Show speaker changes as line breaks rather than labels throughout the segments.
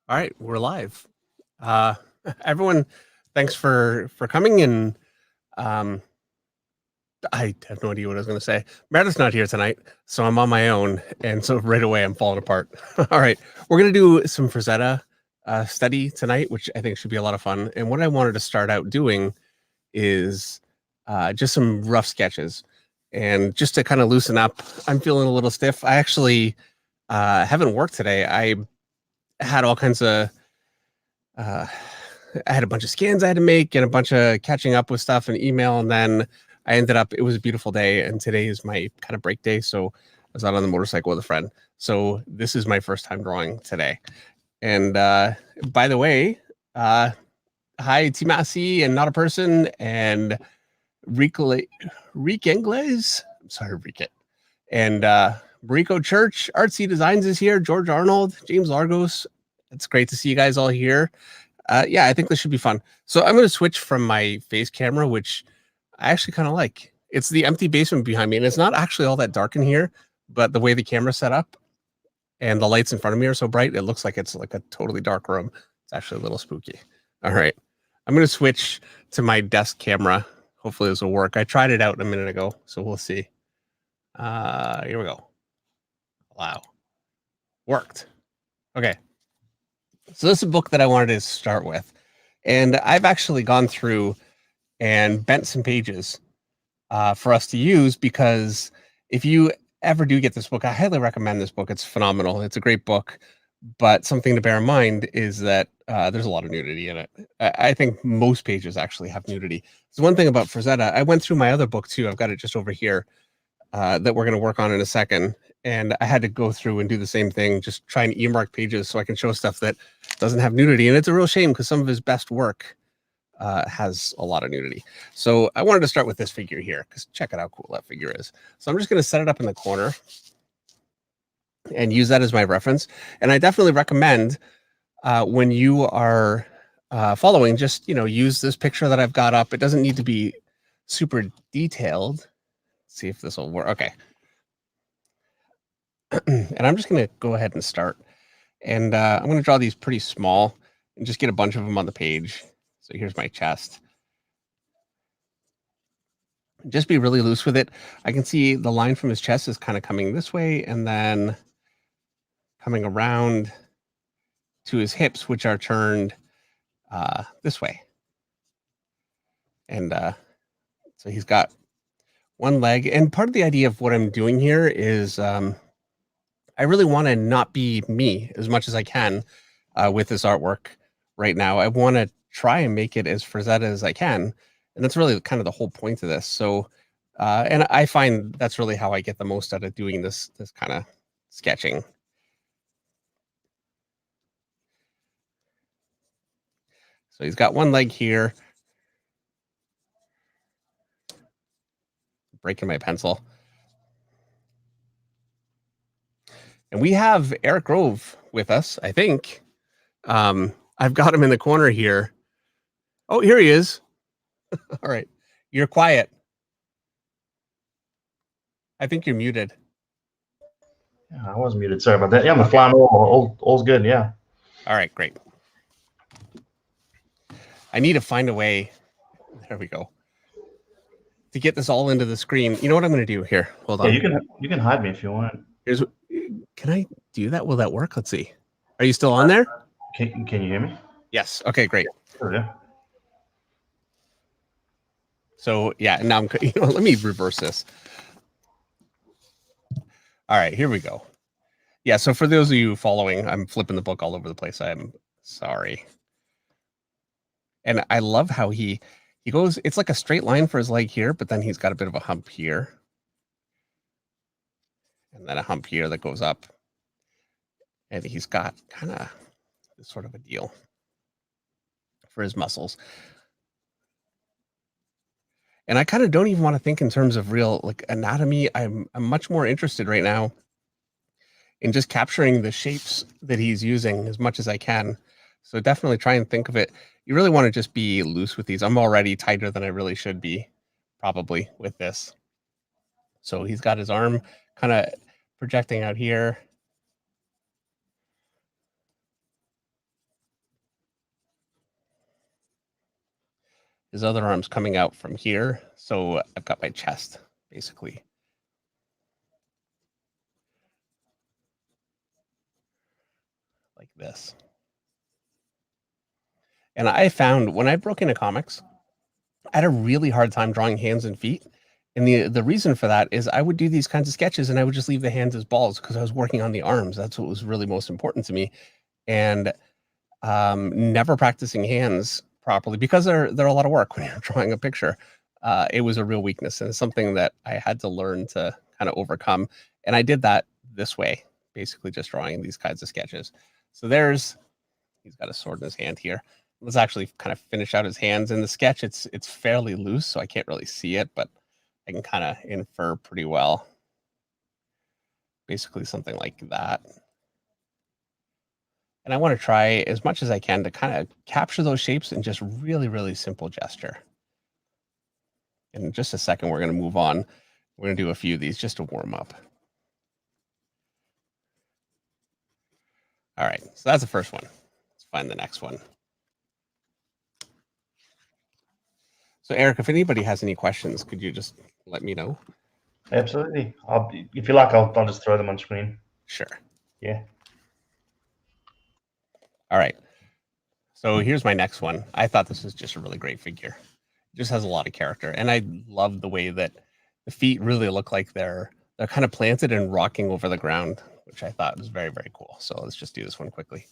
All right, we're live. Uh, everyone, thanks for coming. And um, I have no idea what I was going to say. Meredith's not here tonight, so I'm on my own, and so right away I'm falling apart. All right, we're going to do some Frazetta study tonight, which I think should be a lot of fun. And what I wanted to start out doing is just some rough sketches, and just to kind of loosen up. I'm feeling a little stiff. I actually haven't worked today. I had all kinds of uh, I had a bunch of scans I had to make and a bunch of catching up with stuff and email. And then I ended up, it was a beautiful day. And today is my kind of break day. So I was out on the motorcycle with a friend. So this is my first time drawing today. And by the way, hi, Timasi and Not a Person and Rick Ingles. I'm sorry, Rick. And Rico Church, Artsy Designs is here. George Arnold, James Largos. It's great to see you guys all here. Yeah, I think this should be fun. So I'm going to switch from my face camera, which I actually kind of like. It's the empty basement behind me, and it's not actually all that dark in here, but the way the camera's set up and the lights in front of me are so bright, it looks like it's like a totally dark room. It's actually a little spooky. All right. I'm going to switch to my desk camera. Hopefully this will work. I tried it out a minute ago, so we'll see. Here we go. Wow. Worked. Okay. So this is a book that I wanted to start with. And I've actually gone through and bent some pages for us to use, because if you ever do get this book, I highly recommend this book. It's phenomenal. It's a great book. But something to bear in mind is that there's a lot of nudity in it. I think most pages actually have nudity. So one thing about Frazetta, I went through my other book too. I've got it just over here that we're going to work on in a second. And I had to go through and do the same thing, just try and earmark pages so I can show stuff that doesn't have nudity. And it's a real shame because some of his best work has a lot of nudity. So I wanted to start with this figure here, because check out how cool that figure is. So I'm just going to set it up in the corner and use that as my reference. And I definitely recommend when you are following, just, use this picture that I've got up. It doesn't need to be super detailed. Let's see if this will work. Okay. And I'm just going to go ahead and start. And I'm going to draw these pretty small and just get a bunch of them on the page. So here's my chest. Just be really loose with it. I can see the line from his chest is kind of coming this way and then coming around to his hips, which are turned this way. And so he's got one leg. And part of the idea of what I'm doing here is I really want to not be me as much as I can with this artwork right now. I want to try and make it as Frazetta as I can. And that's really kind of the whole point of this. So, and I find that's really how I get the most out of doing this kind of sketching. So he's got one leg here. Breaking my pencil. And we have Eric Grove with us, I think. I've got him in the corner here. Oh, here he is. All right. You're quiet. I think you're muted.
Yeah, I was muted. Sorry about that. Yeah, I'm flying. All's good. Yeah.
All right, great. I need to find a way. There we go. To get this all into the screen. You know what I'm going to do here? Hold on.
Yeah, you can hide me if you want.
Can I do that? Will that work? Let's see. Are you still on there?
Can you hear me?
Yes. Okay, great.
Oh, yeah.
So yeah, now let me reverse this. All right, here we go. Yeah, so for those of you following, I'm flipping the book all over the place. I'm sorry. And I love how he goes, it's like a straight line for his leg here, but then he's got a bit of a hump here. And then a hump here that goes up. And he's got kind of this sort of a deal for his muscles. And I kind of don't even want to think in terms of real like anatomy. I'm much more interested right now in just capturing the shapes that he's using as much as I can. So definitely try and think of it. You really want to just be loose with these. I'm already tighter than I really should be, probably, with this. So he's got his arm kind of projecting out here. his other arm's coming out from here. So I've got my chest, basically. Like this. And I found when I broke into comics, I had a really hard time drawing hands and feet. And the reason for that is I would do these kinds of sketches and I would just leave the hands as balls because I was working on the arms. That's what was really most important to me. And never practicing hands properly because they're a lot of work when you're drawing a picture. It was a real weakness and it's something that I had to learn to kind of overcome. And I did that this way, basically just drawing these kinds of sketches. So he's got a sword in his hand here. Let's actually kind of finish out his hands. In the sketch, it's fairly loose, so I can't really see it, but I can kind of infer pretty well. Basically something like that. And I want to try as much as I can to kind of capture those shapes in just really, really simple gesture. In just a second, we're going to move on. We're going to do a few of these just to warm up. All right, so that's the first one. Let's find the next one. So Eric, if anybody has any questions, could you just let me know?
Absolutely. If you like, I'll just throw them on screen.
Sure.
Yeah.
All right. So here's my next one. I thought this was just a really great figure. It just has a lot of character. And I love the way that the feet really look like they're kind of planted and rocking over the ground, which I thought was very, very cool. So let's just do this one quickly.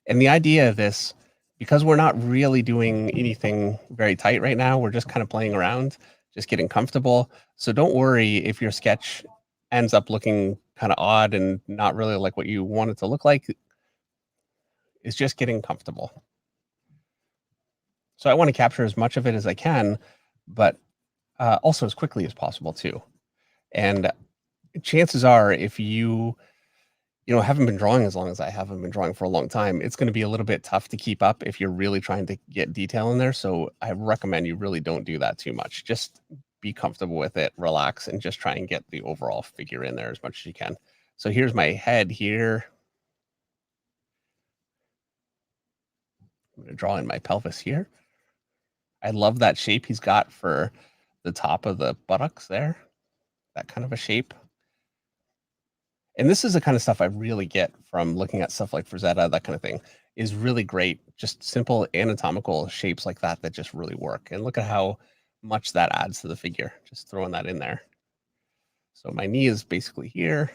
And the idea of this, because we're not really doing anything very tight right now, we're just kind of playing around, just getting comfortable. So don't worry if your sketch ends up looking kind of odd and not really like what you want it to look like. It's just getting comfortable. So I want to capture as much of it as I can, but also as quickly as possible too. And chances are, if you haven't been drawing as long as I haven't been drawing for a long time, it's going to be a little bit tough to keep up if you're really trying to get detail in there. So I recommend you really don't do that too much. Just be comfortable with it, relax, and just try and get the overall figure in there as much as you can. So here's my head here. I'm going to draw in my pelvis here. I love that shape he's got for the top of the buttocks there, that kind of a shape. And this is the kind of stuff I really get from looking at stuff like Frazetta, that kind of thing, is really great. Just simple anatomical shapes like that just really work. And look at how much that adds to the figure, just throwing that in there. So my knee is basically here.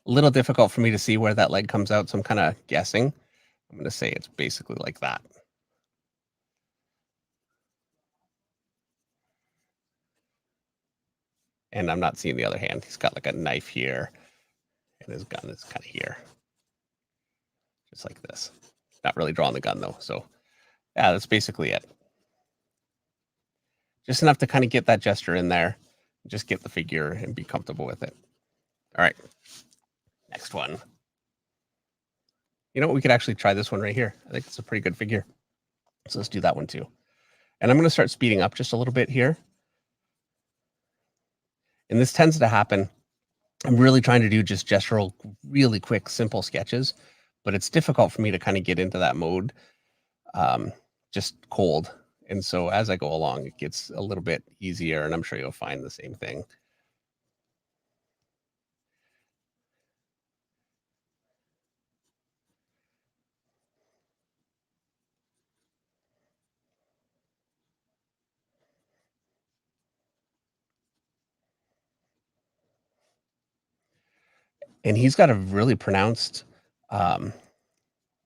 A little difficult for me to see where that leg comes out, so I'm kind of guessing. I'm going to say it's basically like that. And I'm not seeing the other hand. He's got like a knife here, and his gun is kind of here. Just like this. Not really drawing the gun though. So yeah, that's basically it. Just enough to kind of get that gesture in there. Just get the figure and be comfortable with it. All right. Next one. You know what? We could actually try this one right here. I think it's a pretty good figure. So let's do that one too. And I'm going to start speeding up just a little bit here. And this tends to happen. I'm really trying to do just gestural, really quick, simple sketches, but it's difficult for me to kind of get into that mode just cold. And so as I go along, it gets a little bit easier, and I'm sure you'll find the same thing. And he's got a really pronounced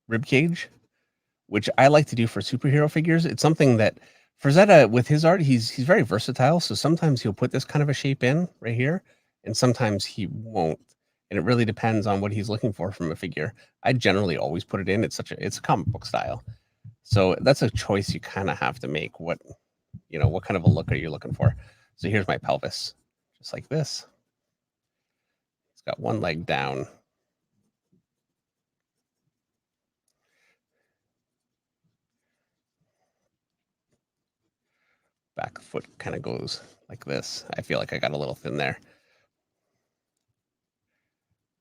rib cage, which I like to do for superhero figures. It's something that Frazetta, with his art, he's very versatile. So sometimes he'll put this kind of a shape in right here, and sometimes he won't. And it really depends on what he's looking for from a figure. I generally always put it in. It's a comic book style. So that's a choice you kind of have to make. What kind of a look are you looking for? So here's my pelvis, just like this. It's got one leg down. back foot kind of goes like this. I feel like I got a little thin there.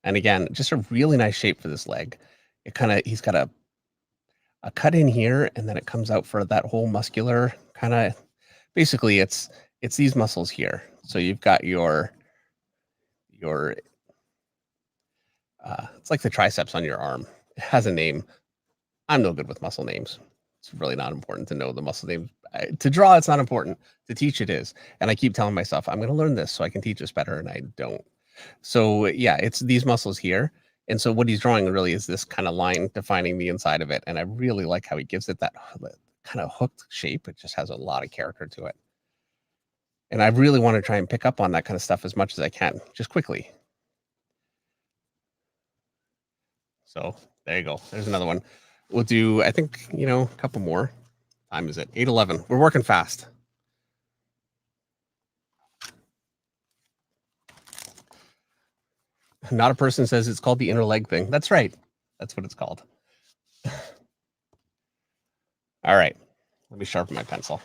And again, just a really nice shape for this leg. He's got a cut in here, and then it comes out for that whole muscular kind of, basically it's these muscles here. So you've got your it's like the triceps on your arm. It has a name. I'm no good with muscle names. It's really not important to know the muscle name. To draw, it's not important. To teach, it is. And I keep telling myself, I'm going to learn this so I can teach this better, and I don't. So yeah, it's these muscles here. And so what he's drawing really is this kind of line defining the inside of it. And I really like how he gives it that kind of hooked shape. It just has a lot of character to it. And I really want to try and pick up on that kind of stuff as much as I can, just quickly. So there you go. There's another one. We'll do, I think, a couple more. Time is it? 8:11. We're working fast. Not a person says it's called the inner leg thing. That's right. That's what it's called. All right. Let me sharpen my pencil.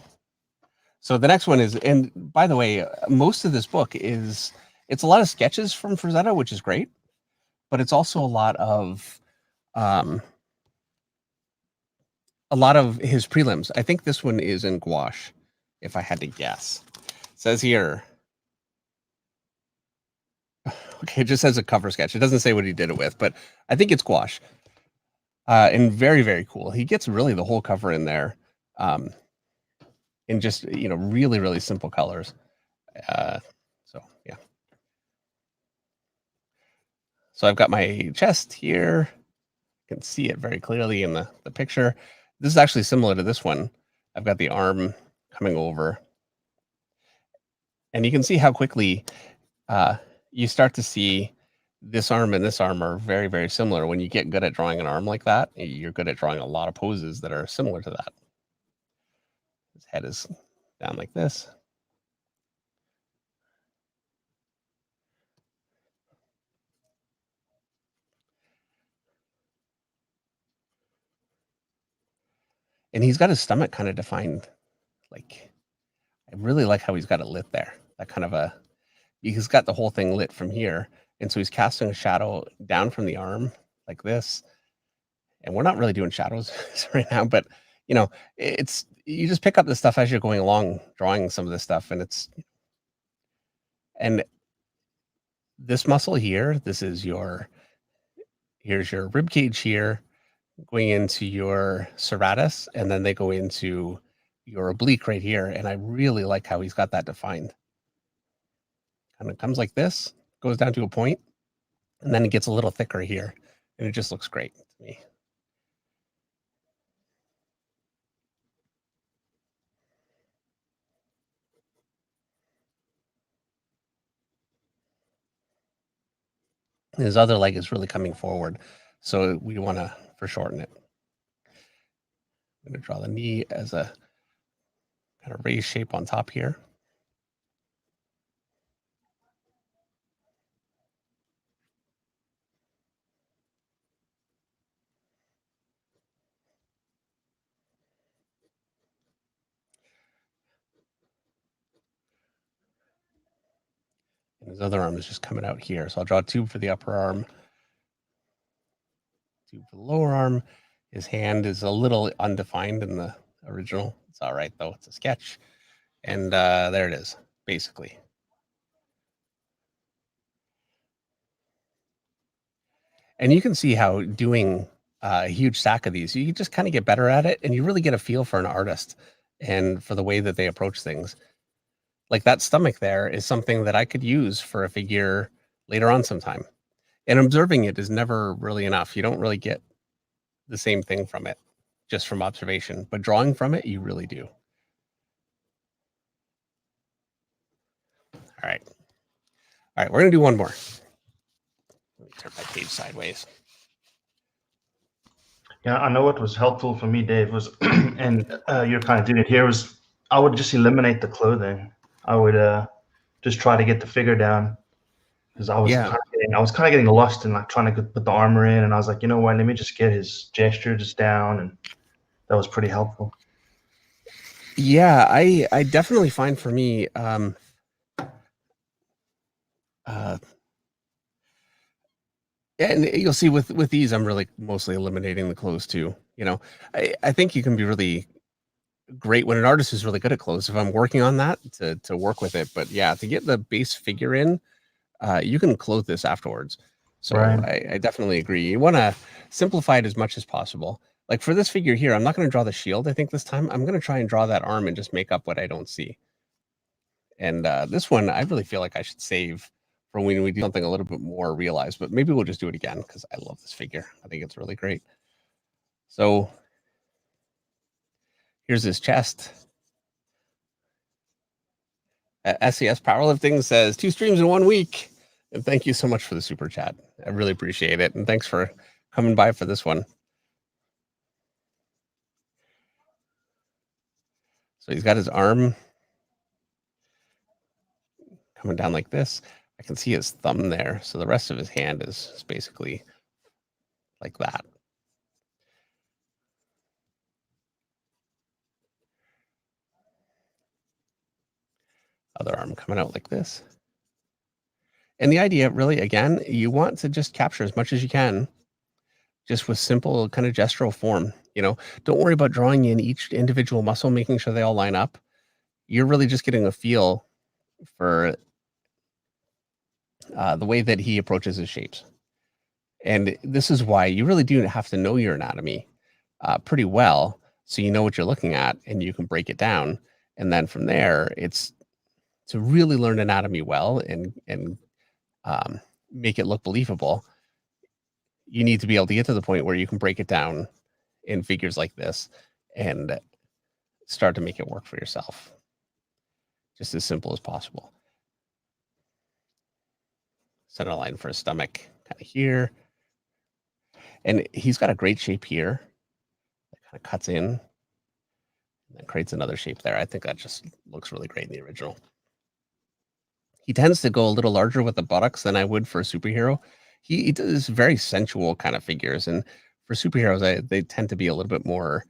So the next one is, and by the way, most of this book it's a lot of sketches from Frazetta, which is great, but it's also a lot of his prelims. I think this one is in gouache, if I had to guess. It says here, okay, it just says a cover sketch. It doesn't say what he did it with, but I think it's gouache. And very, very cool. He gets really the whole cover in there. In just, really, really simple colors. So, yeah. So I've got my chest here. You can see it very clearly in the picture. This is actually similar to this one. I've got the arm coming over. And you can see how quickly you start to see this arm and this arm are very, very similar. When you get good at drawing an arm like that, you're good at drawing a lot of poses that are similar to that. His head is down like this. And he's got his stomach kind of defined. Like, I really like how he's got it lit there. That kind of he's got the whole thing lit from here. And so he's casting a shadow down from the arm like this. And we're not really doing shadows right now, but you just pick up the stuff as you're going along, drawing some of this stuff. And this muscle here, here's your rib cage here, going into your serratus, and then they go into your oblique right here. And I really like how he's got that defined. Kind of comes like this, goes down to a point, and then it gets a little thicker here, and it just looks great to me. His other leg is really coming forward, so we want to foreshorten it. I'm going to draw the knee as a kind of raised shape on top here. And his other arm is just coming out here. So I'll draw a tube for the upper arm, tube for the lower arm. His hand is a little undefined in the original. It's all right, though. It's a sketch. And there it is, basically. And you can see how doing a huge stack of these, you just kind of get better at it, and you really get a feel for an artist and for the way that they approach things. Like that stomach there is something that I could use for a figure later on sometime. And observing it is never really enough. You don't really get the same thing from it just from observation, but drawing from it, you really do. All right. All right, we're going to do one more. Let me turn my page sideways.
Yeah, I know what was helpful for me, Dave, was, and you're kind of doing it here, was I would just eliminate the clothing. I would just try to get the figure down, because I was kind of getting lost in like trying to put the armor in, and I was like, you know what, let me just get his gesture just down, and that was pretty helpful.
Yeah, I definitely find for me, and you'll see with these, I'm really mostly eliminating the clothes too. I think you can be really great when an artist is really good at clothes. If I'm working on that to work with it, but yeah, to get the base figure in, you can clothe this afterwards. So
Right.
I definitely agree. You want to simplify it as much as possible. Like for this figure here, I'm not going to draw the shield. I think this time I'm going to try and draw that arm and just make up what I don't see. And this one, I really feel like I should save for when we do something a little bit more realized. But maybe we'll just do it again because I love this figure. I think it's really great. So here's his chest. SES Powerlifting says 2 streams in 1 week. And thank you so much for the super chat. I really appreciate it. And thanks for coming by for this one. So he's got his arm coming down like this. I can see his thumb there. So the rest of his hand is basically like that. Other arm coming out like this. And the idea really, again, you want to just capture as much as you can just with simple kind of gestural form. Don't worry about drawing in each individual muscle, making sure they all line up. You're really just getting a feel for the way that he approaches his shapes. And this is why you really do have to know your anatomy pretty well, so you know what you're looking at and you can break it down. And then from there, it's to really learn anatomy well and make it look believable. You need to be able to get to the point where you can break it down in figures like this and start to make it work for yourself. Just as simple as possible. Center line for his stomach, kind of here. And he's got a great shape here. It kind of cuts in and then creates another shape there. I think that just looks really great in the original. He tends to go a little larger with the buttocks than I would for a superhero. He does very sensual kind of figures, and for superheroes, they tend to be a little bit more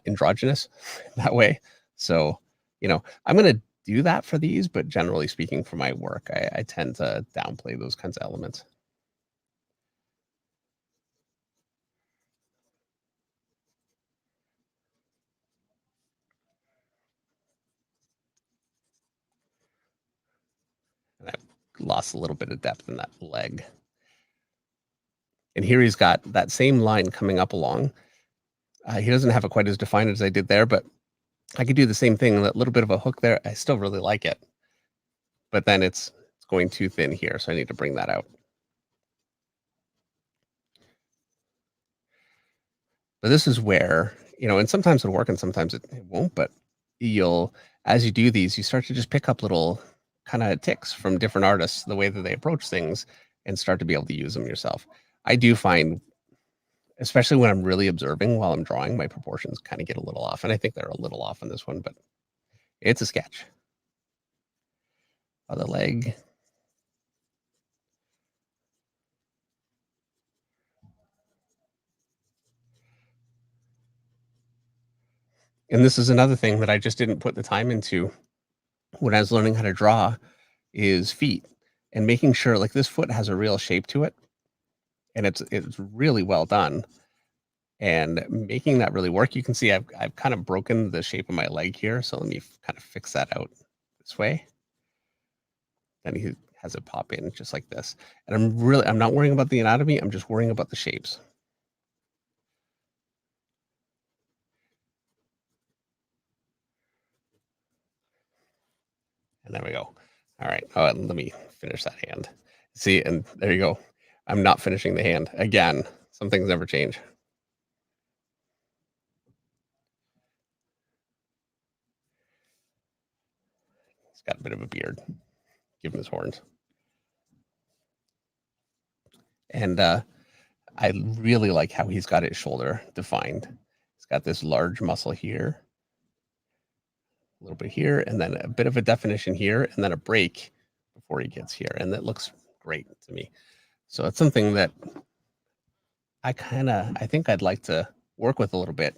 androgynous that way. So, I'm going to do that for these, but generally speaking, for my work, I tend to downplay those kinds of elements. And I've lost a little bit of depth in that leg. And here he's got that same line coming up along. He doesn't have it quite as defined as I did there, but I could do the same thing, that little bit of a hook there. I still really like it. But then it's going too thin here, so I need to bring that out. But this is where, and sometimes it'll work and sometimes it won't, but as you do these, you start to just pick up little kind of ticks from different artists, the way that they approach things, and start to be able to use them yourself. I do find, especially when I'm really observing while I'm drawing, my proportions kind of get a little off. And I think they're a little off on this one, but it's a sketch. Other leg. And this is another thing that I just didn't put the time into when I was learning how to draw is feet and making sure like this foot has a real shape to it and it's really well done and making that really work. You can see I've kind of broken the shape of my leg here. So let me kind of fix that out this way. Then he has it pop in just like this. And I'm not worrying about the anatomy. I'm just worrying about the shapes. And there we go. All right. Oh, and let me finish that hand. See, and there you go. I'm not finishing the hand. Again, some things never change. He's got a bit of a beard. Give him his horns. And I really like how he's got his shoulder defined. He's got this large muscle here, a little bit here, and then a bit of a definition here, and then a break before he gets here. And that looks great to me. So it's something that I think I'd like to work with a little bit,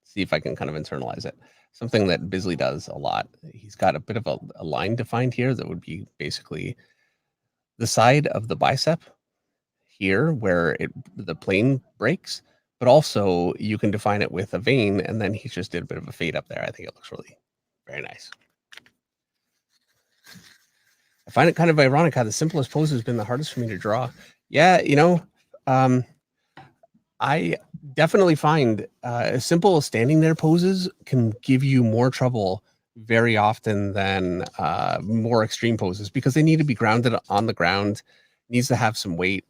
see if I can kind of internalize it. Something that Bisley does a lot. He's got a bit of a line defined here that would be basically the side of the bicep here where the plane breaks, but also you can define it with a vein, and then he just did a bit of a fade up there. I think it looks really very nice. I find it kind of ironic how the simplest pose has been the hardest for me to draw. Yeah, I definitely find simple standing there poses can give you more trouble very often than more extreme poses because they need to be grounded on the ground, needs to have some weight.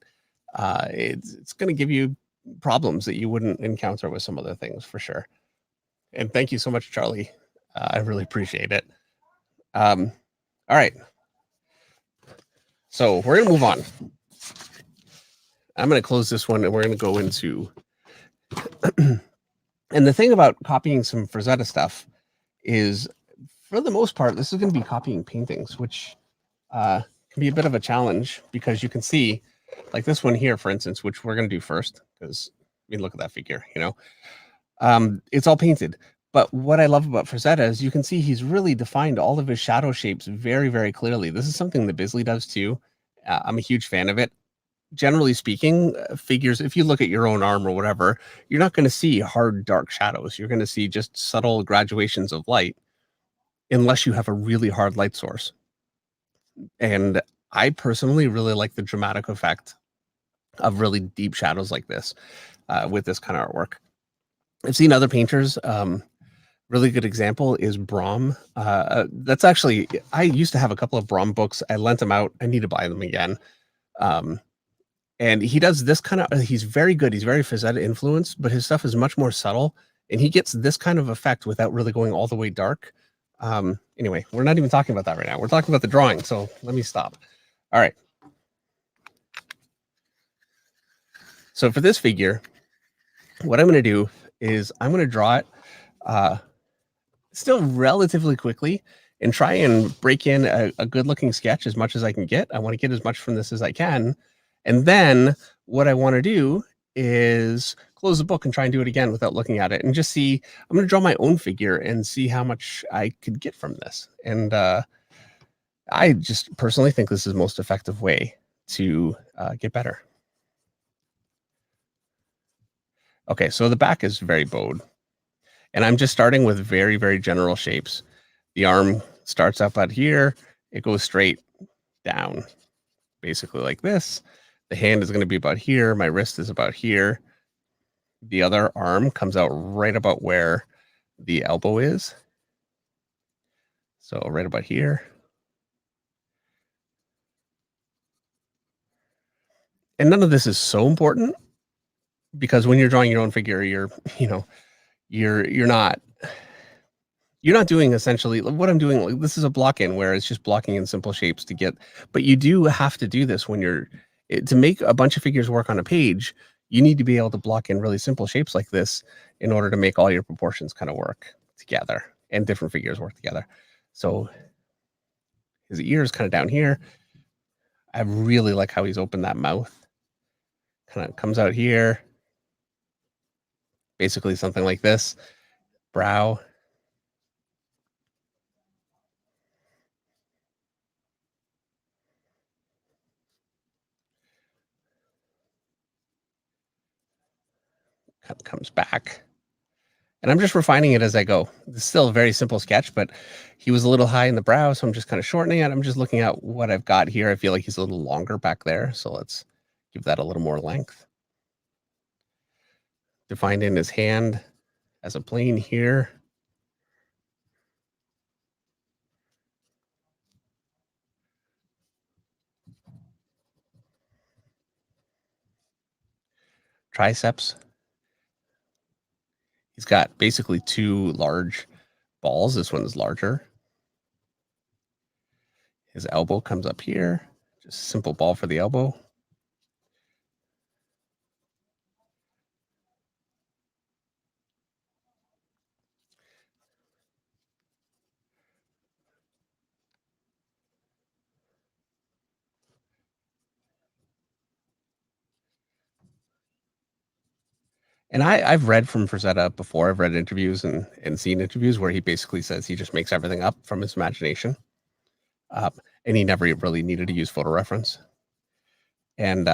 It's going to give you problems that you wouldn't encounter with some other things for sure. And thank you so much, Charlie. I really appreciate it. All right. So we're going to move on. I'm going to close this one and we're going to go into. And the thing about copying some Frazetta stuff is, for the most part, this is going to be copying paintings, which can be a bit of a challenge because you can see, like this one here, for instance, which we're going to do first because look at that figure, it's all painted. But what I love about Frazetta is you can see he's really defined all of his shadow shapes very, very clearly. This is something that Bisley does too. I'm a huge fan of it. Generally speaking, figures, if you look at your own arm or whatever, you're not going to see hard, dark shadows. You're going to see just subtle graduations of light unless you have a really hard light source. And I personally really like the dramatic effect of really deep shadows like this with this kind of artwork. I've seen other painters. Really good example is Brahm. That's actually, I used to have a couple of Brahm books. I lent them out. I need to buy them again. And he does this kind of, he's very good. He's very Frazetta influenced, but his stuff is much more subtle. And he gets this kind of effect without really going all the way dark. Anyway, we're not even talking about that right now. We're talking about the drawing. So let me stop. All right. So for this figure, what I'm going to do is I'm going to draw it still relatively quickly and try and break in a good looking sketch as much as I can get. I want to get as much from this as I can. And then what I want to do is close the book and try and do it again without looking at it and just see. I'm going to draw my own figure and see how much I could get from this. And I just personally think this is the most effective way to get better. Okay, so the back is very bowed. And I'm just starting with very, very general shapes. The arm starts up out here. It goes straight down, basically like this. The hand is going to be about here. My wrist is about here. The other arm comes out right about where the elbow is. So right about here. And none of this is so important because when you're drawing your own figure, you're not doing essentially what I'm doing. Like, this is a block in where it's just blocking in simple shapes to get, but you do have to do this when to make a bunch of figures work on a page. You need to be able to block in really simple shapes like this in order to make all your proportions kind of work together and different figures work together. So his ear is kind of down here. I really like how he's opened that mouth. Kind of comes out here. Basically something like this. Brow. Kind of comes back. And I'm just refining it as I go. It's still a very simple sketch, but he was a little high in the brow, so I'm just kind of shortening it. I'm just looking at what I've got here. I feel like he's a little longer back there, so let's give that a little more length. Defined in his hand as a plane here. Triceps. He's got basically two large balls. This one's larger. His elbow comes up here. Just a simple ball for the elbow. And I've read from Frazetta before. I've read interviews and seen interviews where he basically says he just makes everything up from his imagination. And he never really needed to use photo reference. And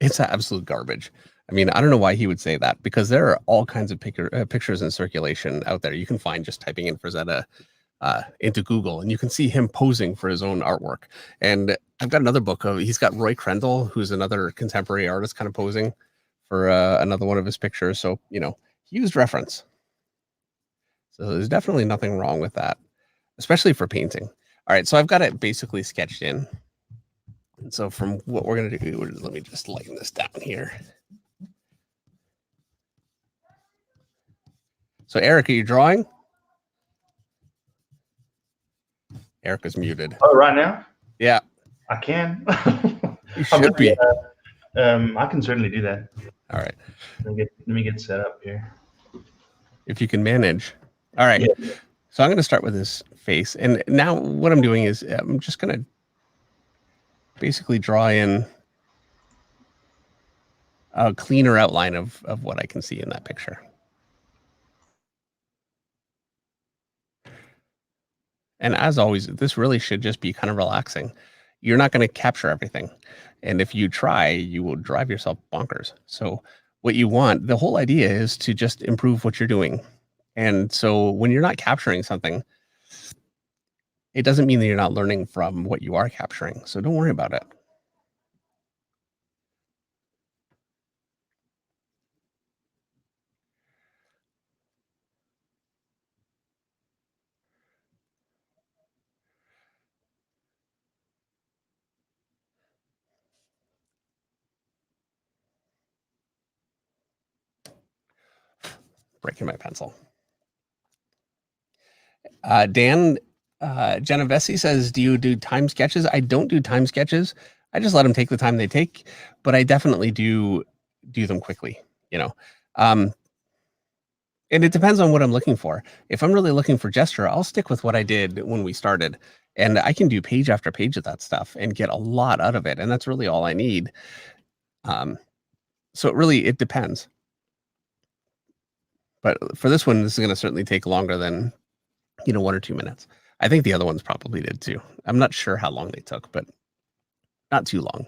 it's absolute garbage. I mean, I don't know why he would say that, because there are all kinds of pictures in circulation out there. You can find just typing in Frazetta into Google, and you can see him posing for his own artwork. And I've got another book of, he's got Roy Crendel, who's another contemporary artist, kind of posing for another one of his pictures. So, you know, he used reference. So there's definitely nothing wrong with that, especially for painting. All right, so I've got it basically sketched in. And so from what we're going to do, let me just lighten this down here. So Eric, are you drawing? Eric is muted.
Oh, right now?
Yeah.
I can.
You should be.
I can certainly do that.
All right.
Let me get set up here.
If you can manage. All right. Yeah. So I'm going to start with his face. And now what I'm doing is I'm just going to basically draw in a cleaner outline of what I can see in that picture. And as always, this really should just be kind of relaxing. You're not going to capture everything. And if you try, you will drive yourself bonkers. So what you want, the whole idea is to just improve what you're doing. And so when you're not capturing something, it doesn't mean that you're not learning from what you are capturing. So don't worry about it. Breaking my pencil. Dan Genovese says, do you do time sketches? I don't do time sketches. I just let them take the time they take, but I definitely do them quickly, you know. And it depends on what I'm looking for. If I'm really looking for gesture, I'll stick with what I did when we started. And I can do page after page of that stuff and get a lot out of it. And that's really all I need. So it depends. But for this one, this is going to certainly take longer than, 1 or 2 minutes. I think the other ones probably did too. I'm not sure how long they took, but not too long.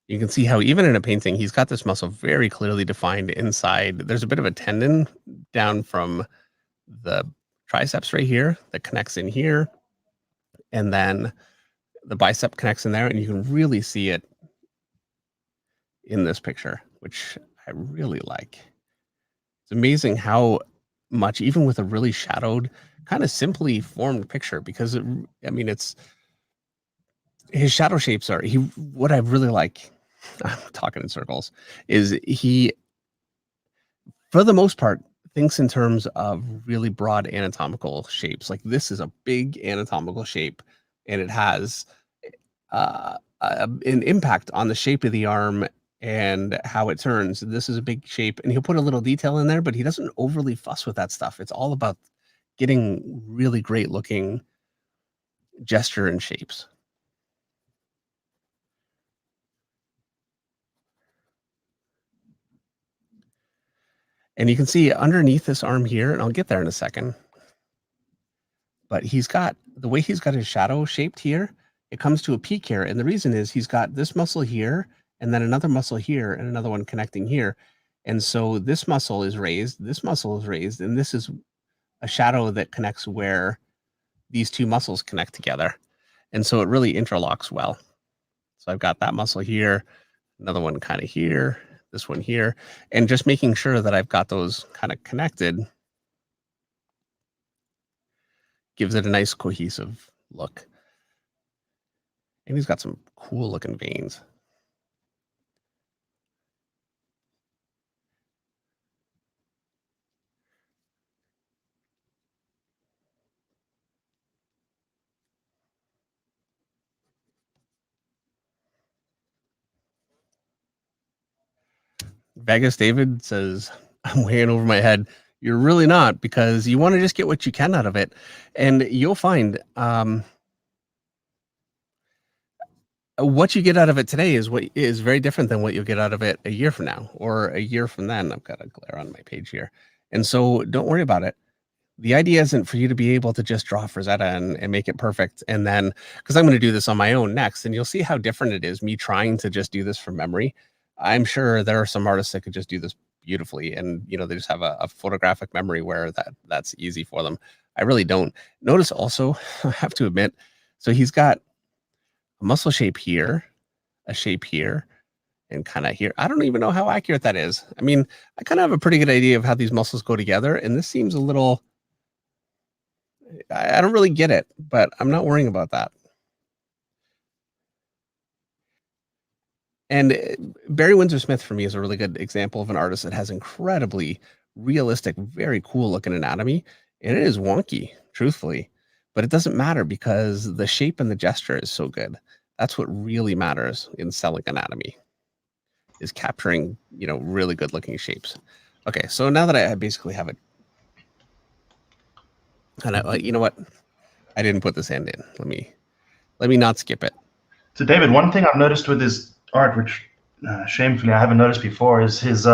You can see how even in a painting, he's got this muscle very clearly defined inside. There's a bit of a tendon down from the triceps right here that connects in here. And then the bicep connects in there, and you can really see it in this picture, which I really like. It's amazing how much, even with a really shadowed, kind of simply formed picture, because it's his shadow shapes are what I really like. I'm talking in circles. Is he, for the most part, thinks in terms of really broad anatomical shapes. Like this is a big anatomical shape, and it has an impact on the shape of the arm and how it turns. This is a big shape, and he'll put a little detail in there, but he doesn't overly fuss with that stuff. It's all about getting really great looking gesture and shapes. And you can see underneath this arm here, and I'll get there in a second, but he's got the way he's got his shadow shaped here. It comes to a peak here. And the reason is he's got this muscle here, and then another muscle here, and another one connecting here. And so this muscle is raised, this muscle is raised, and this is a shadow that connects where these two muscles connect together. And so it really interlocks well. So I've got that muscle here, another one kind of here, this one here, and just making sure that I've got those kind of connected gives it a nice cohesive look. And he's got some cool looking veins. Vegas David says, I'm way in over my head. You're really not, because you want to just get what you can out of it. And you'll find what you get out of it today is what is very different than what you'll get out of it a year from now or a year from then. I've got a glare on my page here. And so don't worry about it. The idea isn't for you to be able to just draw Frazetta and make it perfect. And then, because I'm going to do this on my own next, and you'll see how different it is, me trying to just do this from memory. I'm sure there are some artists that could just do this beautifully. And, they just have a photographic memory where that's easy for them. I really don't. Notice also, I have to admit, so he's got a muscle shape here, a shape here, and kind of here. I don't even know how accurate that is. I mean, I kind of have a pretty good idea of how these muscles go together. And this seems a little, I don't really get it, but I'm not worrying about that. And Barry Windsor Smith for me is a really good example of an artist that has incredibly realistic, very cool looking anatomy. And it is wonky, truthfully, but it doesn't matter because the shape and the gesture is so good. That's what really matters in selling anatomy, is capturing, really good looking shapes. Okay, so now that I basically have it, and you know what? I didn't put this end in. Let me not skip it.
So, David, one thing I've noticed with his art, which shamefully I haven't noticed before, is his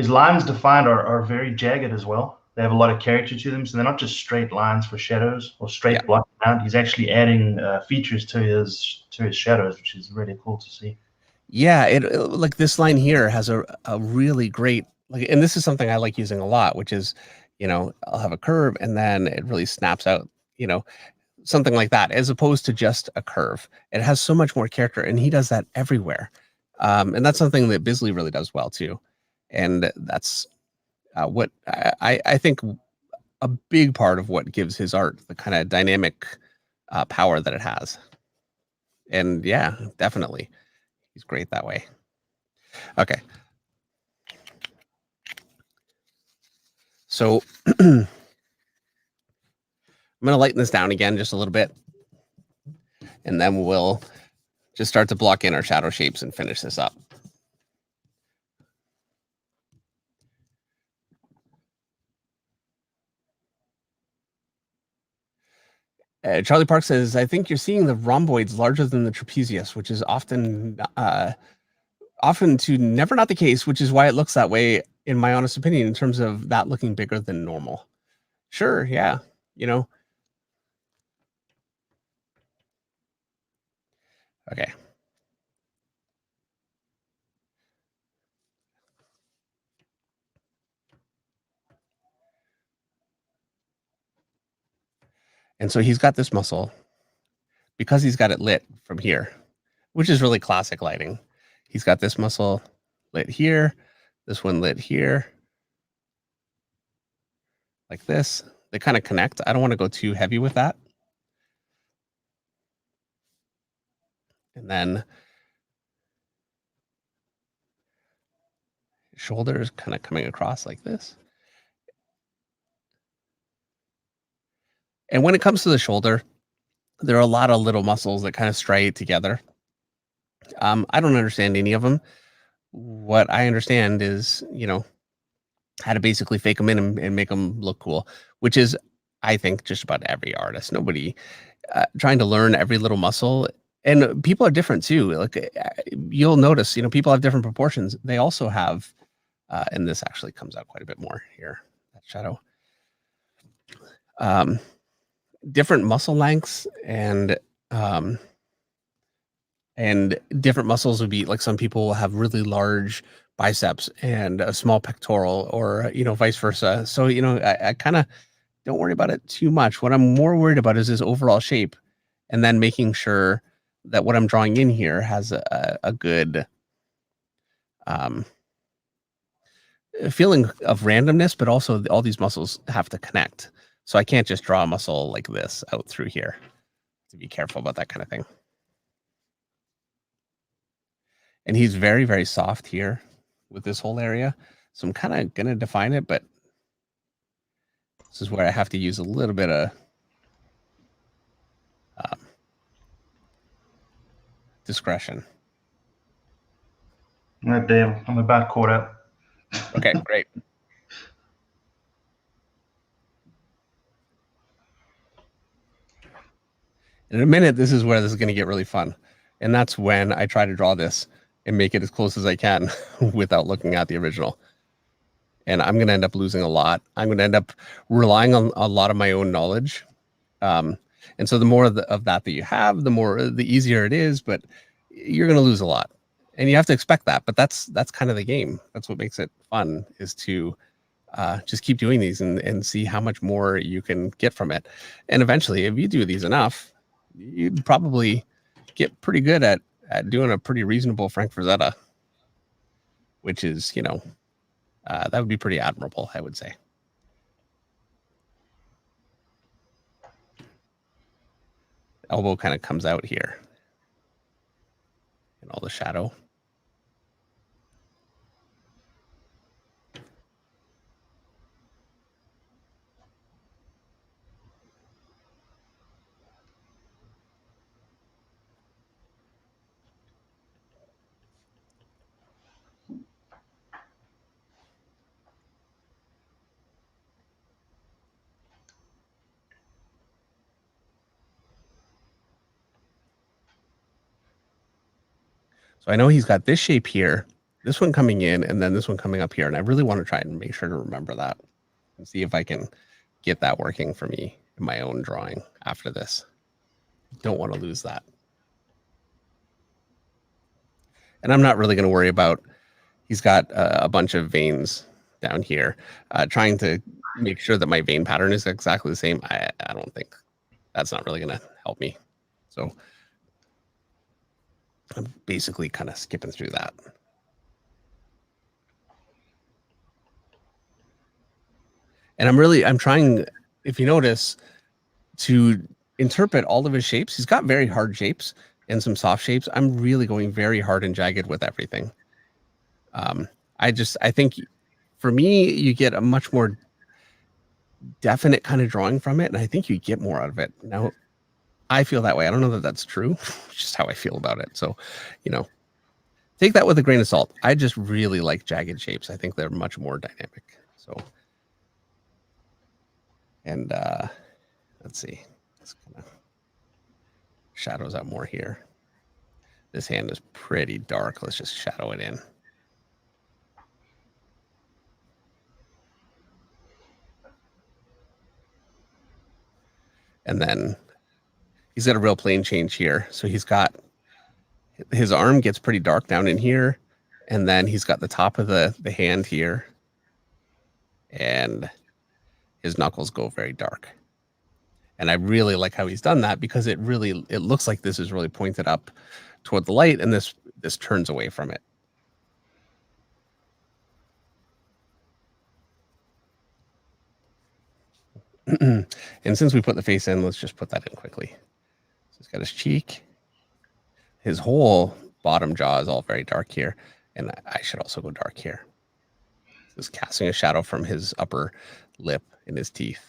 lines defined are very jagged as well. They have a lot of character to them, so they're not just straight lines for shadows or straight blocking out. He's actually adding features to his shadows, which is really cool to see.
Yeah, it like this line here has a really great, like, and this is something I like using a lot, which is, I'll have a curve and then it really snaps out, something like that, as opposed to just a curve. It has so much more character, and he does that everywhere. And that's something that Bisley really does well too. And that's what I think a big part of what gives his art the kind of dynamic power that it has. And yeah, definitely. He's great that way. Okay. So I'm going to lighten this down again just a little bit. And then we'll just start to block in our shadow shapes and finish this up. Charlie Park says, I think you're seeing the rhomboids larger than the trapezius, which is often to never not the case, which is why it looks that way, in my honest opinion, in terms of that looking bigger than normal. Sure, yeah, Okay. And so he's got this muscle because he's got it lit from here, which is really classic lighting. He's got this muscle lit here, this one lit here, like this. They kind of connect. I don't want to go too heavy with that. And then shoulders kind of coming across like this. And when it comes to the shoulder, there are a lot of little muscles that kind of striate together. I don't understand any of them. What I understand is, how to basically fake them in and make them look cool, which is, I think, just about every artist. Nobody trying to learn every little muscle. And people are different too. Like you'll notice, people have different proportions. They also have, and this actually comes out quite a bit more here, that shadow. Different muscle lengths and different muscles would be like, some people will have really large biceps and a small pectoral, or vice versa. So I kind of don't worry about it too much. What I'm more worried about is his overall shape, and then making sure that what I'm drawing in here has a good feeling of randomness, but also all these muscles have to connect. So I can't just draw a muscle like this out through here. To be careful about that kind of thing. And he's very, very soft here with this whole area. So I'm kind of going to define it, but this is where I have to use a little bit of discretion.
Oh, damn, I'm about caught up.
Okay, great. In a minute, this is where this is going to get really fun. And that's when I try to draw this and make it as close as I can without looking at the original. And I'm going to end up losing a lot. I'm going to end up relying on a lot of my own knowledge. And so the more of that you have, the easier it is, but you're going to lose a lot. And you have to expect that. But that's kind of the game. That's what makes it fun, is to just keep doing these and see how much more you can get from it. And eventually, if you do these enough, you'd probably get pretty good at doing a pretty reasonable Frank Frazetta, which is, that would be pretty admirable, I would say. Elbow kind of comes out here and all the shadow. So I know he's got this shape here, this one coming in, and then this one coming up here. And I really want to try and make sure to remember that and see if I can get that working for me in my own drawing after this. Don't want to lose that. And I'm not really going to worry about, he's got a bunch of veins down here, trying to make sure that my vein pattern is exactly the same. I don't think that's not really going to help me. So I'm basically kind of skipping through that. And I'm trying, if you notice, to interpret all of his shapes. He's got very hard shapes and some soft shapes. I'm really going very hard and jagged with everything. I think for me, you get a much more definite kind of drawing from it. And I think you get more out of it. Now, I feel that way. I don't know that that's true. It's just how I feel about it. So, take that with a grain of salt. I just really like jagged shapes. I think they're much more dynamic. So, and let's see. Let's kind of shadows out more here. This hand is pretty dark. Let's just shadow it in. And then he's got a real plane change here. So he's got, his arm gets pretty dark down in here. And then he's got the top of the hand here. And his knuckles go very dark. And I really like how he's done that, because it looks like this is really pointed up toward the light, and this turns away from it. And since we put the face in, let's just put that in quickly. So he's got his cheek. His whole bottom jaw is all very dark here. And I should also go dark here. Just casting a shadow from his upper lip and his teeth.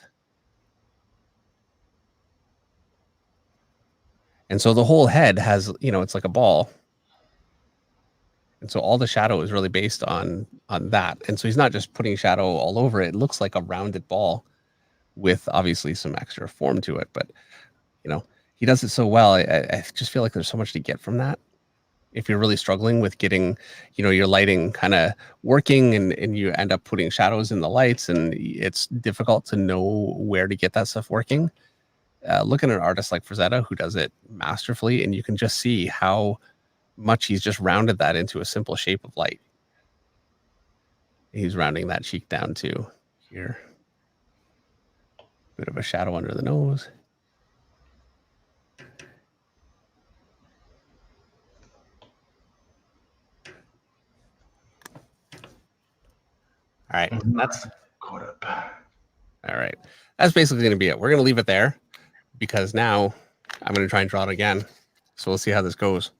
And so the whole head has, it's like a ball. And so all the shadow is really based on that. And so he's not just putting shadow all over it. It looks like a rounded ball with obviously some extra form to it. But, he does it so well. I just feel like there's so much to get from that. If you're really struggling with getting, your lighting kind of working, and you end up putting shadows in the lights, and it's difficult to know where to get that stuff working. Look at an artist like Frazetta, who does it masterfully, and you can just see how much he's just rounded that into a simple shape of light. He's rounding that cheek down to here. Bit of a shadow under the nose. All right, that's
caught up.
All right, that's basically going to be it. We're going to leave it there, because now I'm going to try and draw it again. So we'll see how this goes.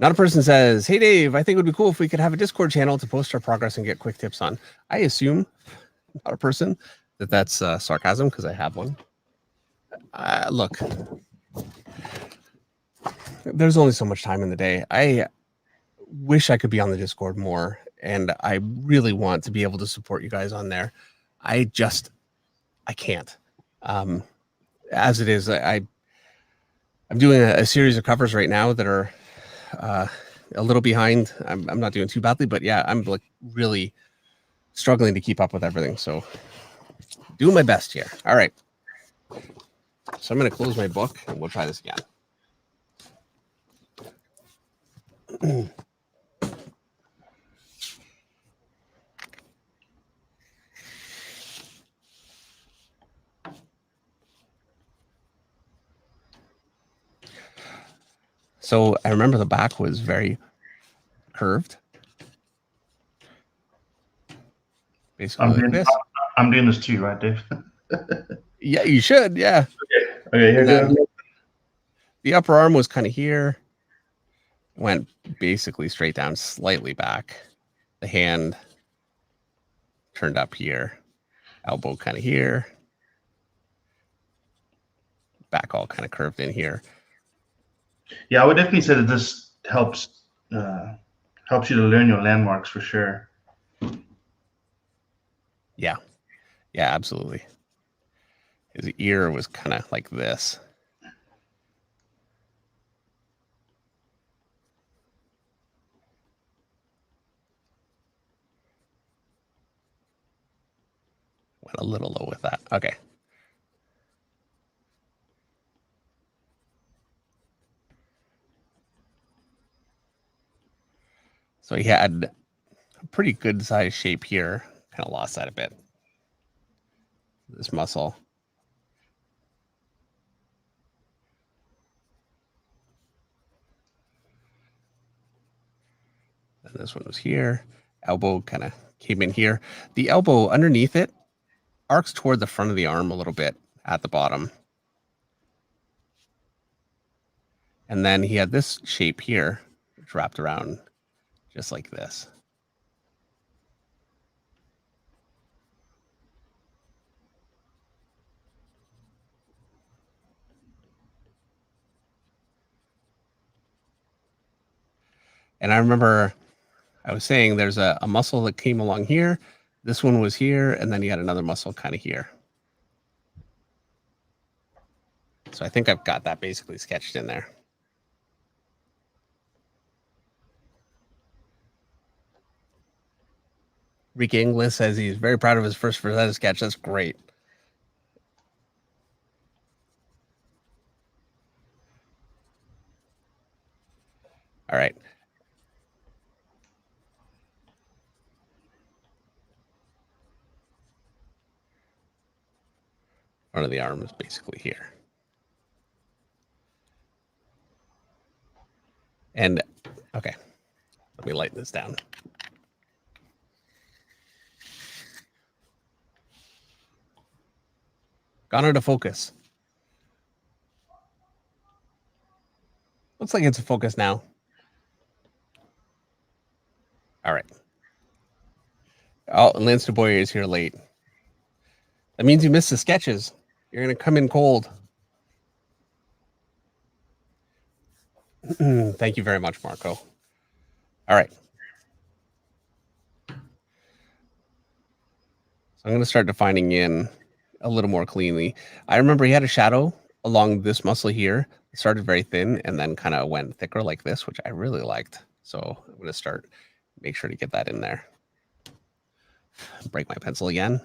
Not a person says, "Hey Dave, I think it would be cool if we could have a Discord channel to post our progress and get quick tips on." I assume, not a person, that's sarcasm, because I have one. Look, there's only so much time in the day. I wish I could be on the Discord more and I really want to be able to support you guys on there. I can't. As it is, I'm doing a series of covers right now that are a little behind. I'm not doing too badly, but yeah, I'm like really struggling to keep up with everything. So doing my best here. All right. So I'm going to close my book and we'll try this again. So I remember the back was very curved. Basically like this.
I'm doing this too, right, Dave?
Yeah, you should. Yeah.
Okay, here goes.
The upper arm was kind of here. Went basically straight down, slightly back. The hand turned up here. Elbow kind of here. Back all kind of curved in here.
Yeah, I would definitely say that this helps you to learn your landmarks for sure.
Yeah, absolutely. His ear was kind of like this. Went a little low with that. Okay. So he had a pretty good size shape here. Kind of lost that a bit. This muscle. And this one was here. Elbow kind of came in here. The elbow underneath it arcs toward the front of the arm a little bit at the bottom. And then he had this shape here, which wrapped around just like this. And I remember I was saying there's a muscle that came along here. This one was here, and then he had another muscle kind of here. So I think I've got that basically sketched in there. Rick Inglis says he's very proud of his first Frazetta sketch. That's great. All right. Front of the arm is basically here. And okay, let me lighten this down. Got into focus. Looks like it's a focus now. All right. Oh, and Lance DuBois is here late. That means you missed the sketches. You're going to come in cold. Thank you very much, Marco. All right. So I'm going to start defining in a little more cleanly. I remember he had a shadow along this muscle here. It started very thin and then kind of went thicker like this, which I really liked. So I'm going to make sure to get that in there. Break my pencil again.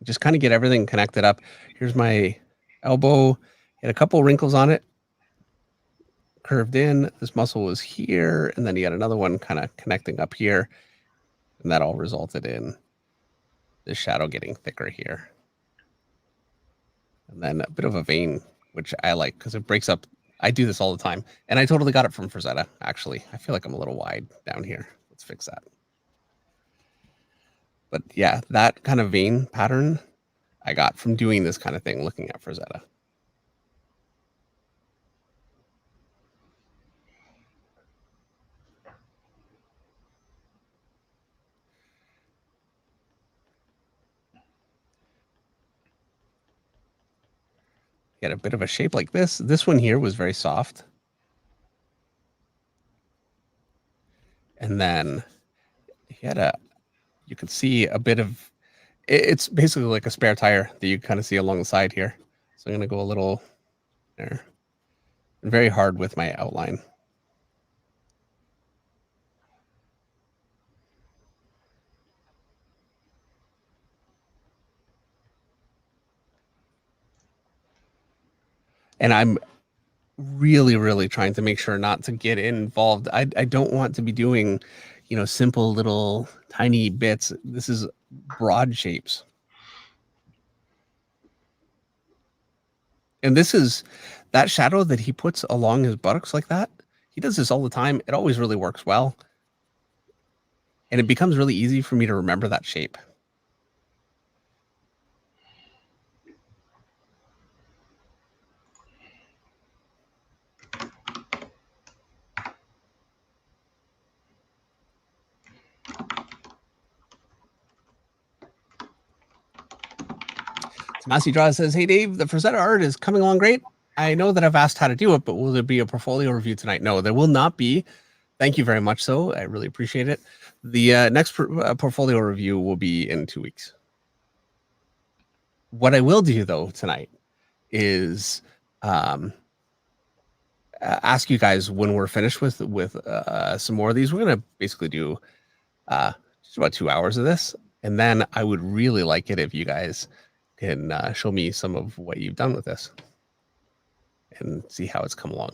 Just kind of get everything connected up. Here's my elbow. Had a couple wrinkles on it. Curved in. This muscle was here. And then he had another one kind of connecting up here. And that all resulted in the shadow getting thicker here. And then a bit of a vein, which I like because it breaks up. I do this all the time. And I totally got it from Frazetta, actually. I feel like I'm a little wide down here. Let's fix that. But yeah, that kind of vein pattern I got from doing this kind of thing, looking at Frazetta. get a bit of a shape like this. This one here was very soft. And then you could see a bit of, it's basically like a spare tire that you kind of see along the side here. So I'm going to go a little there. Very hard with my outline. And I'm really trying to make sure not to get involved. I don't want to be doing, simple little tiny bits. This is broad shapes. And this is that shadow that he puts along his buttocks like that. He does this all the time. It always really works well. And it becomes really easy for me to remember that shape. Tomasi Draw says, "Hey Dave, the Frazetta art is coming along great. I know that I've asked how to do it, but will there be a portfolio review tonight?" No, there will not be. Thank you very much. So I really appreciate it. The next portfolio review will be in 2 weeks. What I will do though tonight is ask you guys when we're finished with some more of these. We're gonna basically do just about 2 hours of this, and then I would really like it if you guys can show me some of what you've done with this and see how it's come along.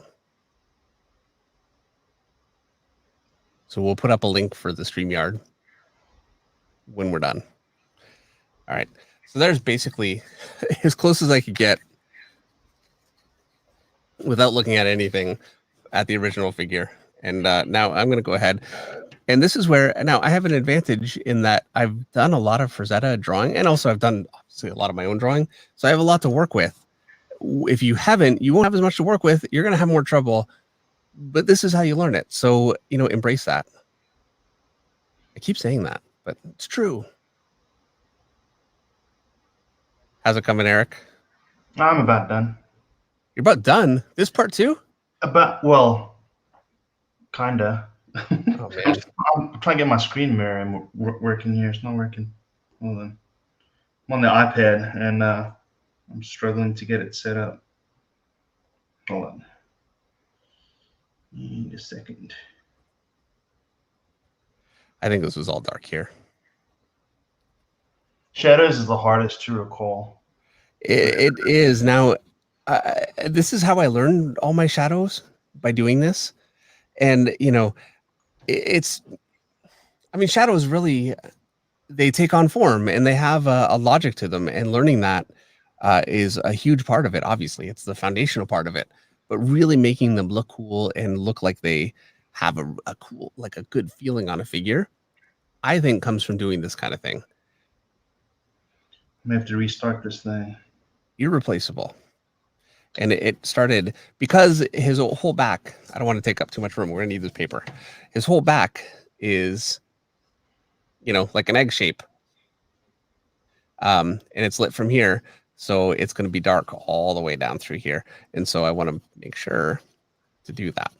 So we'll put up a link for the StreamYard when we're done. All right. So there's basically as close as I could get without looking at anything at the original figure. And now I'm going to go ahead. And this is where now I have an advantage in that I've done a lot of Frazetta drawing, and also I've done obviously a lot of my own drawing. So I have a lot to work with. If you haven't, you won't have as much to work with. You're going to have more trouble, but this is how you learn it. So, embrace that. I keep saying that, but it's true. How's it coming, Eric?
I'm about done.
You're about done? This part too?
Well, kinda.
Oh, man.
I'm trying to get my screen mirror working here. It's not working. Hold on. I'm on the iPad, and I'm struggling to get it set up. Hold on. Need a second.
I think this was all dark here.
Shadows is the hardest to recall.
It is. Now, this is how I learned all my shadows, by doing this. And, shadows really, they take on form and they have a logic to them. And learning that is a huge part of it. Obviously, it's the foundational part of it. But really making them look cool and look like they have a cool, like a good feeling on a figure, I think comes from doing this kind of thing.
I may have to restart this thing.
Irreplaceable. And it started because his whole back, I don't want to take up too much room. We're going to need this paper. His whole back is, like an egg shape. And it's lit from here. So it's going to be dark all the way down through here. And so I want to make sure to do that.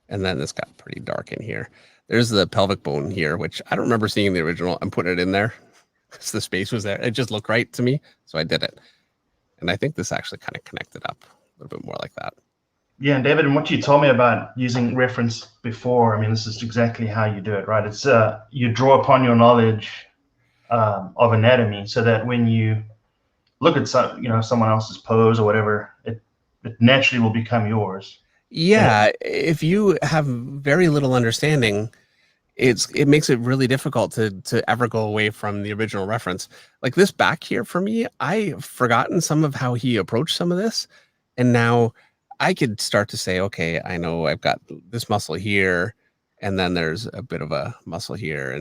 And then this got pretty dark in here. There's the pelvic bone here, which I don't remember seeing in the original. I'm putting it in there because the space was there. It just looked right to me. So I did it. And I think this actually kind of connected up a little bit more like that.
Yeah, and David, and what you told me about using reference before, this is exactly how you do it, right? It's you draw upon your knowledge of anatomy so that when you look at someone else's pose or whatever, it naturally will become yours.
Yeah, if you have very little understanding, it makes it really difficult to ever go away from the original reference. Like this back here for me, I've forgotten some of how he approached some of this, and now I could start to say, okay, I know I've got this muscle here, and then there's a bit of a muscle here,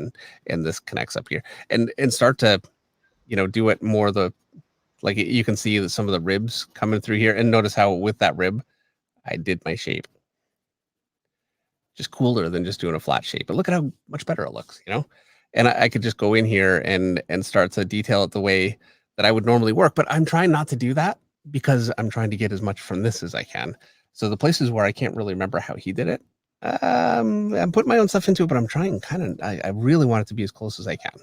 and this connects up here, and start to, do it more like you can see some of the ribs coming through here, and notice how with that rib, I did my shape. Just cooler than just doing a flat shape, but look at how much better it looks, and I could just go in here and start to detail it the way that I would normally work, but I'm trying not to do that because I'm trying to get as much from this as I can. So the places where I can't really remember how he did it, I'm putting my own stuff into it, but I'm trying I really want it to be as close as I can.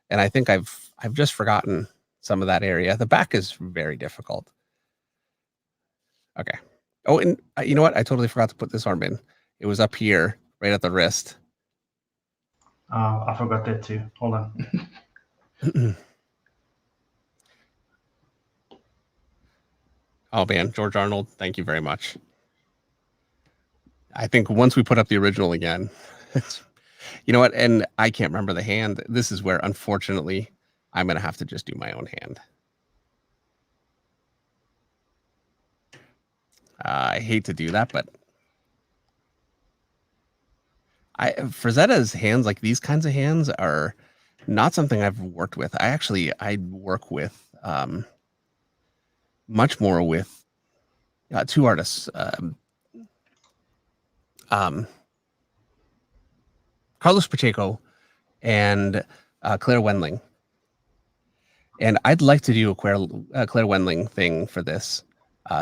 And I think I've just forgotten some of that area. The back is very difficult. Okay. Oh, and you know what? I totally forgot to put this arm in. It was up here, right at the wrist.
I forgot that too. Hold on.
Oh man, George Arnold, thank you very much. I think once we put up the original again, you know what? And I can't remember the hand. This is where, unfortunately, I'm going to have to just do my own hand. I hate to do that, but Frazetta's hands, like these kinds of hands, are not something I've worked with. I work with much more with two artists, Carlos Pacheco and Claire Wendling. And I'd like to do a Claire Wendling thing for this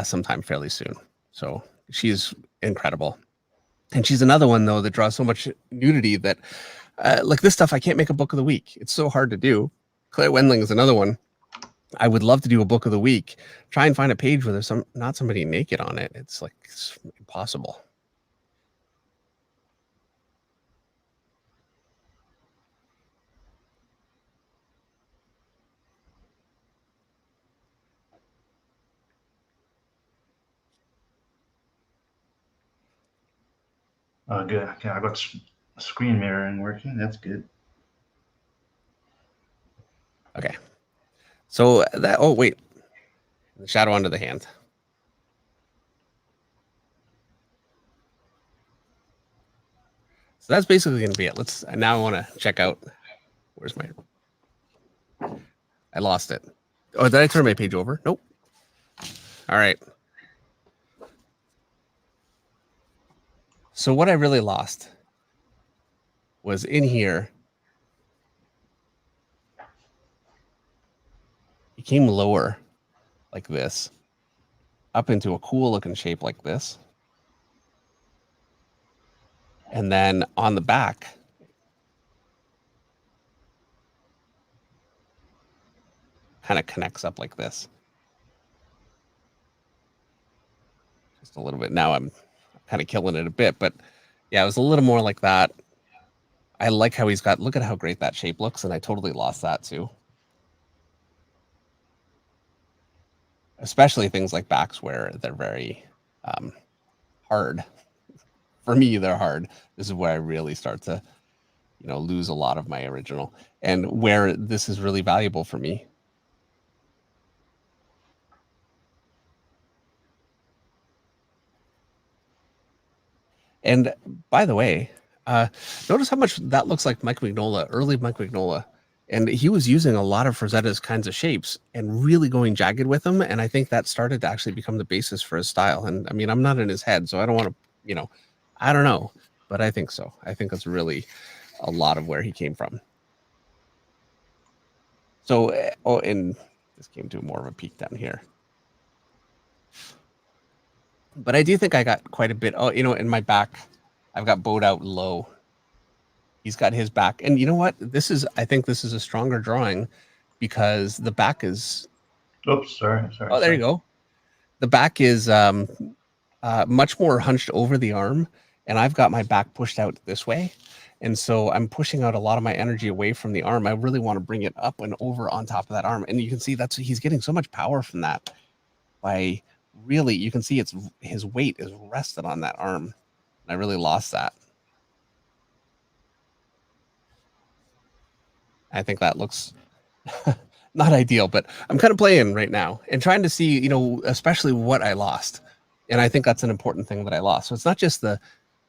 sometime fairly soon. So she's incredible. And she's another one, though, that draws so much nudity that, like this stuff, I can't make a book of the week. It's so hard to do. Claire Wendling is another one. I would love to do a book of the week. Try and find a page where there's not somebody naked on it. It's impossible.
Good. Okay, I got screen mirroring working. That's good.
Okay. So that, oh, wait. The shadow under the hand. So that's basically going to be it. Now I want to check out. Where's I lost it. Oh, did I turn my page over? Nope. All right. So what I really lost was in here. It came lower like this, up into a cool looking shape like this. And then on the back, kind of connects up like this. Just a little bit. Now I'm kind of killing it a bit, but yeah, it was a little more like that. I like how he's got, look at how great that shape looks, and I totally lost that too. Especially things like backs where they're very hard. For me, they're hard. This is where I really start to, lose a lot of my original, and where this is really valuable for me. And by the way, notice how much that looks like Mike Mignola, early Mike Mignola. And he was using a lot of Frazetta's kinds of shapes and really going jagged with them. And I think that started to actually become the basis for his style. And I mean, I'm not in his head, so I don't want to, I don't know, but I think so. I think that's really a lot of where he came from. So, and this came to more of a peak down here. But I do think I got quite a bit. Oh, in my back, I've got bowed out low. He's got his back. And you know what? I think this is a stronger drawing because the back is.
Oops, sorry.
Oh, there you go. The back is much more hunched over the arm. And I've got my back pushed out this way. And so I'm pushing out a lot of my energy away from the arm. I really want to bring it up and over on top of that arm. And you can see he's getting so much power from that. Really, you can see his weight is rested on that arm. I really lost that. I think that looks not ideal, but I'm kind of playing right now and trying to see, especially what I lost. And I think that's an important thing that I lost. So it's not just the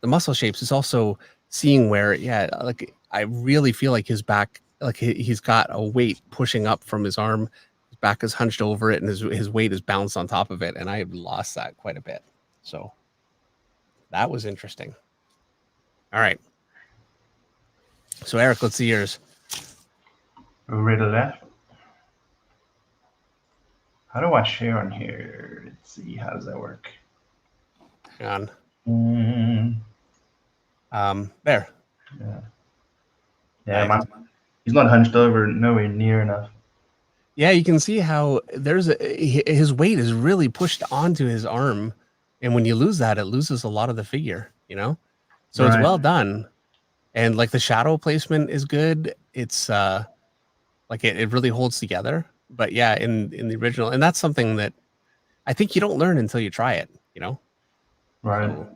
muscle shapes, it's also seeing where, yeah, like I really feel like his back, like he's got a weight pushing up from his arm. His back is hunched over it, and his weight is bounced on top of it. And I lost that quite a bit. So that was interesting. All right. So Eric, let's see yours.
Right to left. How do I share on here? Let's see. How does that work?
Hang on. There.
Yeah, nice. He's not hunched over nowhere near enough.
Yeah, you can see how his weight is really pushed onto his arm, and when you lose that, it loses a lot of the figure, you know? So It's well done. And like the shadow placement is good. It's like it really holds together. But yeah, in the original, and that's something that I think you don't learn until you try it, you know?
Right.
So,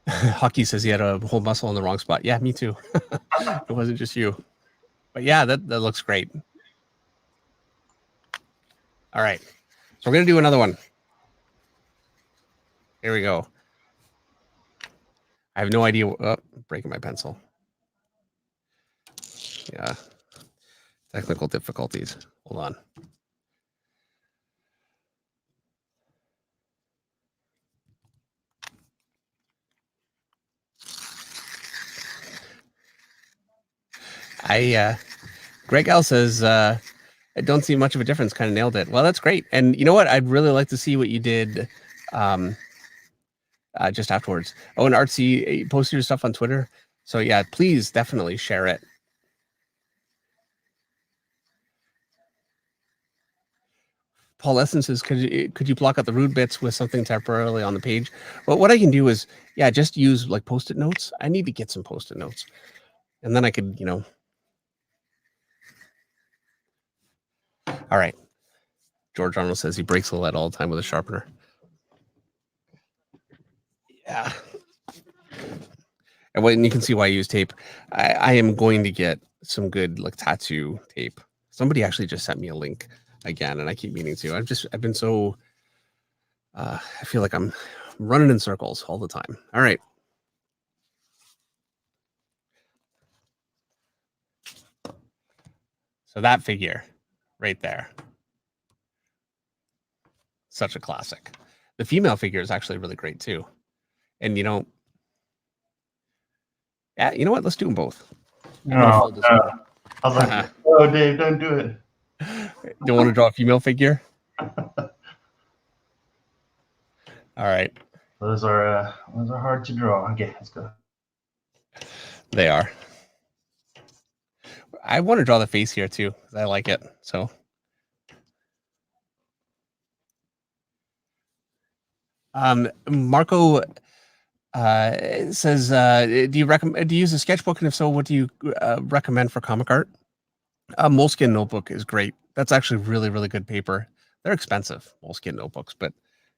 Hockey says he had a whole muscle in the wrong spot. Yeah, me too. It wasn't just you. But yeah, that looks great. All right. So we're going to do another one. Here we go. I have no idea. Oh, breaking my pencil. Yeah. Technical difficulties. Hold on. Greg L says, I don't see much of a difference. Kind of nailed it. Well, that's great. And you know what? I'd really like to see what you did just afterwards. Oh, and Artsy posted your stuff on Twitter. So yeah, please definitely share it. Paul Essence says, could you block out the rude bits with something temporarily on the page? Well, what I can do is, yeah, just use like Post-it notes. I need to get some Post-it notes. And then I could, you know. All right. George Arnold says he breaks the lead all the time with a sharpener. Yeah. And you can see why I use tape. I am going to get some good like tattoo tape. Somebody actually just sent me a link again, and I keep meaning to. I've been so I feel like I'm running in circles all the time. All right. So that figure right there. Such a classic. The female figure is actually really great too. And you know, yeah, you know what? Let's do them both.
I was like, oh, Dave, don't do it.
Don't want to draw a female figure? All right.
Those are hard to draw. Okay, let's go.
They are. I want to draw the face here too, because I like it. So Marco says, do you use a sketchbook? And if so, what do you recommend for comic art? Moleskin notebook is great. That's actually really, really good paper. They're expensive, Moleskin notebooks, but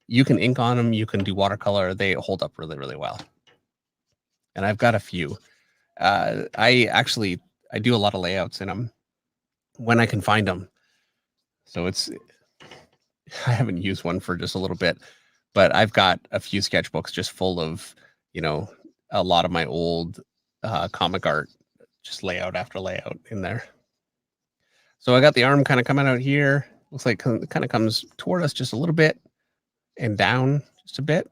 you can ink on them. You can do watercolor. They hold up really, really well. And I've got a few. I do a lot of layouts in them when I can find them. So I haven't used one for just a little bit, but I've got a few sketchbooks just full of, you know, a lot of my old comic art, just layout after layout in there. So I got the arm kind of coming out here. Looks like it kind of comes toward us just a little bit and down just a bit.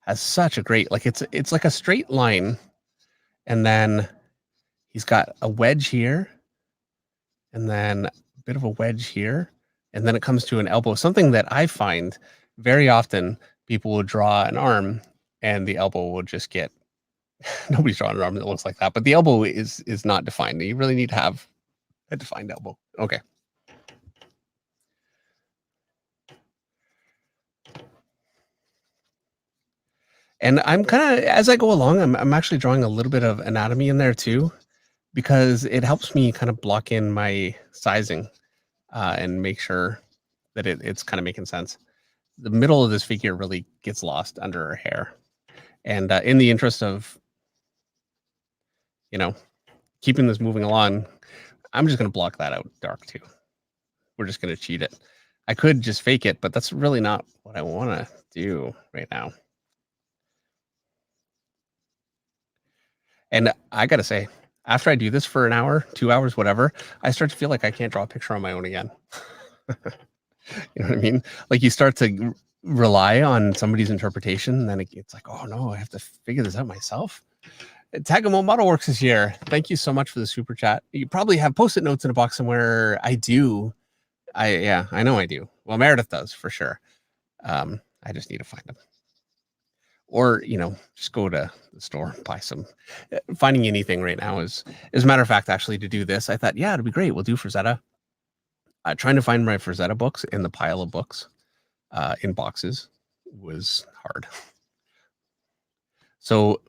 Has such a great, like it's like a straight line. And then he's got a wedge here and then a bit of a wedge here. And then it comes to an elbow, something that I find very often people will draw an arm and the elbow will just get, nobody's drawing an arm that looks like that, but the elbow is not defined. You really need to have a defined elbow. Okay. And I'm kind of, as I go along, I'm actually drawing a little bit of anatomy in there too, because it helps me kind of block in my sizing and make sure that it's kind of making sense. The middle of this figure really gets lost under her hair. And in the interest of, you know, keeping this moving along, I'm just going to block that out dark too. We're just going to cheat it. I could just fake it, but that's really not what I want to do right now. And I gotta say, after I do this for an hour, 2 hours, whatever, I start to feel like I can't draw a picture on my own again. You know what I mean? Like you start to rely on somebody's interpretation, and then it's like, oh no, I have to figure this out myself. Tagamo Model Works this year. Thank you so much for the super chat. You probably have post-it notes in a box somewhere. I do. I know I do. Well, Meredith does for sure. I just need to find them. Or, just go to the store, buy some. Finding anything right now is, as a matter of fact, actually to do this, I thought, yeah, it'd be great. We'll do Frazetta. Trying to find my Frazetta books in the pile of books in boxes was hard. So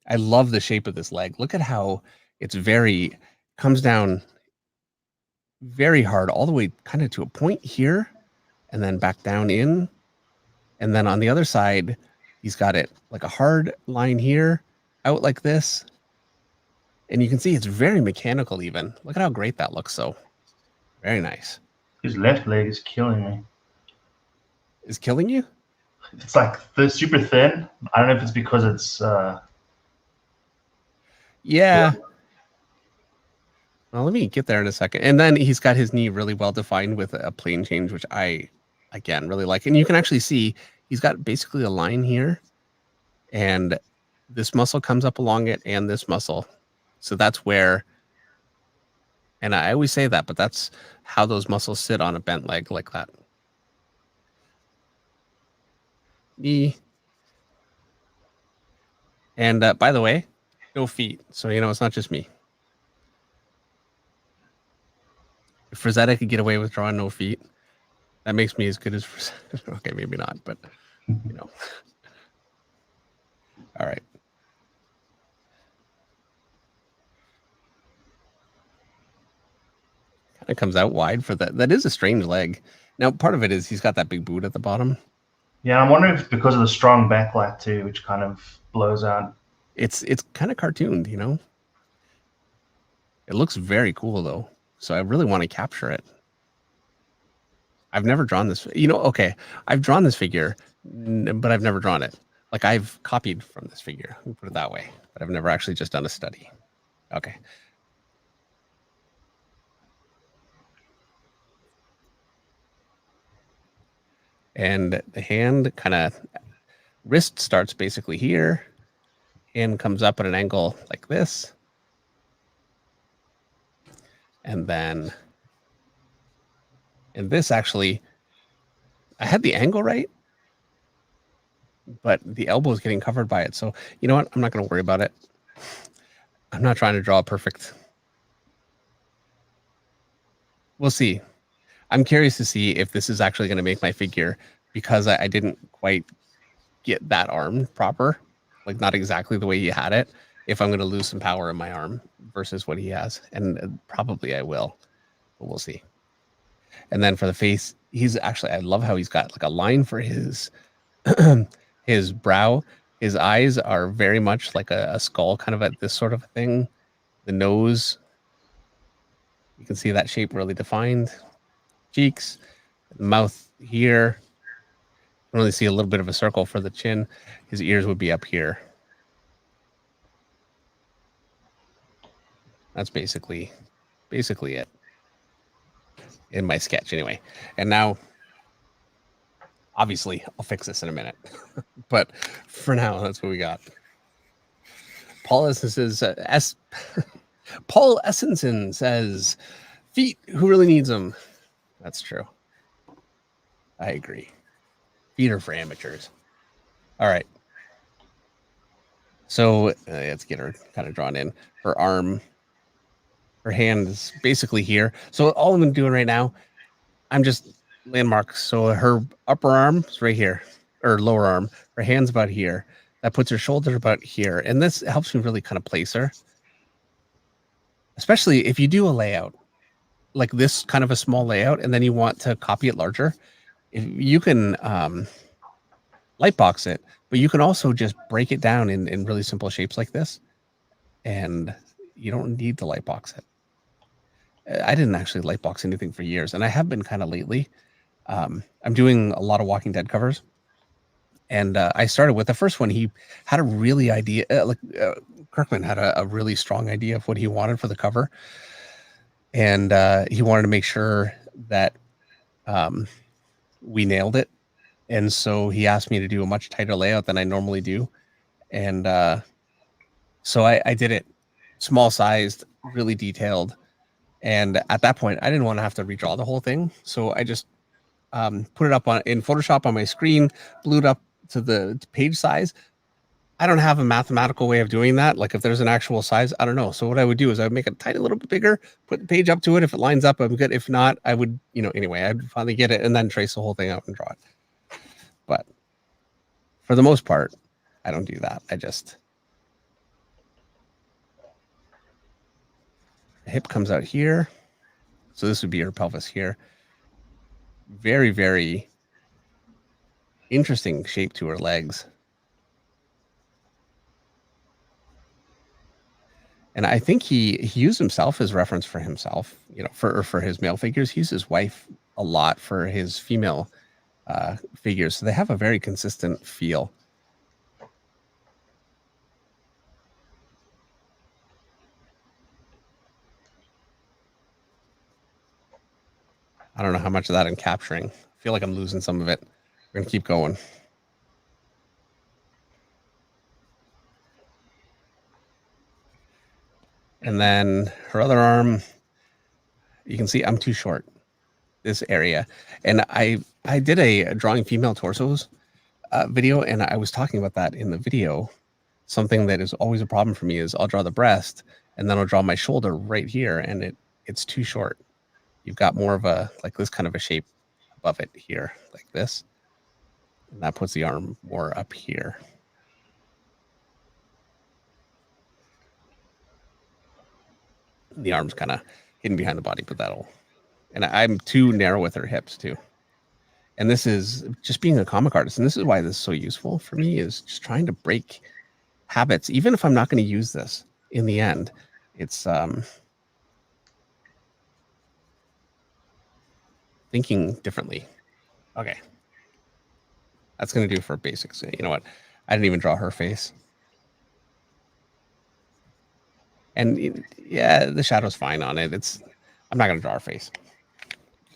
I love the shape of this leg. Look at how it's comes down very hard all the way kind of to a point here and then back down in. And then on the other side, he's got it like a hard line here out like this. And you can see it's very mechanical even. Look at how great that looks. So very nice.
His left leg is killing me.
Is killing you?
It's like super thin. I don't know if it's because it's
yeah. Well, let me get there in a second. And then he's got his knee really well defined with a plane change, which I, again, really like. And you can actually see he's got basically a line here. And this muscle comes up along it and this muscle. So that's where, and I always say that, but that's how those muscles sit on a bent leg like that. Knee. And by the way, no feet. So, it's not just me. If Frazetta could get away with drawing no feet, that makes me as good as Frazetta. Okay, maybe not, but, All right. Kind of comes out wide for that. That is a strange leg. Now, part of it is he's got that big boot at the bottom.
Yeah, I'm wondering if it's because of the strong backlight too, which kind of blows out.
It's kind of cartooned, It looks very cool though. So I really want to capture it. I've never drawn this. Okay, I've drawn this figure, but I've never drawn it. Like I've copied from this figure, we'll put it that way, but I've never actually just done a study. Okay. And the hand wrist starts basically here. Hand comes up at an angle like this. And then, and this actually, I had the angle right, but the elbow is getting covered by it. So you know what? I'm not going to worry about it. I'm not trying to draw perfect. We'll see. I'm curious to see if this is actually going to make my figure, because I didn't quite get that arm proper, like not exactly the way he had it, if I'm going to lose some power in my arm versus what he has. And probably I will, but we'll see. And then for the face, I love how he's got like a line for his his brow. His eyes are very much like a skull, kind of at this sort of thing. The nose, you can see that shape really defined. Cheeks, mouth here. You can only see a little bit of a circle for the chin. His ears would be up here. That's basically it in my sketch anyway. And now, obviously, I'll fix this in a minute. But for now, that's what we got. Paul Essenson says, feet, who really needs them? That's true. I agree. Feet are for amateurs. All right. So let's get her kind of drawn in. Her arm, her hand is basically here. So all I'm doing right now, I'm just landmarks. So her upper arm is right here, or lower arm. Her hand's about here. That puts her shoulder about here. And this helps me really kind of place her. Especially if you do a layout, like this kind of a small layout, and then you want to copy it larger. If you can lightbox it, but you can also just break it down in really simple shapes like this. And you don't need to lightbox it. I didn't actually lightbox anything for years, and I have been kind of lately. I'm doing a lot of Walking Dead covers. And I started with the first one. He had a really Kirkman had a really strong idea of what he wanted for the cover, and he wanted to make sure that we nailed it. And so he asked me to do a much tighter layout than I normally do, and so I did it small sized, really detailed. And at that point, I didn't want to have to redraw the whole thing, so I just put it up in Photoshop on my screen, blew it up to the page size. I don't have a mathematical way of doing that. Like if there's an actual size, I don't know. So what I would do is I would make it a tiny little bit bigger, put the page up to it. If it lines up, I'm good. If not, I would, anyway, I'd finally get it and then trace the whole thing out and draw it. But for the most part, I don't do that. The hip comes out here. So this would be her pelvis here. Very, very interesting shape to her legs. And I think he used himself as reference for himself, for his male figures. He used his wife a lot for his female figures. So they have a very consistent feel. I don't know how much of that I'm capturing. I feel like I'm losing some of it. We're going to keep going. And then her other arm, you can see I'm too short, this area. And I did a drawing female torsos video, and I was talking about that in the video. Something that is always a problem for me is I'll draw the breast, and then I'll draw my shoulder right here, and it's too short. You've got more of like this kind of a shape above it here, like this. And that puts the arm more up here. The arm's kind of hidden behind the body, but and I'm too narrow with her hips too. And this is just being a comic artist. And this is why this is so useful for me, is just trying to break habits. Even if I'm not going to use this in the end, it's thinking differently. Okay. That's going to do for basics. You know what? I didn't even draw her face. And yeah, the shadow's fine on it. I'm not going to draw her face.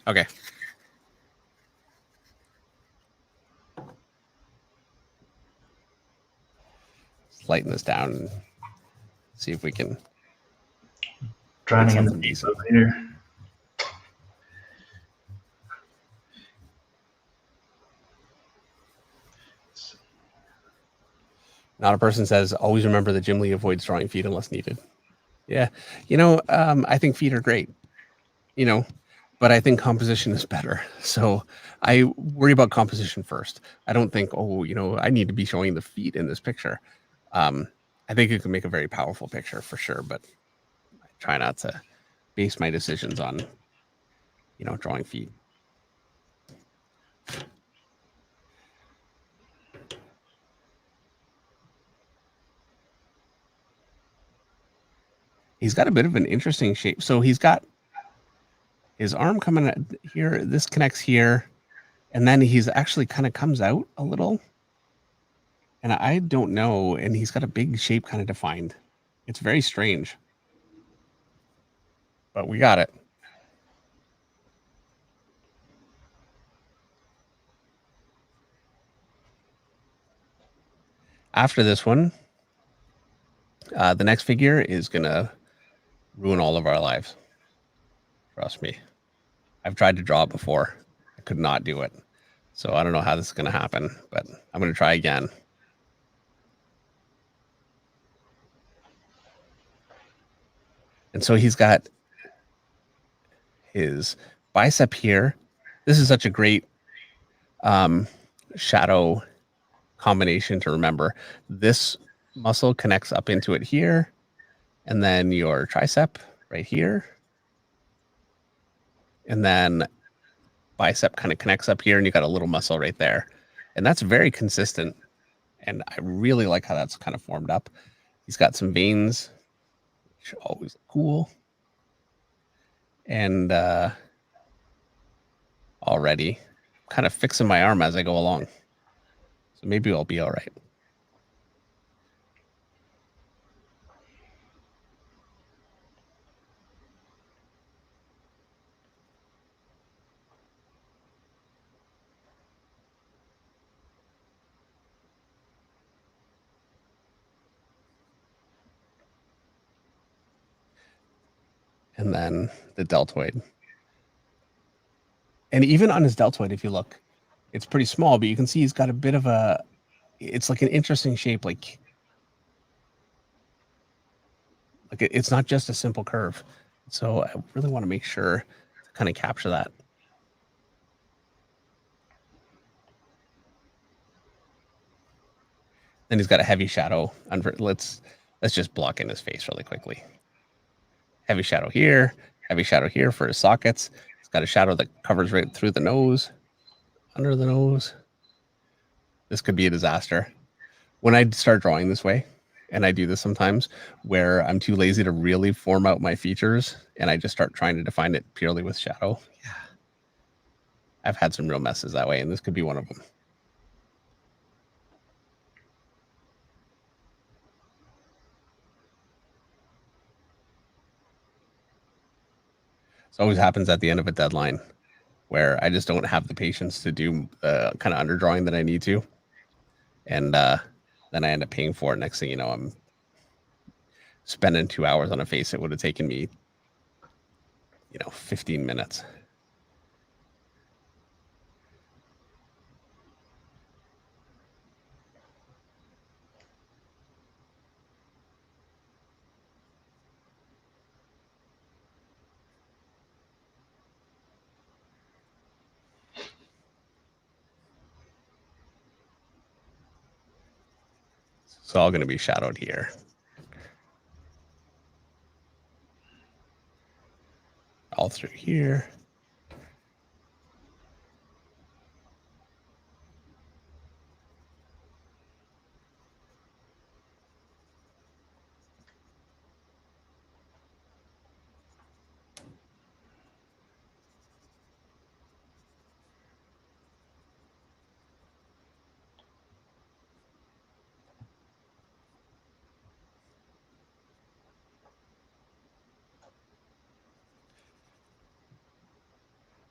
Okay. Let's lighten this down and see if we can.
Drowning in the deep here.
Not a person says, always remember that Jim Lee avoids drawing feet unless needed. Yeah. I think feet are great, but I think composition is better. So I worry about composition first. I don't think, I need to be showing the feet in this picture. I think it can make a very powerful picture for sure, but I try not to base my decisions on, drawing feet. He's got a bit of an interesting shape. So he's got his arm coming here. This connects here. And then he's actually kind of comes out a little. And I don't know. And he's got a big shape kind of defined. It's very strange. But we got it. After this one, the next figure is going to ruin all of our lives. Trust me. I've tried to draw it before. I could not do it. So I don't know how this is going to happen, but I'm going to try again. And so he's got his bicep here. This is such a great shadow combination to remember. This muscle connects up into it here, and then your tricep right here. And then bicep kind of connects up here, and you got a little muscle right there. And that's very consistent. And I really like how that's kind of formed up. He's got some veins, which always look cool. And already kind of fixing my arm as I go along. So maybe I'll be all right. and then the deltoid. And even on his deltoid, if you look, it's pretty small, but you can see he's got a bit of a, it's like an interesting shape. Like it's not just a simple curve. So I really want to make sure to kind of capture that. Then he's got a heavy shadow under. Let's just block in his face really quickly. Heavy shadow here for his sockets. It's got a shadow that covers right through the nose, under the nose. This could be a disaster. When I start drawing this way, and I do this sometimes, where I'm too lazy to really form out my features, and I just start trying to define it purely with shadow. Yeah, I've had some real messes that way, and this could be one of them. This always happens at the end of a deadline, where I just don't have the patience to do kind of underdrawing that I need to, and then I end up paying for it. Next thing you know, I'm spending 2 hours on a face that would have taken me, 15 minutes. It's all going to be shadowed here. All through here.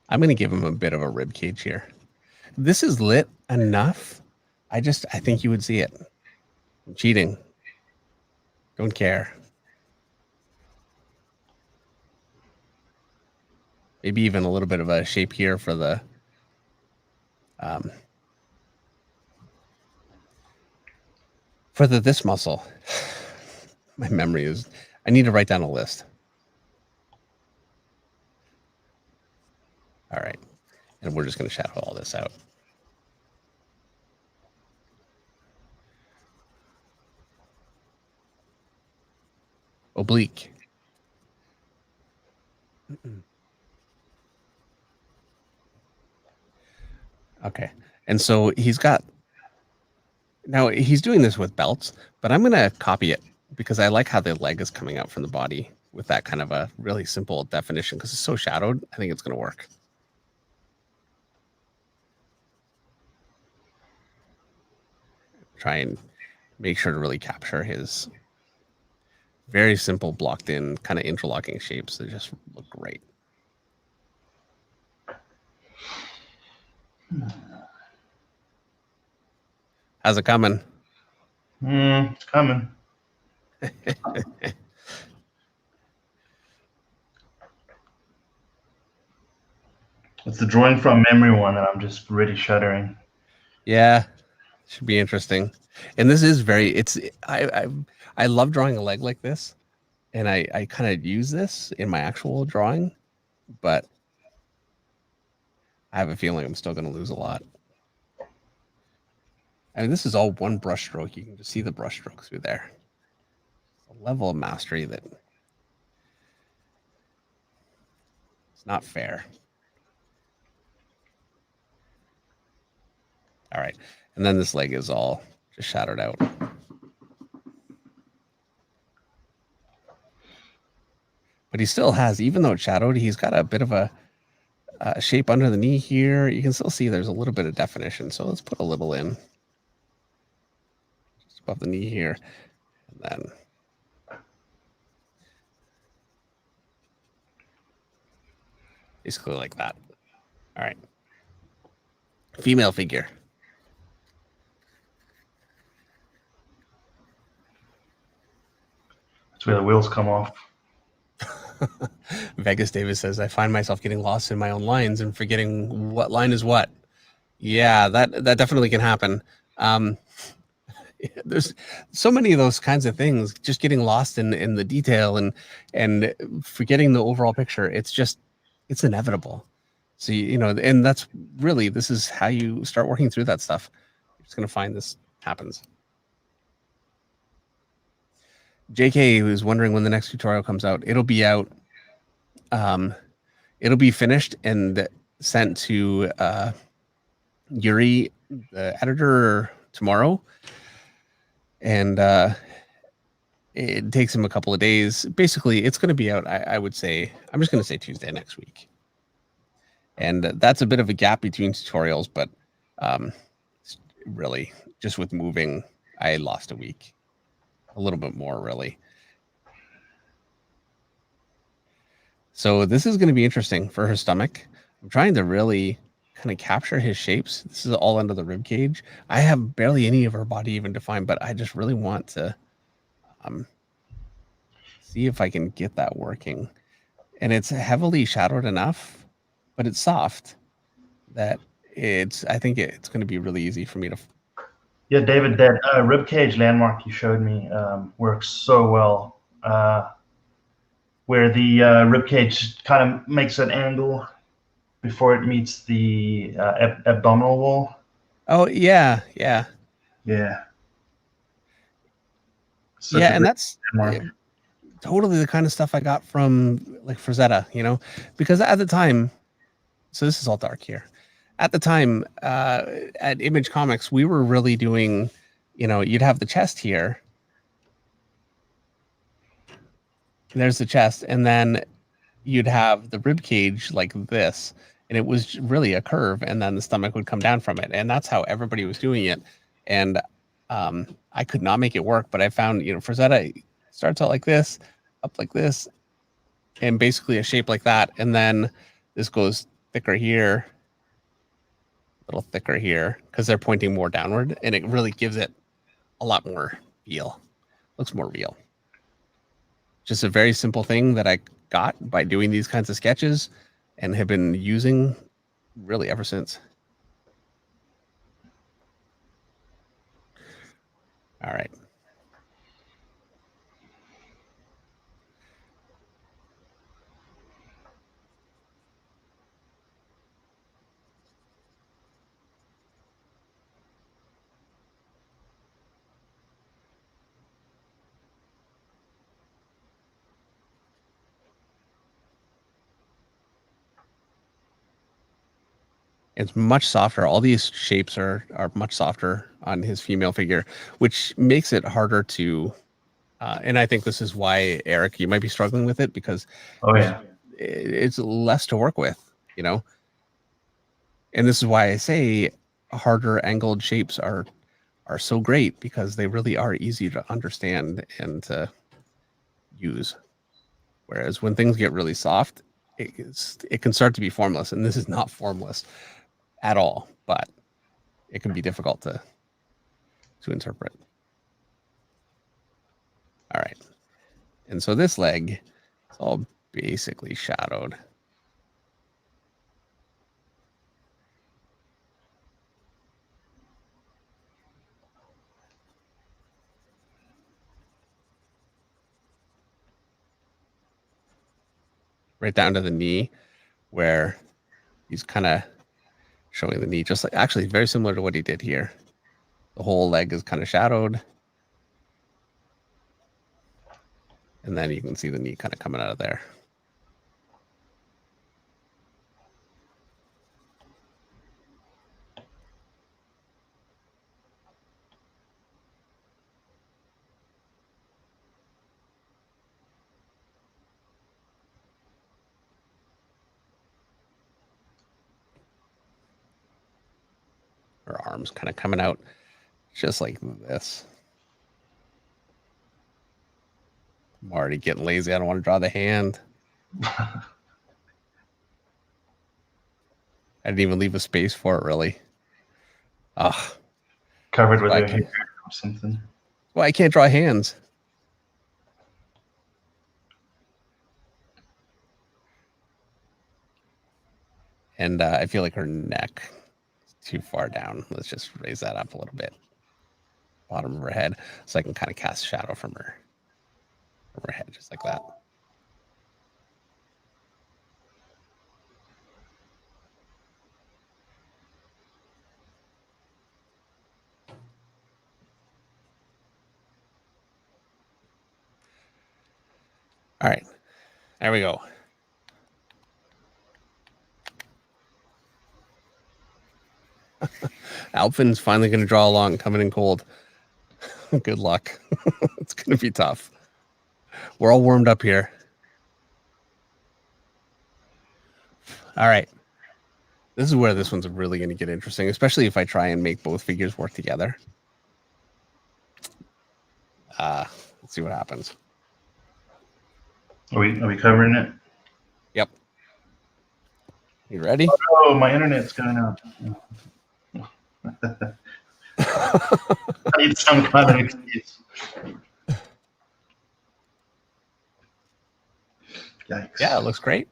I'm going to give him a bit of a rib cage here. This is lit enough. I think you would see it. I'm cheating. Don't care. Maybe even a little bit of a shape here for the this muscle. My memory is, I need to write down a list. All right. And we're just going to shadow all this out. Oblique. Okay. And so he's doing this with belts, but I'm going to copy it because I like how the leg is coming out from the body with that kind of a really simple definition because it's so shadowed. I think it's going to work. Try and make sure to really capture his very simple blocked in kind of interlocking shapes that just look great. How's it coming?
It's coming. It's the drawing from memory one that I'm just really shuddering.
Yeah, should be interesting. And this is I love drawing a leg like this, and I kind of use this in my actual drawing, but I have a feeling I'm still going to lose a lot. I mean, this is all one brush stroke. You can just see the brush stroke through there. A level of mastery that it's not fair. All right. And then this leg is all just shadowed out. But he still has, even though it's shadowed, he's got a bit of a shape under the knee here. You can still see there's a little bit of definition. So let's put a little in just above the knee here. And then basically like that. All right. Female figure.
That's where the wheels come off.
Vegas Davis says, I find myself getting lost in my own lines and forgetting what line is what. Yeah, that definitely can happen. There's so many of those kinds of things, just getting lost in the detail and forgetting the overall picture. It's inevitable. So and that's really, this is how you start working through that stuff. You're just going to find this happens. JK who's wondering when the next tutorial comes out. It'll be out. It'll be finished and sent to Yuri, the editor, tomorrow. And it takes him a couple of days. Basically, it's going to be out, I would say, I'm just going to say Tuesday next week. And that's a bit of a gap between tutorials, but really, just with moving, I lost a week. A little bit more, really. So this is going to be interesting for her stomach. I'm trying to really kind of capture his shapes. This is all under the rib cage. I have barely any of her body even defined, but I just really want to see if I can get that working. And it's heavily shadowed enough, but it's soft that I think it's going to be really easy for me to.
Yeah, David, that rib cage landmark you showed me works so well. Where the rib cage kind of makes an angle before it meets the abdominal wall.
Oh yeah.
Yeah.
Yeah, and that's totally the kind of stuff I got from like Frazetta, because at the time, so this is all dark here. At the time, at Image Comics, we were really doing, you'd have the chest here. There's the chest, and then you'd have the rib cage like this, and it was really a curve, and then the stomach would come down from it, and that's how everybody was doing it. And I could not make it work, but I found, Frazetta starts out like this, up like this, and basically a shape like that, and then this goes thicker here, a little thicker here, because they're pointing more downward, and it really gives it a lot more feel. Looks more real. Just a very simple thing that I got by doing these kinds of sketches and have been using really ever since. All right. It's much softer. All these shapes are much softer on his female figure, which makes it harder to. And I think this is why, Eric, you might be struggling with it, because it's less to work with, And this is why I say harder angled shapes are so great, because they really are easy to understand and to use. Whereas when things get really soft, it can start to be formless, and this is not formless at all, but it can be difficult to interpret. All right. And so this leg is all basically shadowed. Right down to the knee, where he's kind of showing the knee, just like, actually very similar to what he did here. The whole leg is kind of shadowed. And then you can see the knee kind of coming out of there. Her arms kind of coming out just like this. I'm already getting lazy. I don't want to draw the hand. I didn't even leave a space for it, really.
Covered with your hair or something.
Well, I can't draw hands. And I feel like her neck is too far down. Let's just raise that up a little bit. Bottom of her head, so I can kind of cast shadow from her head, just like that. All right, there we go. Alvin's finally going to draw along, coming in cold. Good luck. It's going to be tough. We're all warmed up here. All right. This is where this one's really going to get interesting, especially if I try and make both figures work together. Let's see what happens.
Are we covering it?
Yep. You ready?
Oh, my internet's going out. I need some kind of excuse. Yikes.
Yeah, it looks great.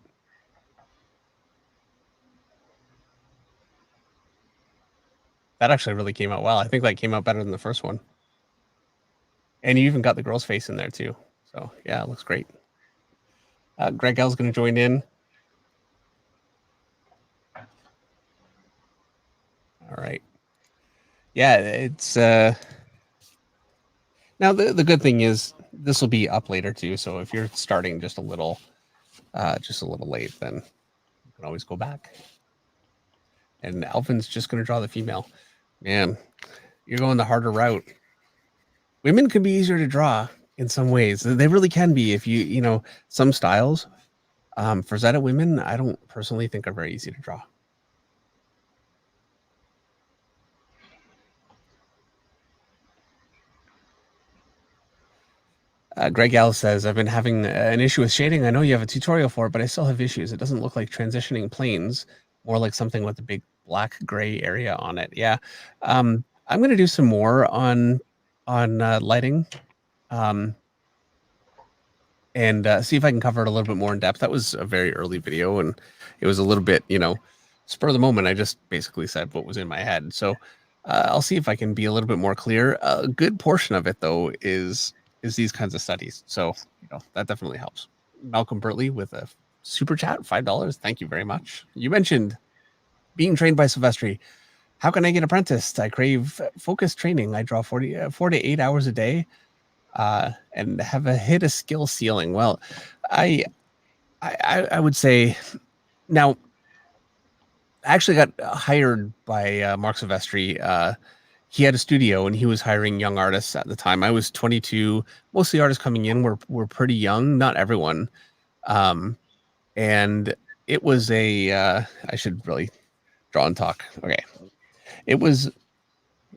That actually really came out well. I think that came out better than the first one. And you even got the girl's face in there too. So yeah, it looks great. Greg L's going to join in. All right. Yeah, it's now the good thing is this will be up later too. So if you're starting just a little late, then you can always go back. And Alvin's just going to draw the female. Man, you're going the harder route. Women can be easier to draw in some ways. They really can be if you know, some styles. Frazetta women, I don't personally think are very easy to draw. Greg L says, I've been having an issue with shading. I know you have a tutorial for it, but I still have issues. It doesn't look like transitioning planes, more like something with a big black gray area on it. Yeah. I'm going to do some more on lighting and see if I can cover it a little bit more in depth. That was a very early video, and it was a little bit, you know, spur of the moment. I just basically said what was in my head. So I'll see if I can be a little bit more clear. A good portion of it, though, is these kinds of studies. So, you know, that definitely helps. Malcolm Bertley with a super chat, $5. Thank you very much. You mentioned being trained by Silvestri. How can I get apprenticed? I crave focused training. I draw 4 to 8 hours a day and have hit a skill ceiling. Well, I would say now, I actually got hired by Mark Silvestri. He had a studio and he was hiring young artists at the time. I was 22. Most of the artists coming in were pretty young, not everyone. And it was I should really draw and talk. Okay. It was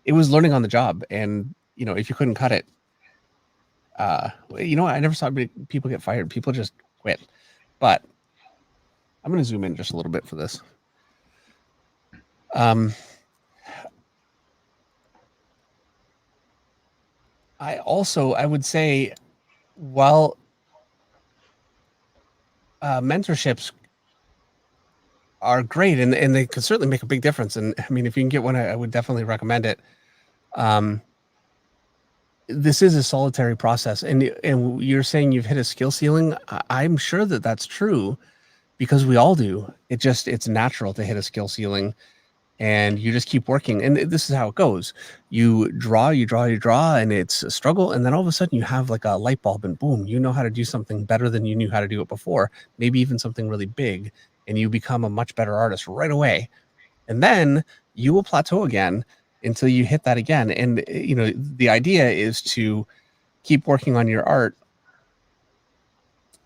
learning on the job. And, you know, if you couldn't cut it, you know, I never saw people get fired. People just quit. But I'm going to zoom in just a little bit for this. I would say, while mentorships are great and they can certainly make a big difference. And I mean, if you can get one, I would definitely recommend it. This is a solitary process. And you're saying you've hit a skill ceiling. I'm sure that that's true because we all do. It's natural to hit a skill ceiling. And you just keep working. And this is how it goes. You draw, and it's a struggle. And then all of a sudden you have like a light bulb and boom, you know how to do something better than you knew how to do it before. Maybe even something really big. And you become a much better artist right away. And then you will plateau again until you hit that again. And, you know, the idea is to keep working on your art.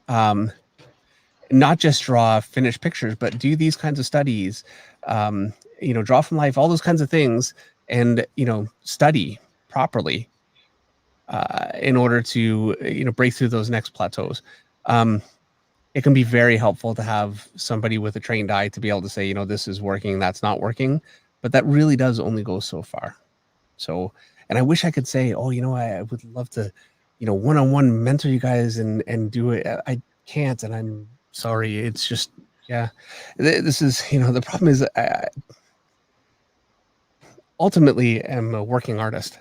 Not just draw finished pictures, but do these kinds of studies, you know, draw from life, all those kinds of things, and, you know, study properly in order to, you know, break through those next plateaus. It can be very helpful to have somebody with a trained eye to be able to say, you know, this is working, that's not working, but that really does only go so far. So, and I wish I could say, oh, you know, I would love to, you know, one-on-one mentor you guys and do it. I can't, and I'm sorry. It's just, you Yeah. This is, the problem is I ultimately am a working artist,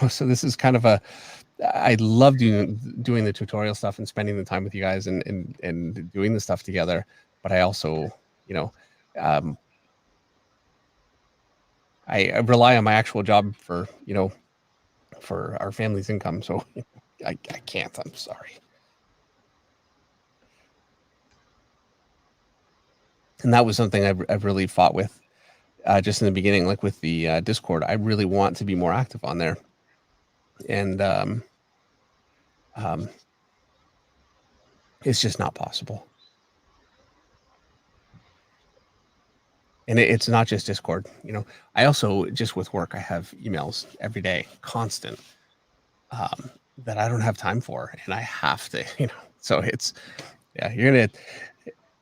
so this is kind of I love doing the tutorial stuff and spending the time with you guys and doing the stuff together. But I also, um, I rely on my actual job for our family's income. So I can't, I'm sorry. And that was something I've really fought with just in the beginning, like with the Discord. I really want to be more active on there. And it's just not possible. And it's not just Discord. I also, just with work, I have emails every day, constant, that I don't have time for, and I have to, so it's, yeah, you're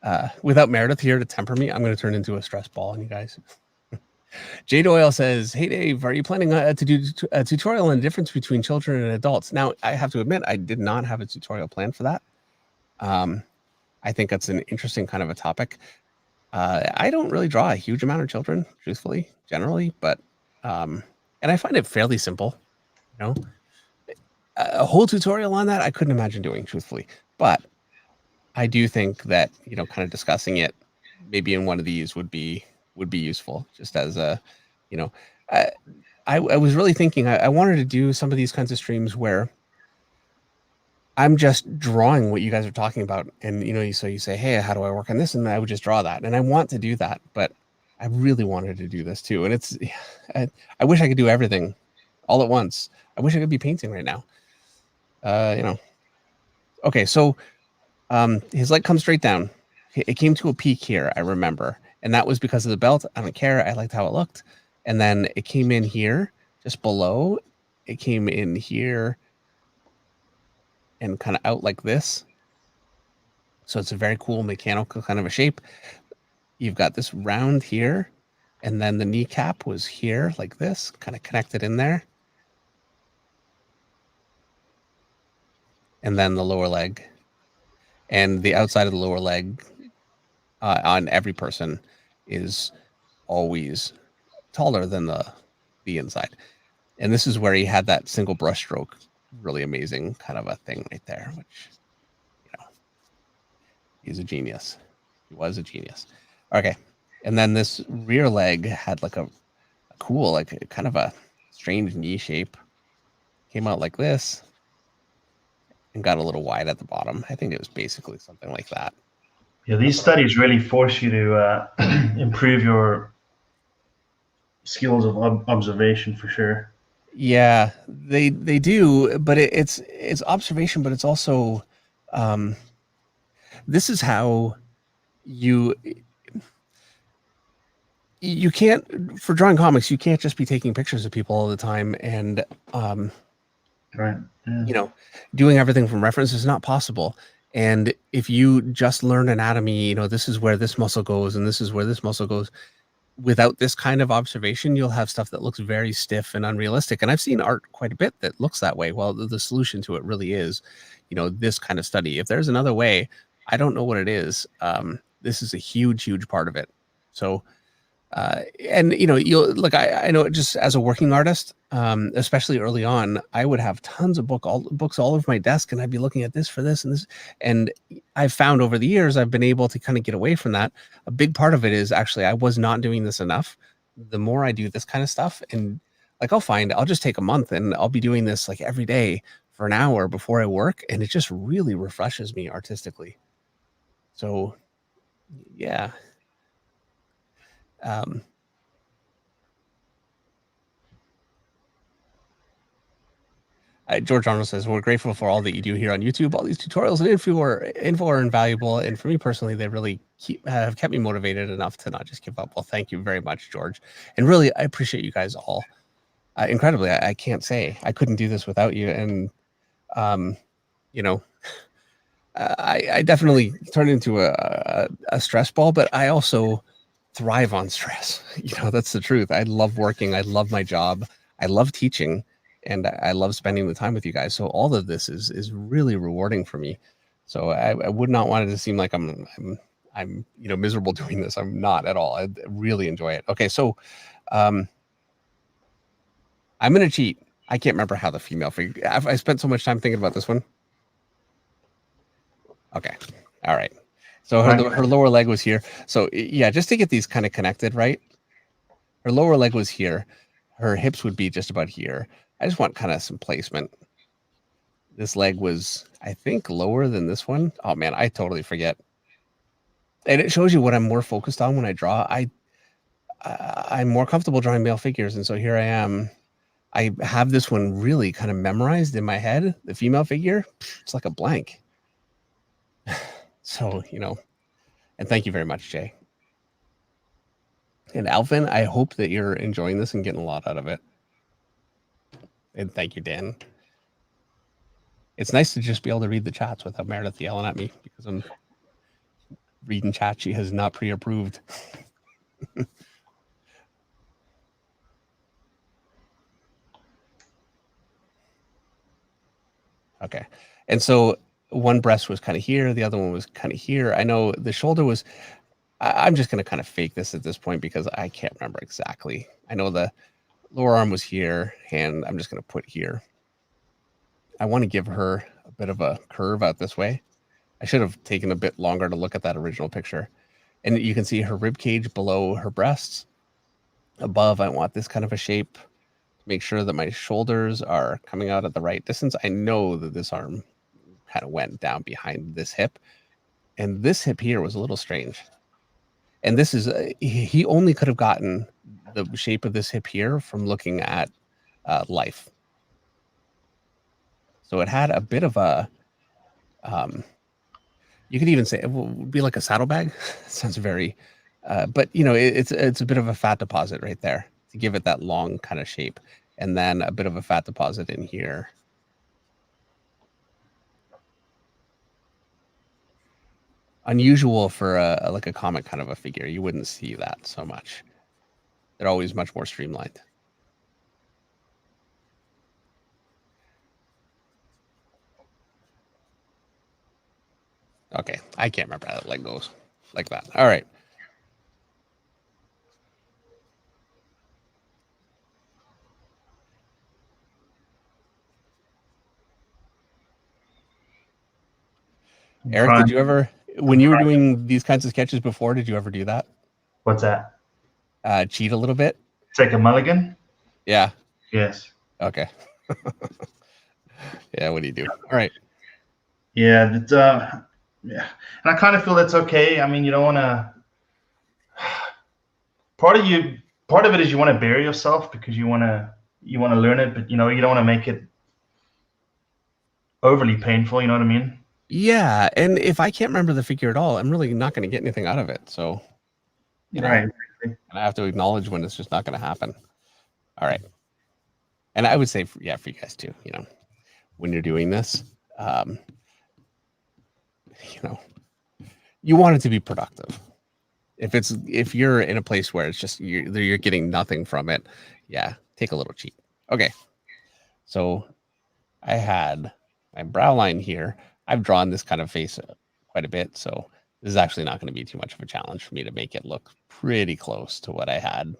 gonna, without Meredith here to temper me, I'm gonna turn into a stress ball on you guys. Jade Doyle says, "Hey Dave, are you planning to do a tutorial on the difference between children and adults?" Now, I have to admit, I did not have a tutorial planned for that. I think that's an interesting kind of a topic. I don't really draw a huge amount of children, truthfully, generally, but and I find it fairly simple. A whole tutorial on that, I couldn't imagine doing, truthfully. But I do think that kind of discussing it, maybe in one of these, would be useful, just as a, I was really thinking I wanted to do some of these kinds of streams where I'm just drawing what you guys are talking about, and so you say, "Hey, how do I work on this?" And I would just draw that, and I want to do that, but I really wanted to do this too. And it's, I wish I could do everything all at once. I wish I could be painting right now. Okay, so his leg comes straight down. It came to a peak here, I remember, and that was because of the belt. I don't care. I liked how it looked, and then it came in here, just below. It came in here and kind of out like this. So it's a very cool mechanical kind of a shape. You've got this round here, and then the kneecap was here like this, kind of connected in there. And then the lower leg. And the outside of the lower leg on every person is always taller than the inside. And this is where he had that single brush stroke, really amazing kind of a thing right there, which, he's a genius. He was a genius. Okay. And then this rear leg had like a cool, like kind of a strange knee shape. Came out like this and got a little wide at the bottom. I think it was basically something like that.
Yeah, these studies really force you to improve your skills of observation for sure.
Yeah, they do, but it's observation, but it's also this is how you can't, for drawing comics, you can't just be taking pictures of people all the time and
right. Yeah.
Doing everything from reference is not possible. And if you just learn anatomy, this is where this muscle goes and this is where this muscle goes, without this kind of observation, you'll have stuff that looks very stiff and unrealistic. And I've seen art quite a bit that looks that way. Well, the solution to it really is, this kind of study. If there's another way, I don't know what it is. This is a huge, huge part of it. So, and you'll look, I know, just as a working artist, especially early on, I would have tons of books all over my desk, and I'd be looking at this for this and this. And I've found over the years, I've been able to kind of get away from that. A big part of it is actually I was not doing this enough. The more I do this kind of stuff, and like I'll just take a month and I'll be doing this like every day for an hour before I work, and it just really refreshes me artistically. So yeah. George Arnold says, "We're grateful for all that you do here on YouTube. All these tutorials and info are invaluable. And for me personally, they really have kept me motivated enough to not just give up." Well, thank you very much, George. And really, I appreciate you guys all incredibly. I can't say I couldn't do this without you. And, I definitely turn into a stress ball, but I also thrive on stress. That's the truth. I love working. I love my job. I love teaching. And I love spending the time with you guys. So all of this is really rewarding for me. So I would not want it to seem like I'm I'm miserable doing this. I'm not at all. I really enjoy it. Okay, so I'm gonna cheat. I can't remember how the female figure. I spent so much time thinking about this one. Okay, all right. So her lower leg was here. So yeah, just to get these kind of connected, right? Her lower leg was here. Her hips would be just about here. I just want kind of some placement. This leg was, I think, lower than this one. Oh man, I totally forget. And it shows you what I'm more focused on when I draw. I'm more comfortable drawing male figures, and so here I am. I have this one really kind of memorized in my head. The female figure, it's like a blank. So, and thank you very much, Jay. And Alvin, I hope that you're enjoying this and getting a lot out of it. And thank you, Dan. It's nice to just be able to read the chats without Meredith yelling at me because I'm reading chat she has not pre-approved. Okay. And so one breast was kind of here, the other one was kind of here. I know the shoulder was, I'm just going to kind of fake this at this point because I can't remember exactly. I know the lower arm was here, and I'm just going to put here. I want to give her a bit of a curve out this way. I should have taken a bit longer to look at that original picture. And you can see her rib cage below her breasts. Above, I want this kind of a shape to make sure that my shoulders are coming out at the right distance. I know that this arm kind of went down behind this hip, and this hip here was a little strange. And this is, he only could have gotten the shape of this hip here from looking at Life. So it had a bit of a, you could even say it would be like a saddlebag. Sounds very, but it's a bit of a fat deposit right there to give it that long kind of shape, and then a bit of a fat deposit in here. Unusual for like a comic kind of a figure. You wouldn't see that so much. They're always much more streamlined. Okay, I can't remember how that leg goes like that. All right. Eric, did you ever, when you were doing these kinds of sketches before, did you ever do that?
What's that?
Cheat a little bit?
Take a mulligan?
Yeah.
Yes.
Okay. Yeah, what do you do? All right.
Yeah, yeah. And I kind of feel that's okay. I mean, you don't want to, part of it is you want to bury yourself because you want to learn it, but you don't want to make it overly painful, you know what I mean?
Yeah, and if I can't remember the figure at all, I'm really not going to get anything out of it. So,
Right.
And I have to acknowledge when it's just not going to happen. All right. And I would say, for you guys too, when you're doing this, you want it to be productive. If you're in a place where it's just you're getting nothing from it, yeah, take a little cheat. Okay. So I had my brow line here. I've drawn this kind of face quite a bit, so this is actually not going to be too much of a challenge for me to make it look pretty close to what I had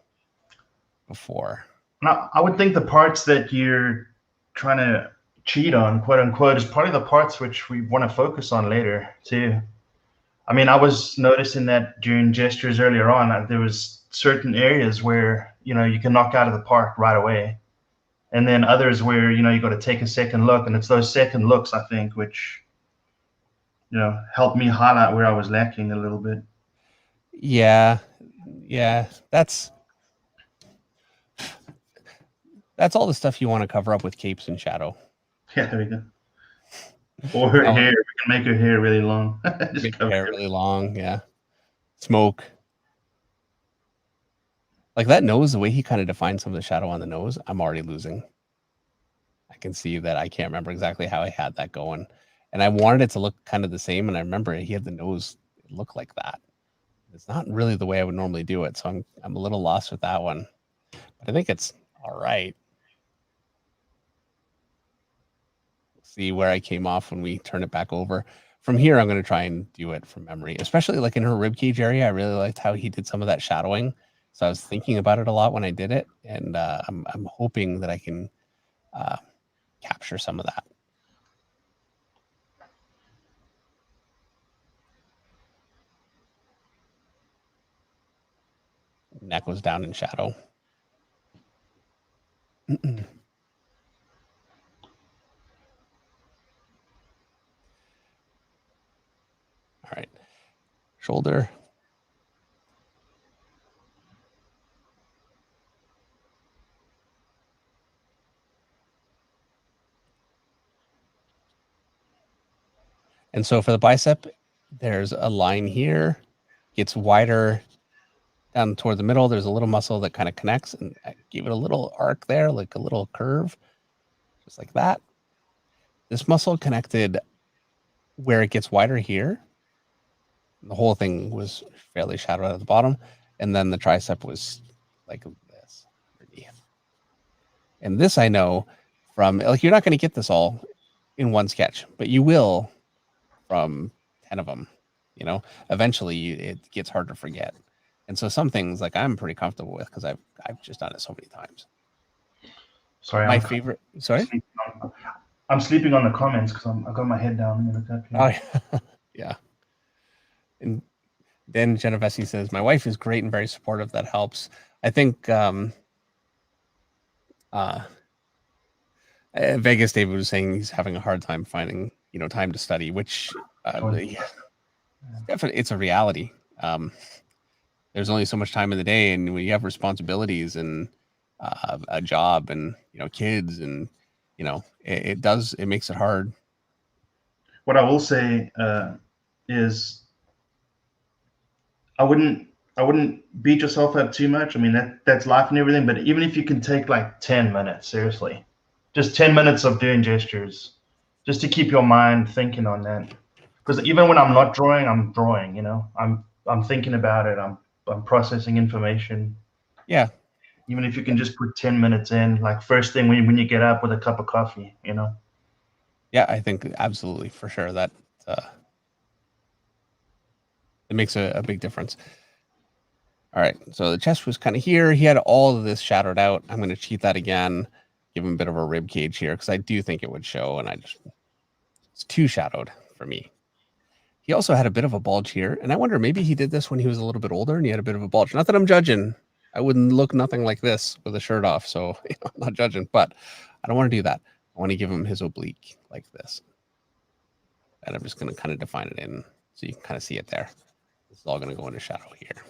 before.
Now, I would think the parts that you're trying to cheat on, quote unquote, is probably the parts which we want to focus on later too. I mean, I was noticing that during gestures earlier on, there was certain areas where you can knock out of the park right away, and then others where you got to take a second look, and it's those second looks I think which helped me highlight where I was lacking a little bit.
Yeah, that's all the stuff you want to cover up with capes and shadow.
Yeah, there we go. Or her hair. We can make her hair really long.
Make her hair really long, yeah. Smoke. Like that nose, the way he kind of defined some of the shadow on the nose, I'm already losing. I can see that I can't remember exactly how I had that going. And I wanted it to look kind of the same. And I remember he had the nose look like that. It's not really the way I would normally do it. So I'm a little lost with that one. But I think it's all right. See where I came off when we turn it back over. from here, I'm going to try and do it from memory, especially like in her rib cage area. I really liked how he did some of that shadowing. So I was thinking about it a lot when I did it, and I'm hoping that I can capture some of that. Neck was down in shadow. All right, shoulder. And so for the bicep, there's a line here, gets wider down toward the middle. There's a little muscle that kind of connects, and I gave it a little arc there, like a little curve, just like that. This muscle connected where it gets wider here. The whole thing was fairly shadowed out at the bottom, and then the tricep was like this underneath. And this I know from, like, you're not going to get this all in one sketch, but you will from 10 of them. You know, eventually it gets hard to forget. And so some things like I'm pretty comfortable with because I've just done it so many times.
Sorry,
my favorite. Sorry,
I'm sleeping on the comments because I got my head down.
Oh yeah. And then Genovese says, my wife is great and very supportive. That helps. I think Vegas David was saying he's having a hard time finding, time to study, which yeah, definitely it's a reality. There's only so much time in the day, and when you have responsibilities and a job and kids, and it makes it hard.
What I will say is I wouldn't beat yourself up too much. I mean, that's life and everything, but even if you can take like 10 minutes, seriously, just 10 minutes of doing gestures, just to keep your mind thinking on that. Because even when I'm not drawing, I'm drawing, I'm thinking about it. I'm processing information.
Yeah.
Even if you can just put 10 minutes in, like first thing when you get up with a cup of coffee,
Yeah, I think absolutely, for sure, that it makes a big difference. All right, so the chest was kind of here. He had all of this shadowed out. I'm going to cheat that again, give him a bit of a rib cage here because I do think it would show, and it's too shadowed for me. He also had a bit of a bulge here, and I wonder, maybe he did this when he was a little bit older and he had a bit of a bulge. Not that I'm judging. I wouldn't look nothing like this with a shirt off, so I'm not judging, but I don't want to do that. I want to give him his oblique like this. And I'm just going to kind of define it in so you can kind of see it there. This is all going to go into shadow here.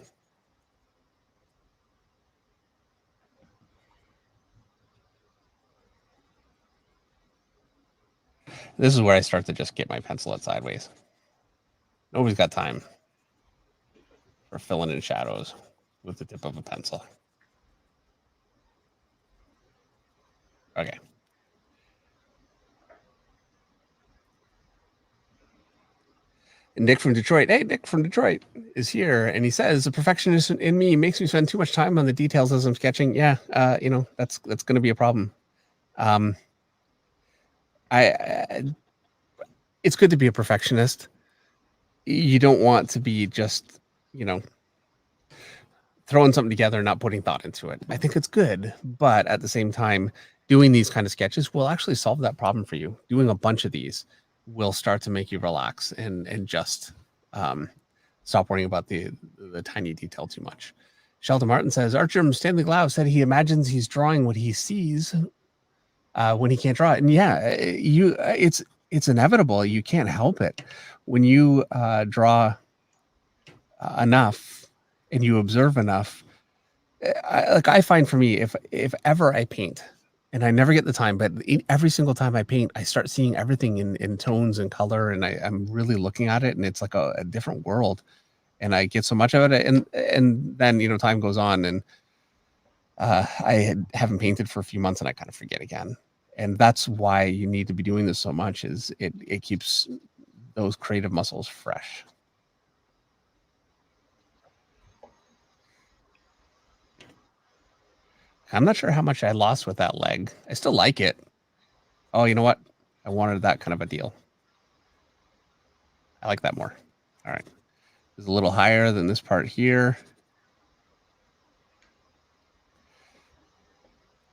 This is where I start to just get my pencil out sideways. Nobody's got time for filling in shadows with the tip of a pencil. Okay. Nick from Detroit. Hey, Nick from Detroit is here, and he says the perfectionist in me makes me spend too much time on the details as I'm sketching. Yeah, that's going to be a problem. It's good to be a perfectionist. You don't want to be just, throwing something together and not putting thought into it. I think it's good, but at the same time, doing these kind of sketches will actually solve that problem for you. Doing a bunch of these will start to make you relax and just stop worrying about the tiny detail too much. Sheldon Martin says, Archer Stanley Glau said he imagines he's drawing what he sees when he can't draw it. And yeah, it's inevitable. You can't help it. When you draw enough and you observe enough, I find for me, if ever I paint, and I never get the time, but every single time I paint, I start seeing everything in tones and color, and I'm really looking at it, and it's like a different world, and I get so much of it, and then time goes on, and I haven't painted for a few months, and I kind of forget again, and that's why you need to be doing this so much. Is it keeps those creative muscles fresh. I'm not sure how much I lost with that leg. I still like it. Oh, you know what? I wanted that kind of a deal. I like that more. All right. It's a little higher than this part here.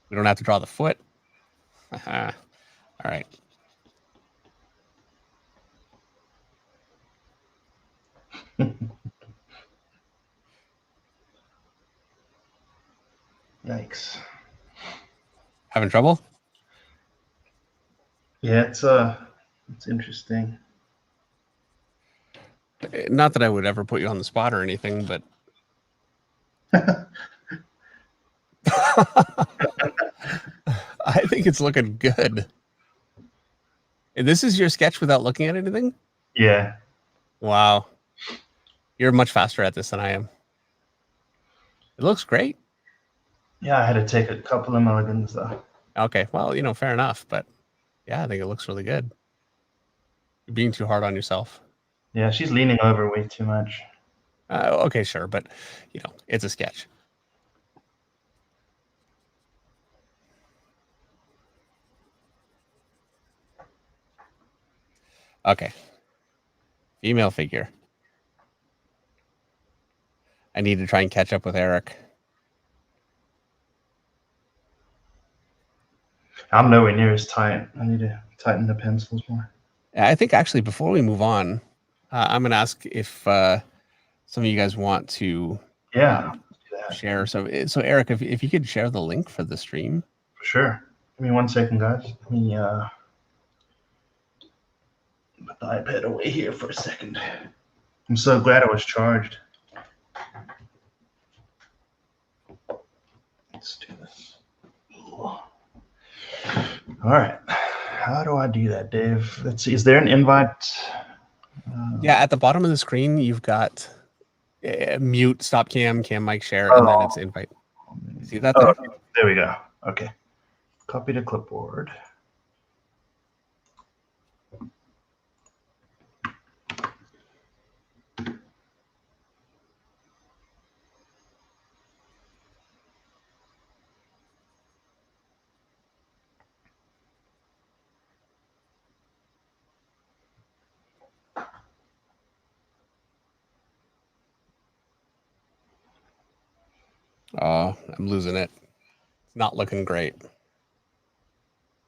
We don't have to draw the foot. All right.
Yikes.
Having trouble?
Yeah, it's interesting.
Not that I would ever put you on the spot or anything, but I think it's looking good. And this is your sketch without looking at anything?
Yeah.
Wow. You're much faster at this than I am. It looks great.
Yeah, I had to take a couple of mulligans though.
Okay. Well, fair enough. But yeah, I think it looks really good. You're being too hard on yourself.
Yeah, she's leaning over way too much.
Okay, sure. But, it's a sketch. Okay. Female figure. I need to try and catch up with Eric.
I'm nowhere near as tight. I need to tighten the pencils more.
I think actually before we move on, I'm going to ask if some of you guys want to
Yeah,
share. So Eric, if you could share the link for the stream.
for sure. Give me 1 second, guys. Let me put the iPad away here for a second. I'm so glad it was charged. Let's do this. All right. How do I do that, Dave? Let's see. Is there an invite?
Yeah, at the bottom of the screen, you've got mute, stop cam mic share, and then it's invite. See that there?
There we go. Okay. Copy to clipboard.
I'm losing it. It's not looking great.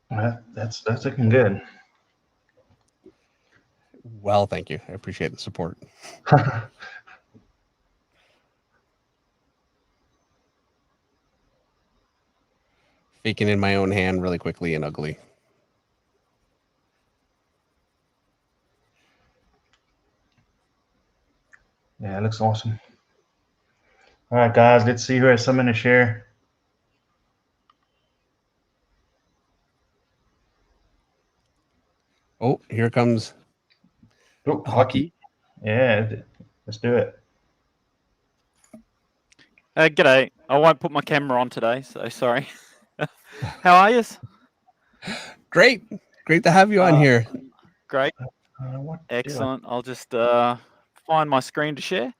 That's looking good.
Well, thank you. I appreciate the support. Faking in my own hand really quickly and ugly.
Yeah, it looks awesome. All right, guys, let's see who has something to share.
Oh, here comes hockey.
Yeah, let's do it.
G'day. I won't put my camera on today, so sorry. How are you?
Great to have you on here.
Great. Excellent. I'll just find my screen to share.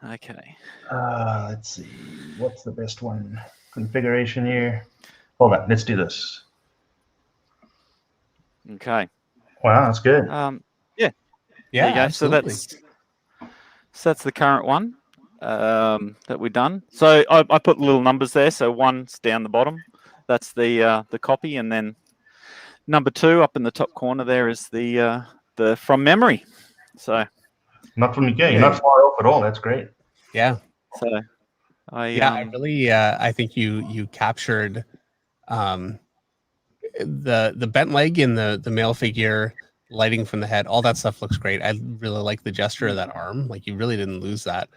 Okay.
Let's see. What's the best one? Configuration here. Hold on. Let's do this.
Okay.
Wow, that's good.
Yeah.
Yeah,
there you go.
absolutely.
So that's the current one that we've done. So I put little numbers there. So 1's down the bottom. That's the copy, and then number 2 up in the top corner there is the from memory. So
not from UK. You're not far off at all. That's great.
Yeah.
So
I really I think you captured the bent leg in the male figure, lighting from the head, all that stuff looks great. I really like the gesture of that arm. Like, you really didn't lose that.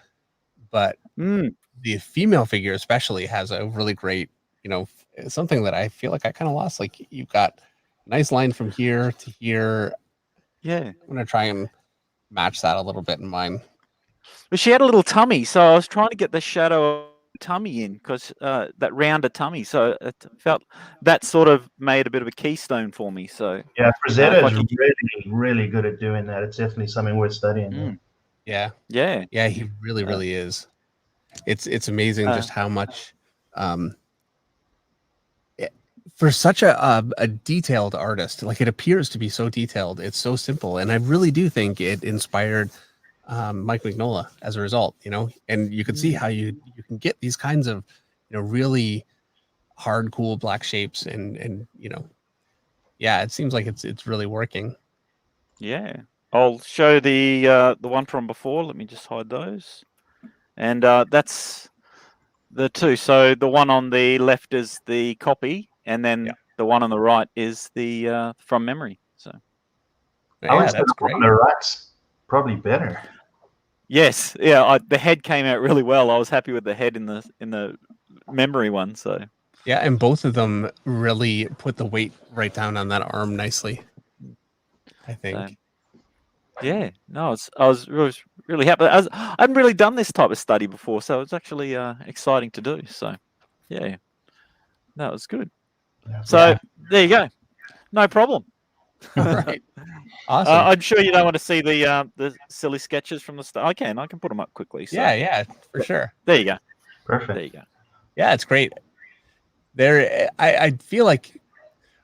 But the female figure especially has a really great, something that I feel like I kind of lost. Like, you've got a nice line from here to here.
Yeah.
I'm gonna try and match that a little bit in mine.
But she had a little tummy, so I was trying to get the shadow of the tummy in, because that rounder tummy. So it felt that sort of made a bit of a keystone for me. So
yeah, Frazetta is really good at doing that. It's definitely something worth studying.
Yeah, he really is. It's amazing just how much for such a detailed artist, like it appears to be so detailed, it's so simple, and I really do think it inspired Mike Mignola as a result. And you can see how you can get these kinds of really hard, cool black shapes, and yeah, it seems like it's really working.
Yeah, I'll show the one from before. Let me just hide those, and that's the two. So the one on the left is the copy, and then the one on the right is the from memory. So
I would say
that's
the one on the right's probably better.
Yes, yeah, the head came out really well. I was happy with the head in the memory one. So
yeah, and both of them really put the weight right down on that arm nicely, I think.
So, yeah, no, I was really happy. I hadn't really done this type of study before, so it's actually exciting to do. So, yeah, that was good.
Yeah.
So there you go. No problem.
All right. Awesome.
I'm sure you don't want to see the silly sketches from the start. I can put them up quickly. So.
Yeah, for sure.
There you go.
Perfect.
There you go.
Yeah, it's great. I feel like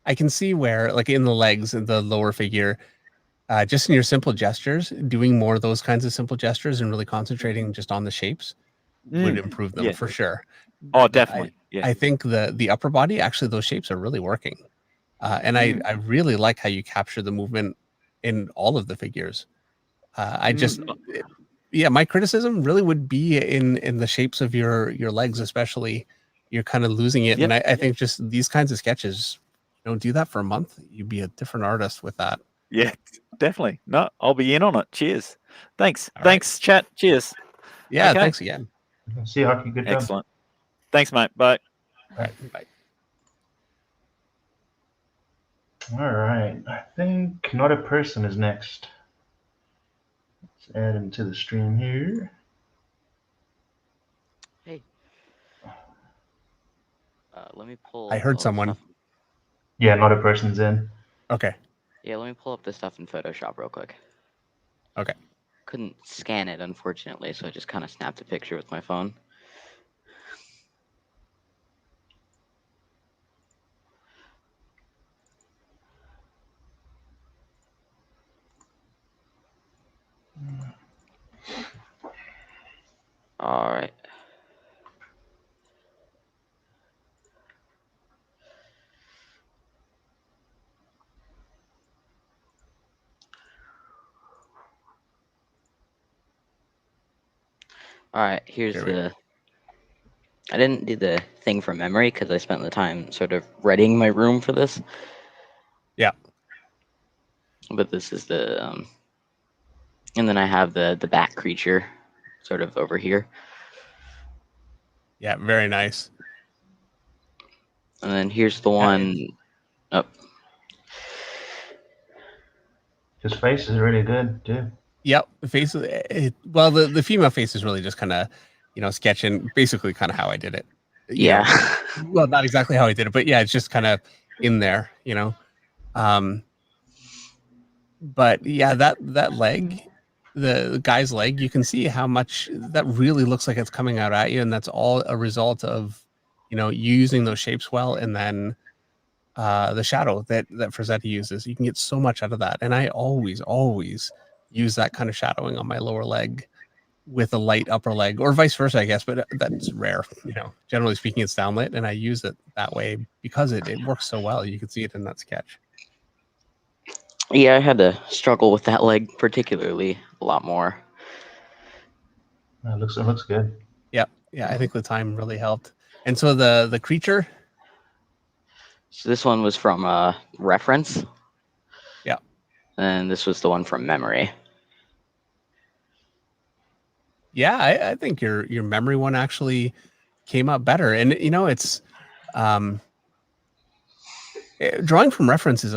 I can see where, like in the legs and the lower figure, just in your simple gestures, doing more of those kinds of simple gestures and really concentrating just on the shapes would improve them for sure.
Oh, definitely.
I think the upper body, actually, those shapes are really working. And I really like how you capture the movement in all of the figures. My criticism really would be in the shapes of your legs, especially. You're kind of losing it. And I think just these kinds of sketches, do that for a month, you'd be a different artist with that.
Yeah, definitely. No, I'll be in on it. Cheers. Thanks. Thanks, chat. Cheers.
Yeah, thanks again.
See you, Hockey. Good job.
Excellent. Thanks, mate. Bye.
All right, bye.
All right. I think Not a Person is next. Let's add him to the stream here.
Hey. Let me pull.
I heard someone.
Yeah, Not a Person's in.
Okay.
Yeah, let me pull up the stuff in Photoshop real quick.
Okay.
Couldn't scan it, unfortunately, so I just kind of snapped a picture with my phone. All right. All right, here's the... I didn't do the thing from memory because I spent the time sort of readying my room for this.
Yeah.
But this is the... and then I have the bat creature sort of over here.
Yeah, very nice.
And then here's the one up.
His face is really good, too.
Yep, the face. The female face is really just kind of, sketching basically kind of how I did it.
Yeah.
Well, not exactly how I did it, but yeah, it's just kind of in there, But yeah, that leg, the guy's leg, you can see how much that really looks like it's coming out at you, and that's all a result of, you using those shapes well, and then the shadow that Frazetta uses. You can get so much out of that, and I always use that kind of shadowing on my lower leg with a light upper leg, or vice versa, I guess, but that's rare. Generally speaking, it's downlit, and I use it that way because it works so well. You can see it in that sketch.
Yeah, I had to struggle with that leg particularly a lot more.
It looks good.
Yeah, I think the time really helped. And so the creature.
So this one was from reference.
Yeah.
And this was the one from memory.
Yeah, I think your memory one actually came out better. And it's drawing from reference is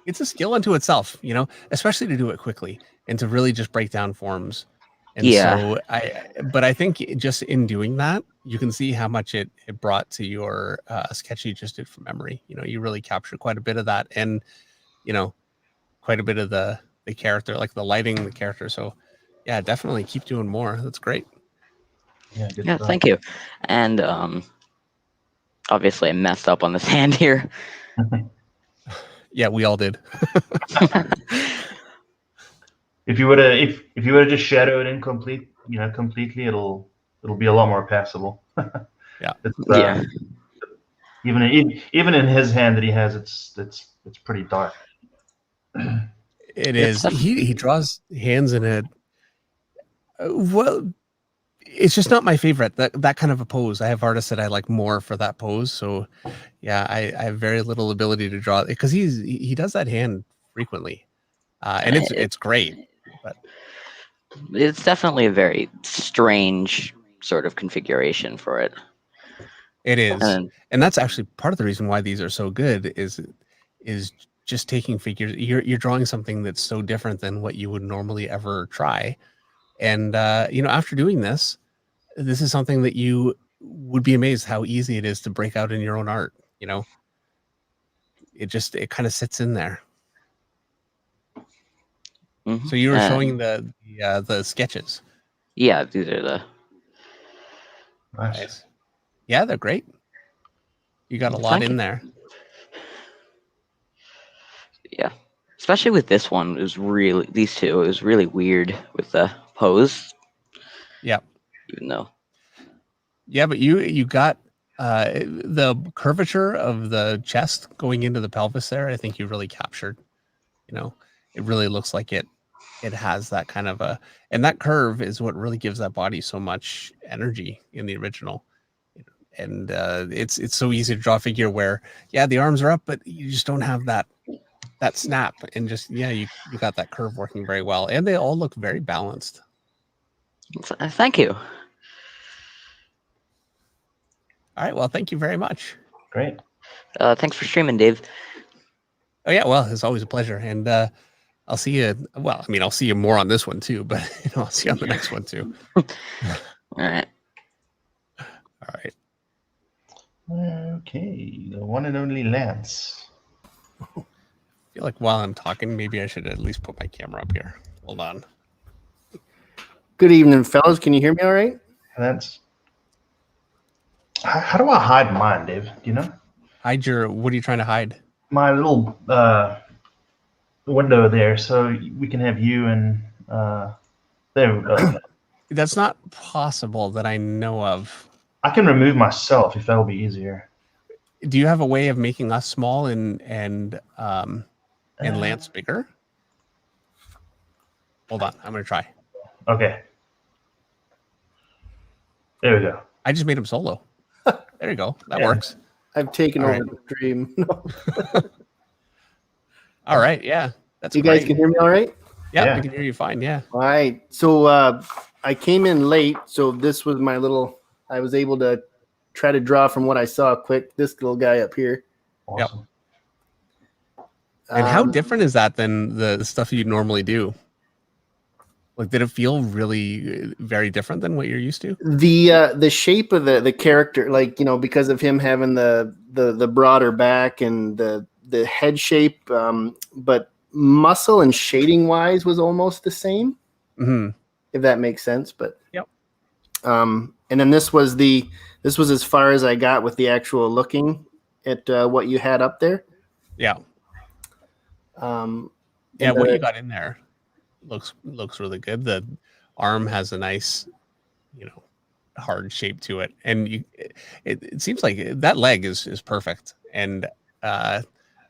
it's a skill unto itself, especially to do it quickly and to really just break down forms. And so I think just in doing that, you can see how much it brought to your sketch you just did from memory. You really captured quite a bit of that, and quite a bit of the character, like the lighting, the character. So yeah, definitely keep doing more. That's great.
Yeah, thank you. And Obviously, I messed up on this hand here.
Yeah, we all did.
If you would have if you would have just shadowed completely, it'll be a lot more passable.
Yeah.
It's,
Yeah.
even in his hand that he has, it's pretty dark.
It
It's
is. He draws hands in a well. It's just not my favorite. That kind of a pose. I have artists that I like more for that pose. So, yeah, I have very little ability to draw because he does that hand frequently, and it's great. But
It's definitely a very strange sort of configuration for it.
it is,
And
and that's actually part of the reason why these are so good. Is just taking figures. You're drawing something that's so different than what you would normally ever try, and after doing this is something that you would be amazed how easy it is to break out in your own art. It kind of sits in there.
mhm.
So you were showing the sketches.
Yeah, these are the.
Nice.
Yeah, they're great. You got a lot
Thank
in
you.
there.
Yeah, especially with this one, these two. It was really weird with the pose.
Yeah.
Even though.
Yeah, but you got the curvature of the chest going into the pelvis there. I think you really captured. It really looks like it has that kind of and that curve is what really gives that body so much energy in the original. And it's so easy to draw a figure where the arms are up, but you just don't have that snap, and just you got that curve working very well, and they all look very balanced.
Thank you.
All right, well, thank you very much.
Great.
Thanks for streaming, Dave.
Oh yeah, well, it's always a pleasure, and I'll see you. Well, I mean, I'll see you more on this one too, but I'll see you on the next one too.
All right.
All right.
Okay, the one and only Lance.
I feel like while I'm talking, maybe I should at least put my camera up here. Hold on.
Good evening, fellas. Can you hear me all right?
Lance. How do I hide mine, Dave? Do you know?
Hide your. What are you trying to hide?
My little window there, so we can have you and there we go.
That's not possible that I know of.
I can remove myself if that'll be easier.
Do you have a way of making us small and Lance bigger? Hold on, I'm gonna try.
Okay. There we go.
I just made him solo. There you go. That works.
I've taken
All
over
right.
the stream.
All right. Yeah. That's
You guys
great.
can hear me all right?
Yeah,
Yeah.
we can hear you fine. Yeah.
All right. So I came in late, so this was my little. I was able to try to draw from what I saw quick. This little guy up here.
Awesome.
And how
Um,
different is that than the stuff you normally do? Like, did it feel really very different than what you're used to?
the shape of the character, like because of him having the broader back and the head shape, but muscle and shading wise was almost the same.
Mm-hmm.
If that makes sense. But
Yep.
And then this was as far as I got with the actual looking at what you had up there.
Yeah.
Um,
Yeah.
and
What
the-
you got in there looks really good. The arm has a nice, hard shape to it, and it seems like that leg is perfect. And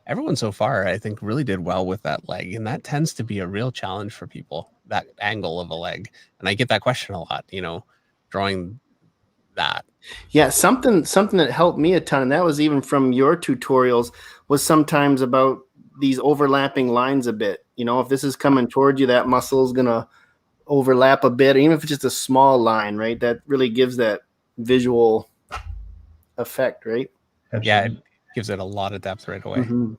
everyone so far, I think, really did well with that leg, and that tends to be a real challenge for people. That angle of a leg, and I get that question a lot. Drawing that.
Yeah, something that helped me a ton, and that was even from your tutorials, was sometimes about these overlapping lines a bit. If this is coming toward you, that muscle is gonna overlap a bit, even if it's just a small line, right? That really gives that visual effect, right?
Yeah, it gives it a lot of depth right away.
Mm-hmm.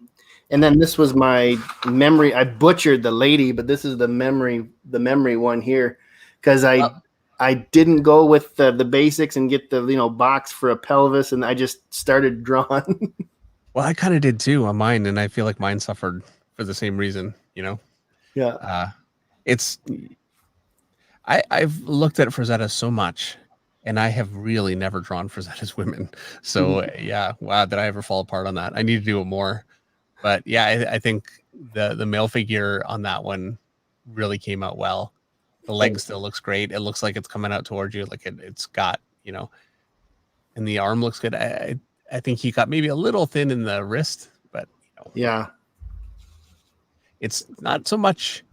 And then this was my memory. I butchered the lady, but this is the memory one here, because I didn't go with the basics and get the box for a pelvis, and I just started drawing.
Well, I kind of did too on mine, and I feel like mine suffered for the same reason.
Yeah.
I've looked at Frazetta so much, And I have really never drawn Frazetta's women. So yeah, wow, did I ever fall apart on that? I need to do it more. But yeah, I think the male figure on that one really came out well. The leg still looks great. It looks like it's coming out towards you. Like it's got, and the arm looks good. I think he got maybe a little thin in the wrist, but
Yeah.
it's not so much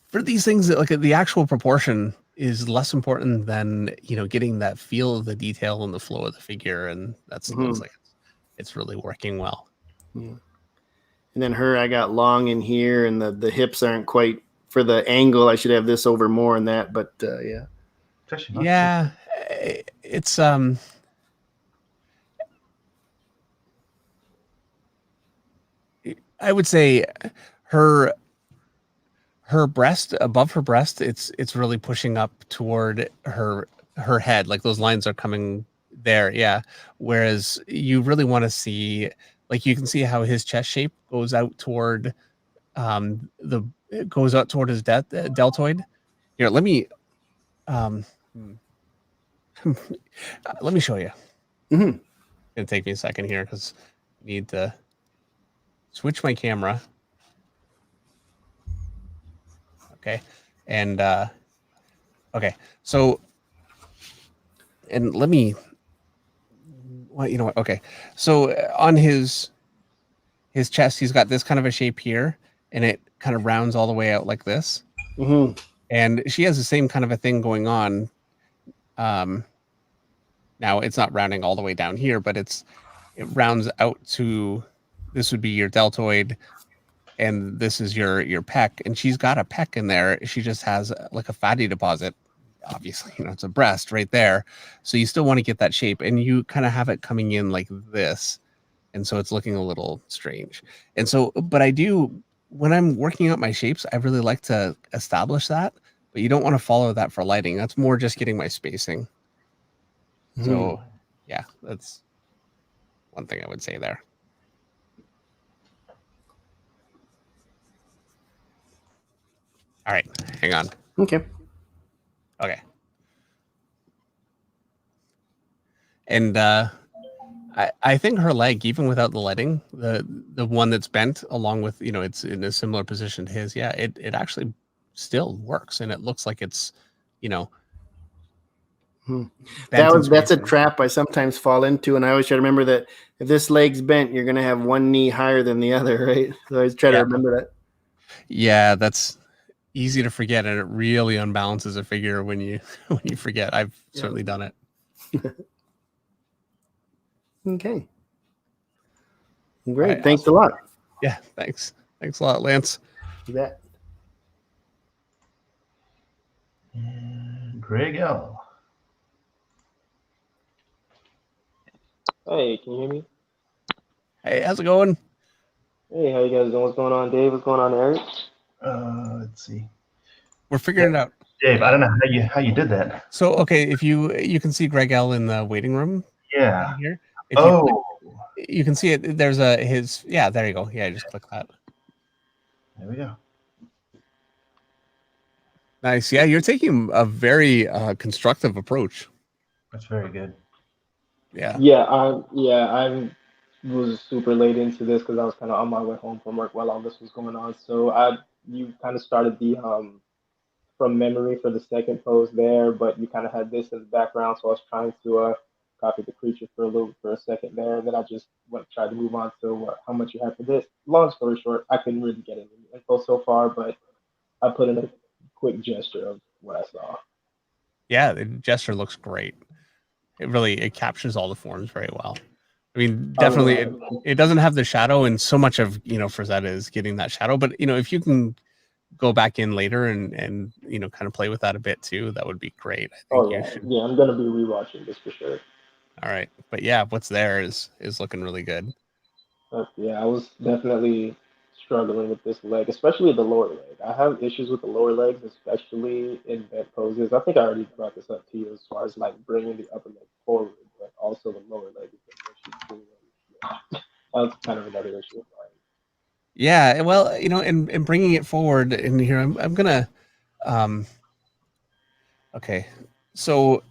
for these things that like the actual proportion is less important than getting that feel of the detail and the flow of the figure, and that's looks like it's really working well.
Yeah. And then her, I got long in here, and the hips aren't quite for the angle. I should have this over more in that, but yeah.
Yeah, it's I would say her breast, above her breast, it's really pushing up toward her head, like those lines are coming there. Yeah, whereas you really want to see, like, you can see how his chest shape goes out toward it goes out toward his deltoid. Here, let me let me show you. It'll take me a second here because I need to switch my camera. Okay. And okay. So, and let me, well, you know what? Okay. So on his chest, he's got this kind of a shape here, and it kind of rounds all the way out like this. And she has the same kind of a thing going on. Now it's not rounding all the way down here, but it rounds out to, this would be your deltoid, and this is your pec, and she's got a pec in there. She just has like a fatty deposit. Obviously, it's a breast right there. So you still want to get that shape, and you kind of have it coming in like this. And so it's looking a little strange. And so, but I do, when I'm working out my shapes, I really like to establish that, but you don't want to follow that for lighting. That's more just getting my spacing. So yeah, that's one thing I would say there. All right, hang on.
Okay.
And I think her leg, even without the lighting, the one that's bent along with, it's in a similar position to his. Yeah, it actually still works, and it looks like it's,
that's a trap I sometimes fall into, and I always try to remember that if this leg's bent, you're gonna have one knee higher than the other, right? So I always try to remember that.
Yeah, that's easy to forget, and it really unbalances a figure when you forget. I've certainly done it.
Okay. Great. Right, thanks a lot.
Yeah, thanks a lot, Lance.
You bet.
Greg L.
Hey, can you hear me?
Hey, how's it going?
Hey, how you guys doing? What's going on, Dave? What's going on, Eric?
Let's see.
We're figuring it out.
Dave, I don't know how you did that.
So, okay, if you can see Greg L in the waiting room.
Yeah.
Here. If you can see it. There's his. Yeah, there you go. Yeah, just click that.
There we go.
Nice. Yeah, you're taking a very constructive approach.
That's very good.
Yeah.
I was super late into this because I was kind of on my way home from work while all this was going on. So you kind of started the from memory for the second pose there, but you kind of had this as background. So I was trying to copy the creature for a second there, and then I just tried to move on to how much you had for this. Long story short, I couldn't really get any info so far, but I put in a quick gesture of what I saw.
Yeah, the gesture looks great. It captures all the forms very well. I mean, definitely it doesn't have the shadow, and so much of Frazetta is getting that shadow. But if you can go back in later and kind of play with that a bit too, that would be great. I think you should.
Yeah, I'm gonna be rewatching this for sure.
All right, but yeah, what's there is looking really good.
Yeah, I was definitely struggling with this leg, especially the lower leg. I have issues with the lower legs, especially in bent poses. I think I already brought this up to you as far as like bringing the upper leg forward, but also the lower leg is an issue too. Yeah, that's kind of another issue of mine.
Yeah, well, and bringing it forward in here, I'm gonna Okay, so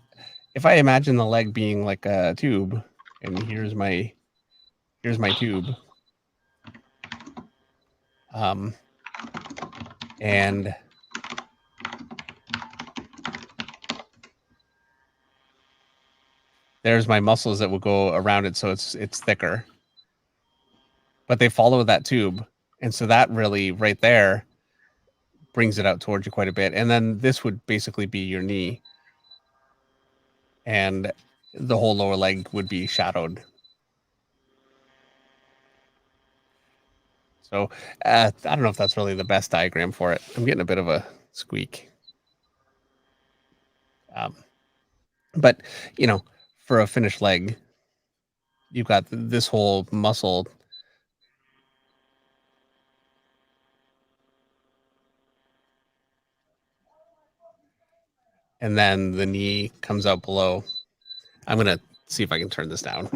if I imagine the leg being like a tube, and here's my tube, and there's my muscles that will go around it, so it's thicker, but they follow that tube, and so that really right there brings it out towards you quite a bit, and then this would basically be your knee, and the whole lower leg would be shadowed. So I don't know if that's really the best diagram for it. I'm getting a bit of a squeak. But, you know, for a finished leg, you've got this whole muscle. And then the knee comes out below. I'm going to see if I can turn this down.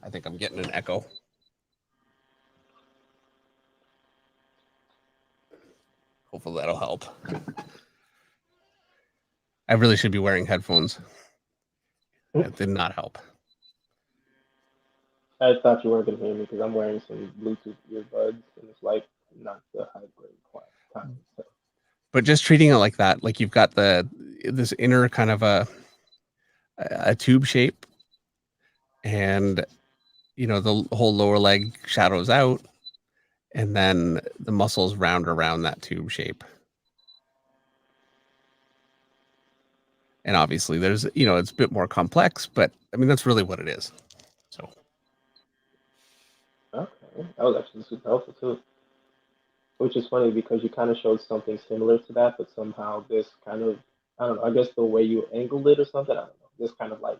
I think I'm getting an echo. Hopefully that'll help. I really should be wearing headphones. That did not help.
I thought you weren't gonna hear me because I'm wearing some Bluetooth earbuds, and it's like not the high grade kind. So.
But just treating it like that, like you've got this inner kind of a tube shape, and you know the whole lower leg shadows out, and then the muscles round around that tube shape. And obviously there's, you know, it's a bit more complex, but I mean, that's really what it is. So.
Okay, that was actually super helpful too. Which is funny because you kind of showed something similar to that, but somehow this kind of, I don't know, I guess the way you angled it or something, I don't know. This kind of like,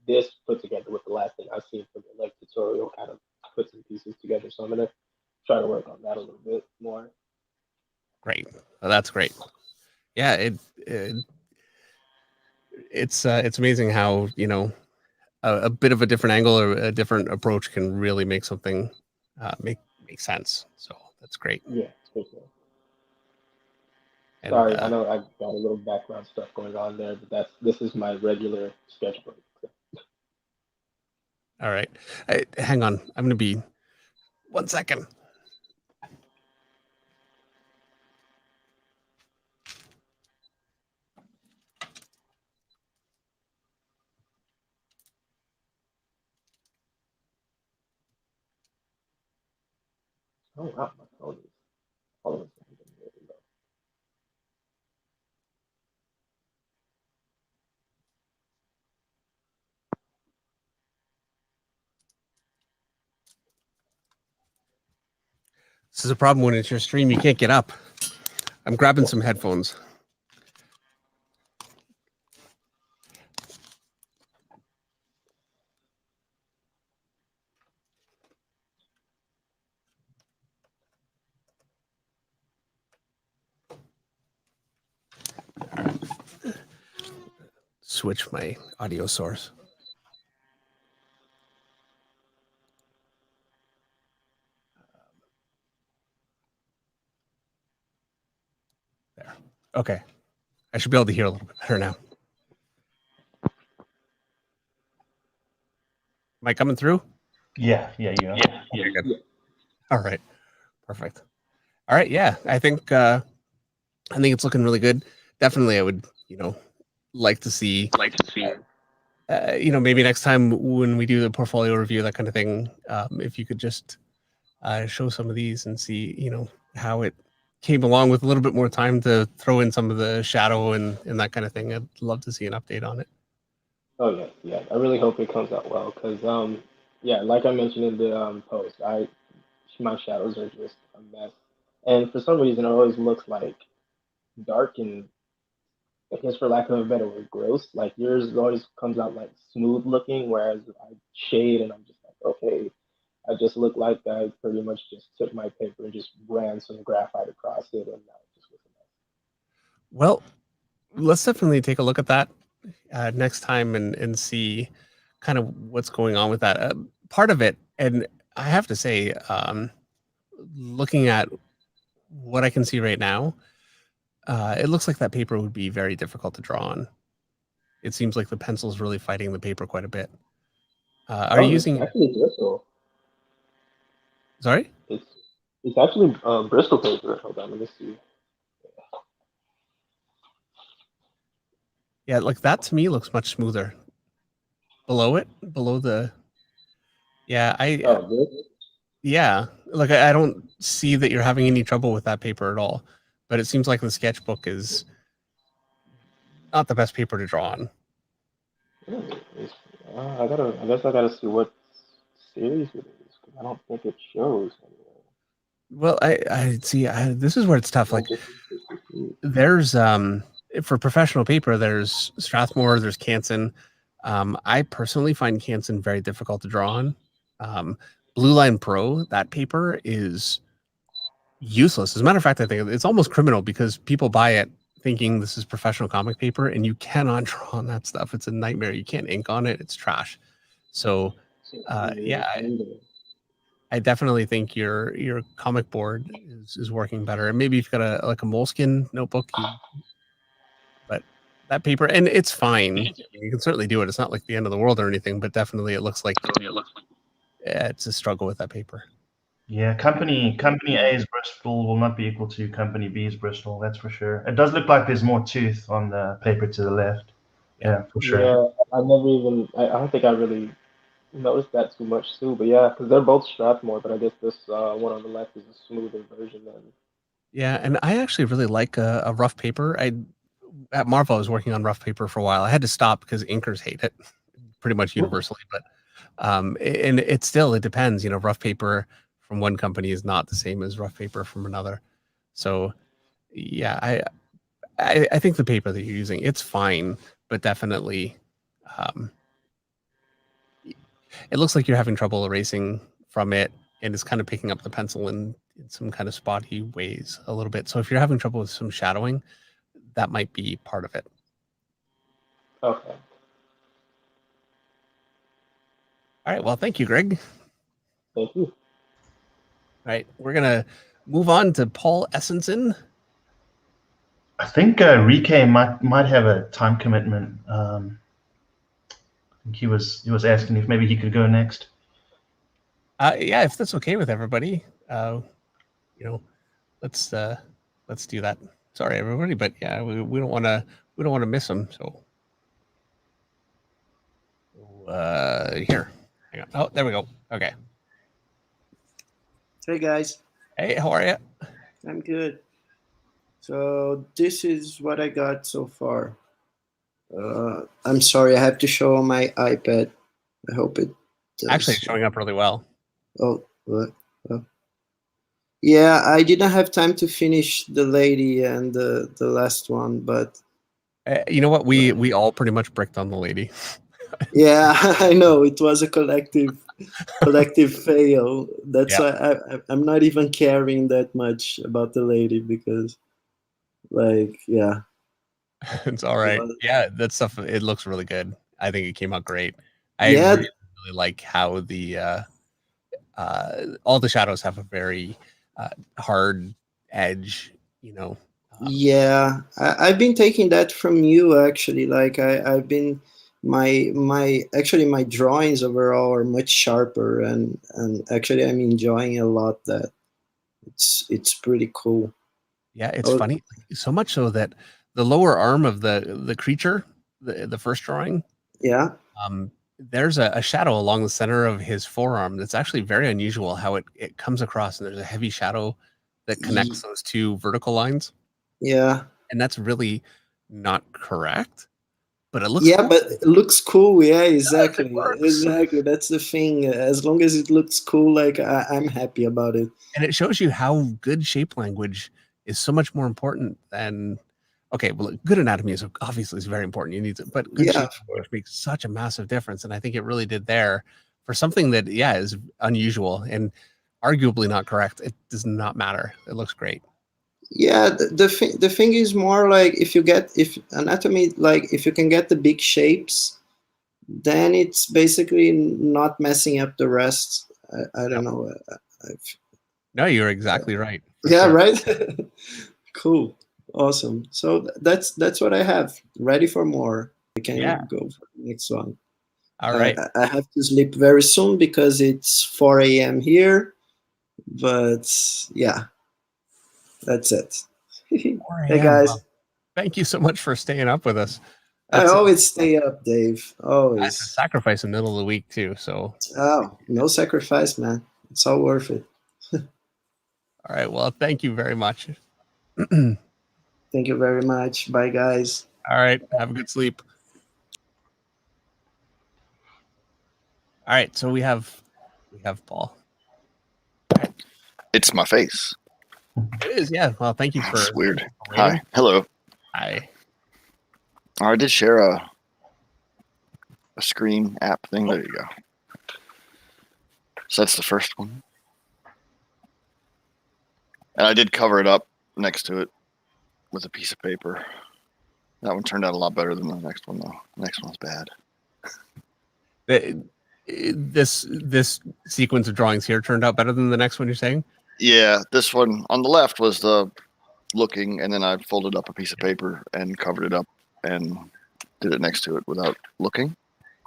this put together with the last thing I've seen from the leg tutorial kind of put some pieces together. So I'm going to try to work on that a little bit more.
Great. Well, that's great. Yeah, it's amazing how, you know, a bit of a different angle or a different approach can really make something make sense. So that's great.
Yeah, for sure.
And,
Sorry, I know I got a little background stuff going on there, but this is my regular sketch break. So.
All right. Hang on. I'm going to be 1 second.
Oh wow, my phone is. Hold on a second. There we go.
This is a problem when it's your stream. You can't get up. I'm grabbing some headphones. Switch my audio source. There. Okay. I should be able to hear a little bit better now. Am I coming through?
Yeah, you know.
Okay, good. All right. Perfect. All right. Yeah. I think it's looking really good. Definitely I would, you know, like to see you know, maybe next time when we do the portfolio review, that kind of thing, if you could just show some of these and see, you know, how it came along with a little bit more time to throw in some of the shadow and that kind of thing. I'd love to see an update on it.
Oh yeah. I really hope it comes out well because yeah, like I mentioned in the post, my shadows are just a mess, and for some reason it always looks like dark and I guess for lack of a better word, gross. Like yours always comes out like smooth looking, whereas I shade and I'm just like, okay, I just look like I pretty much just took my paper and just ran some graphite across it, and now it just looks a mess.
Well, let's definitely take a look at that next time and see kind of what's going on with that. Part of it, and I have to say, looking at what I can see right now, it looks like that paper would be very difficult to draw on. it seems like the pencil's really fighting the paper quite a bit. Are you using?
It's actually Bristol.
Sorry?
It's actually Bristol paper. Hold on, let me see.
Yeah, like that to me looks much smoother. Below the. Yeah,
This?
yeah, like I don't see that you're having any trouble with that paper at all, but it seems like the sketchbook is not the best paper to draw on.
I guess I gotta see what series it is, because I don't think it shows anywhere.
Well, I see. This is where it's tough. Like,
Just-
there's for professional paper, there's Strathmore, there's Canson. I personally find Canson very difficult to draw on. Blue Line Pro, that paper is useless. As a matter of fact, I think it's almost criminal because people buy it thinking this is professional comic paper, and you cannot draw on that stuff. It's a nightmare. You can't ink on it. It's trash. So, yeah, I definitely think your comic board is working better. And maybe you've got a Moleskine notebook, but that paper, and it's fine. You can certainly do it. It's not like the end of the world or anything, but definitely it looks like it's a struggle with that paper.
Yeah, company A's Bristol will not be equal to company B's Bristol. That's for sure. It does look like there's more tooth on the paper to the left. Yeah, for sure.
Yeah, I never even. I don't think I really noticed that too much too. But yeah, because they're both Strathmore, but I guess this one on the left is a smoother version then.
Yeah, and I actually really like a rough paper. At Marvel, I was working on rough paper for a while. I had to stop because inkers hate it, pretty much universally. But and it depends. You know, rough paper from one company is not the same as rough paper from another. So yeah, I think the paper that you're using, it's fine, but definitely, it looks like you're having trouble erasing from it, and it's kind of picking up the pencil in some kind of spotty ways a little bit. So if you're having trouble with some shadowing, that might be part of it.
Okay.
All right. Well, thank you, Greg.
Thank you.
All right, we're gonna move on to Paul Essenson.
I think Rike might have a time commitment. I think he was asking if maybe he could go next.
Yeah, if that's okay with everybody, let's do that. Sorry, everybody, but yeah, we don't want to miss him. So here, hang on. Oh, there we go. Okay.
Hey guys,
Hey, how are you?
I'm good. So this is what I got so far. I'm sorry, I have to show on my iPad. I hope it does.
Actually, it's showing up really well.
Oh, what? Oh. Yeah, I didn't have time to finish the lady and the last one, but
You know what? We all pretty much bricked on the lady.
yeah, I know it was a collective fail. That's why I'm not even caring that much about the lady because, like, yeah.
It's all right. Yeah, that stuff. It looks really good. I think it came out great. I
Yeah.
really like how the all the shadows have a very hard edge. You know.
Yeah, I've been taking that from you actually. Like I've been my drawings overall are much sharper and actually I'm enjoying a lot that. It's pretty cool.
Yeah, it's funny. So much so that the lower arm of the creature, the first drawing,
yeah,
there's a shadow along the center of his forearm that's actually very unusual how it comes across, and there's a heavy shadow that connects those two vertical lines.
Yeah.
And that's really not correct, but it looks
but it looks cool. Yeah, exactly.
Yes,
exactly. That's the thing. As long as it looks cool, like I'm happy about it.
And it shows you how good shape language is so much more important than good anatomy is obviously very important. You need to, but good shape language makes such a massive difference. And I think it really did there for something that is unusual and arguably not correct. It does not matter. It looks great.
Yeah, the thing is more like if anatomy, like if you can get the big shapes, then it's basically not messing up the rest. I don't know.
No, you're exactly right.
Yeah, right. Cool, awesome. So that's what I have. Ready for more. We can
Yeah.
go for the next one.
All right.
I have to sleep very soon because it's 4 a.m. here. But yeah, that's it.
4
Hey
a.m.
guys,
Well, thank you so much for staying up with us.
I
That's
always stay up, Dave.
that's a
Always.
sacrifice in the middle of the week too. So,
Oh, no sacrifice, man. It's all worth it.
all right. Well, thank you very much. All
Thank you very much. Bye, guys.
right. Have a good sleep. All right. So we have Paul.
It's my face.
It is. Yeah. Well, thank you for.
It's weird.
thank you for waiting.
Hi. Hello.
Hi.
I did share a screen app thing. There you go. So that's the first one. And I did cover it up next to it with a piece of paper. That one turned out a lot better than the next one, though. The next one's bad.
This sequence of drawings here turned out better than the next one. You're saying?
Yeah, this one on the left was the looking, and then I folded up a piece of paper and covered it up and did it next to it without looking.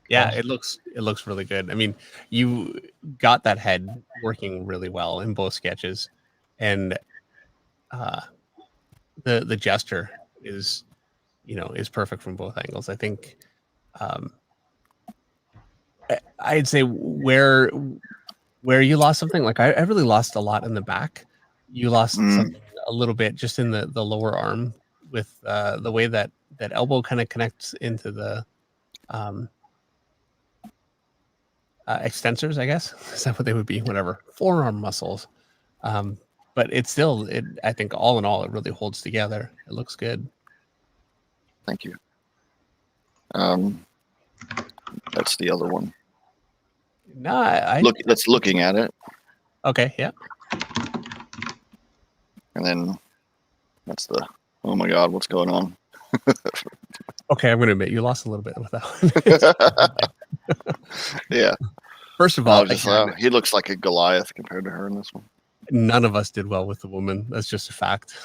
Yeah, it looks really good. I mean, you got that head working really well in both sketches, and the gesture is perfect from both angles. I think I'd say where you lost something, like I really lost a lot in the back. You lost something a little bit just in the lower arm with the way that elbow kind of connects into the extensors, I guess. Is that what they would be? Whatever. Forearm muscles. But it's still, I think all in all, it really holds together. It looks good.
Thank you. That's the other one.
No,
That's looking at it.
Okay, yeah.
And then that's the, oh my God, what's going on?
Okay, I'm going to admit you lost a little bit with that one.
Yeah.
First of all,
he looks like a Goliath compared to her in this one.
None of us did well with the woman. That's just a fact.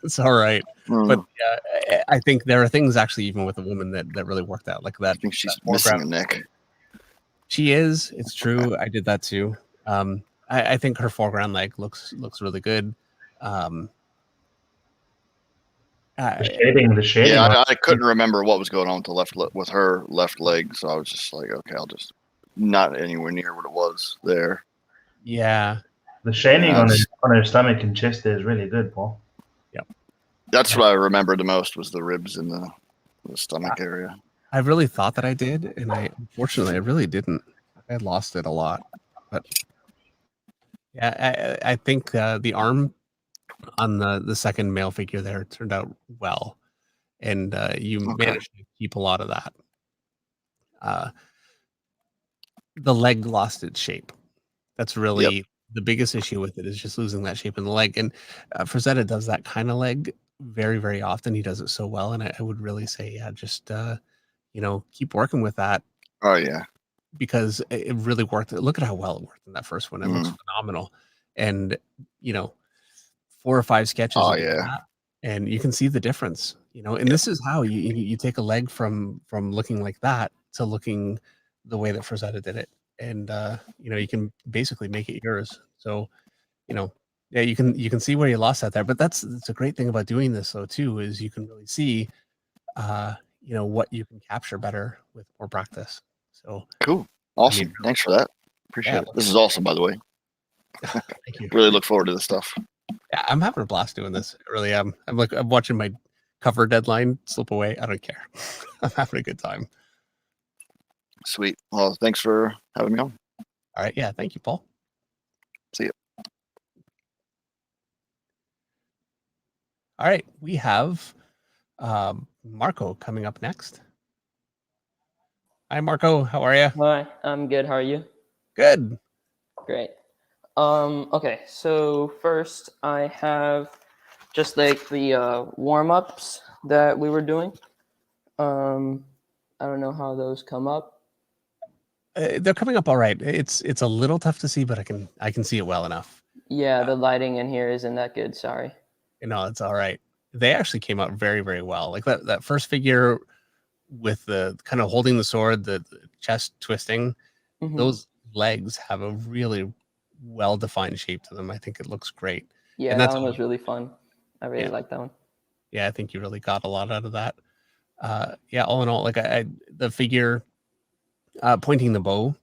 It's all right. But I think there are things actually even with the woman that really worked out, like that.
I think she's missing a neck.
She is. It's true. I did that too. I think her foreground leg looks really good.
The shading.
Yeah, I couldn't remember what was going on with her left leg, so I was just like, okay, I'll just not anywhere near what it was there.
Yeah.
The shading on her stomach and chest is really good, Paul.
Yep.
That's what I remembered the most was the ribs in the stomach area.
I really thought that I did, and unfortunately I really didn't. I lost it a lot. But yeah, I think the arm on the second male figure there turned out well, and you managed to keep a lot of that. The leg lost its shape. That's really the biggest issue with it, is just losing that shape in the leg. And Frazetta does that kind of leg very, very often. He does it so well, and I would really say, yeah, just keep working with that.
Oh yeah,
because it really worked. Look at how well it worked in that first one. It looks phenomenal. And 4 or 5 sketches.
Oh yeah.
And you can see the difference, and this is how you take a leg from looking like that to looking the way that Frazetta did it. And you can basically make it yours. So, yeah, you can see where you lost that there. But that's a great thing about doing this though too, is you can really see what you can capture better with more practice. So
cool. Awesome. Thanks for that. Appreciate it. This is awesome, by the way.
Thank you.
Really look forward to this stuff.
Yeah, I'm having a blast doing this. I really am. I'm watching my cover deadline slip away. I don't care. I'm having a good time.
Sweet. Well, thanks for having me on.
All right. Yeah. Thank you, Paul.
See you.
All right. We have Marco coming up next. Hi, Marco. How are you?
Hi, I'm good. How are you?
Good.
Great. Okay, so first I have just like the warm-ups that we were doing. I don't know how those come up.
They're coming up all right. It's a little tough to see, but I can see it well enough.
Yeah, the lighting in here isn't that good. Sorry.
No, it's all right. They actually came out very, very well. Like that first figure with the kind of holding the sword, the chest twisting,
Mhm.
those legs have a really well-defined shape to them. I think it looks great.
Yeah,
And
that
that's
one
all-
was really fun. I really
Yeah.
liked that one.
Yeah, I think you really got a lot out of that. Yeah, all in all, like the figure pointing the bow,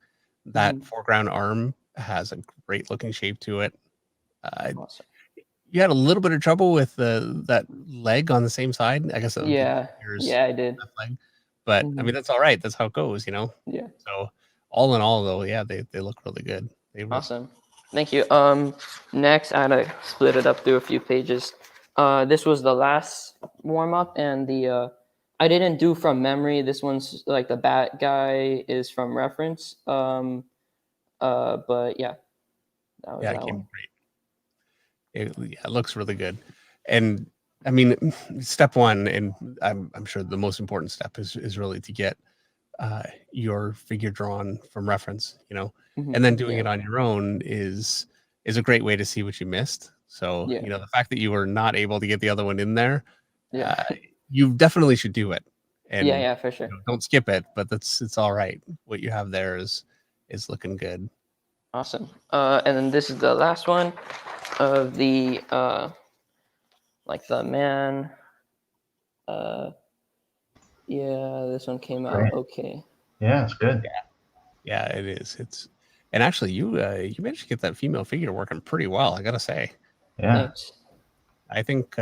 that
Mhm.
foreground arm has a great looking shape to it.
Awesome.
You had a little bit of trouble with that leg on the same side. I guess that would be
Yeah,
yours,
yeah, I did.
left leg. But I
Mhm.
mean, that's all right. That's how it goes, you know.
Yeah,
So all in all, though, yeah, they look really good. They really,
awesome. Thank you. Next, I had to split it up through a few pages. This was the last warm up, and the I didn't do from memory. This one's like the bat guy is from reference. But yeah, that was
yeah, it
that
came
one.
great. It looks really good. And I mean, step one, and I'm sure the most important step is really to get your figure drawn from reference, you know,
Mhm.
and then doing
Yeah.
it on your own is a great way to see what you missed. So,
Yeah.
you know, the fact that you were not able to get the other one in there,
Yeah.
you definitely should do it. And
Yeah, yeah, for sure.
you know, don't skip it, but it's all right. What you have there is looking good.
Awesome. And then this is the last one of the like the man. Yeah, this one came out
Great.
okay.
Yeah, it's good.
Yeah, it is. And actually you managed to get that female figure working pretty well, I gotta say.
Yeah.
Thanks.
I think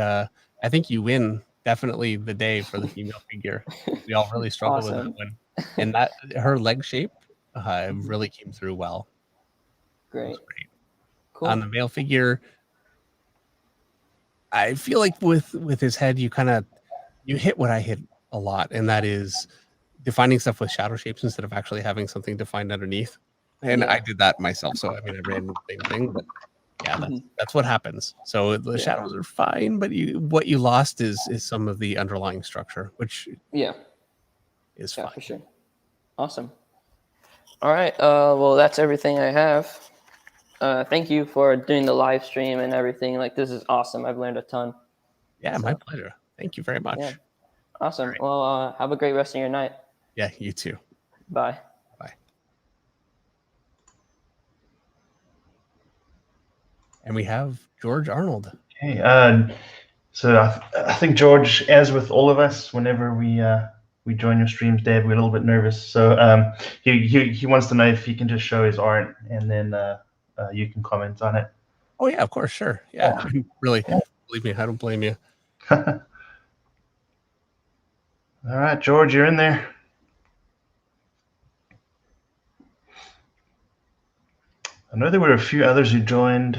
you win definitely the day for the female figure. We all really struggled with that
Awesome.
one, and that her leg shape really came through well. It was
Great.
great.
Cool.
On the male figure, I feel like with his head, you hit what I hit a lot, and that is defining stuff with shadow shapes instead of actually having something defined underneath. And I
Yeah.
did that myself, so I mean, I ran the same thing, but yeah, that's what happens. So the
Yeah.
shadows are fine, but what you lost is some of the underlying structure, which
Yeah.
is
Yeah,
fine.
for sure. Awesome. All right. Well, that's everything I have. Thank you for doing the live stream and everything. Like, this is awesome. I've learned a ton.
Yeah, my pleasure. Thank you very much.
Yeah. Awesome.
right.
Well, have a great rest of your night.
Yeah, you too.
Bye.
Bye. And we have George Arnold.
Okay. So I think George, as with all of us, whenever we join your streams, Dave, we're a little bit nervous. So he wants to know if he can just show his art, and then you can comment on it.
Oh yeah, of course, sure. Yeah, really. Believe me, I don't blame you.
All right, George, you're in there. I know there were a few others who joined.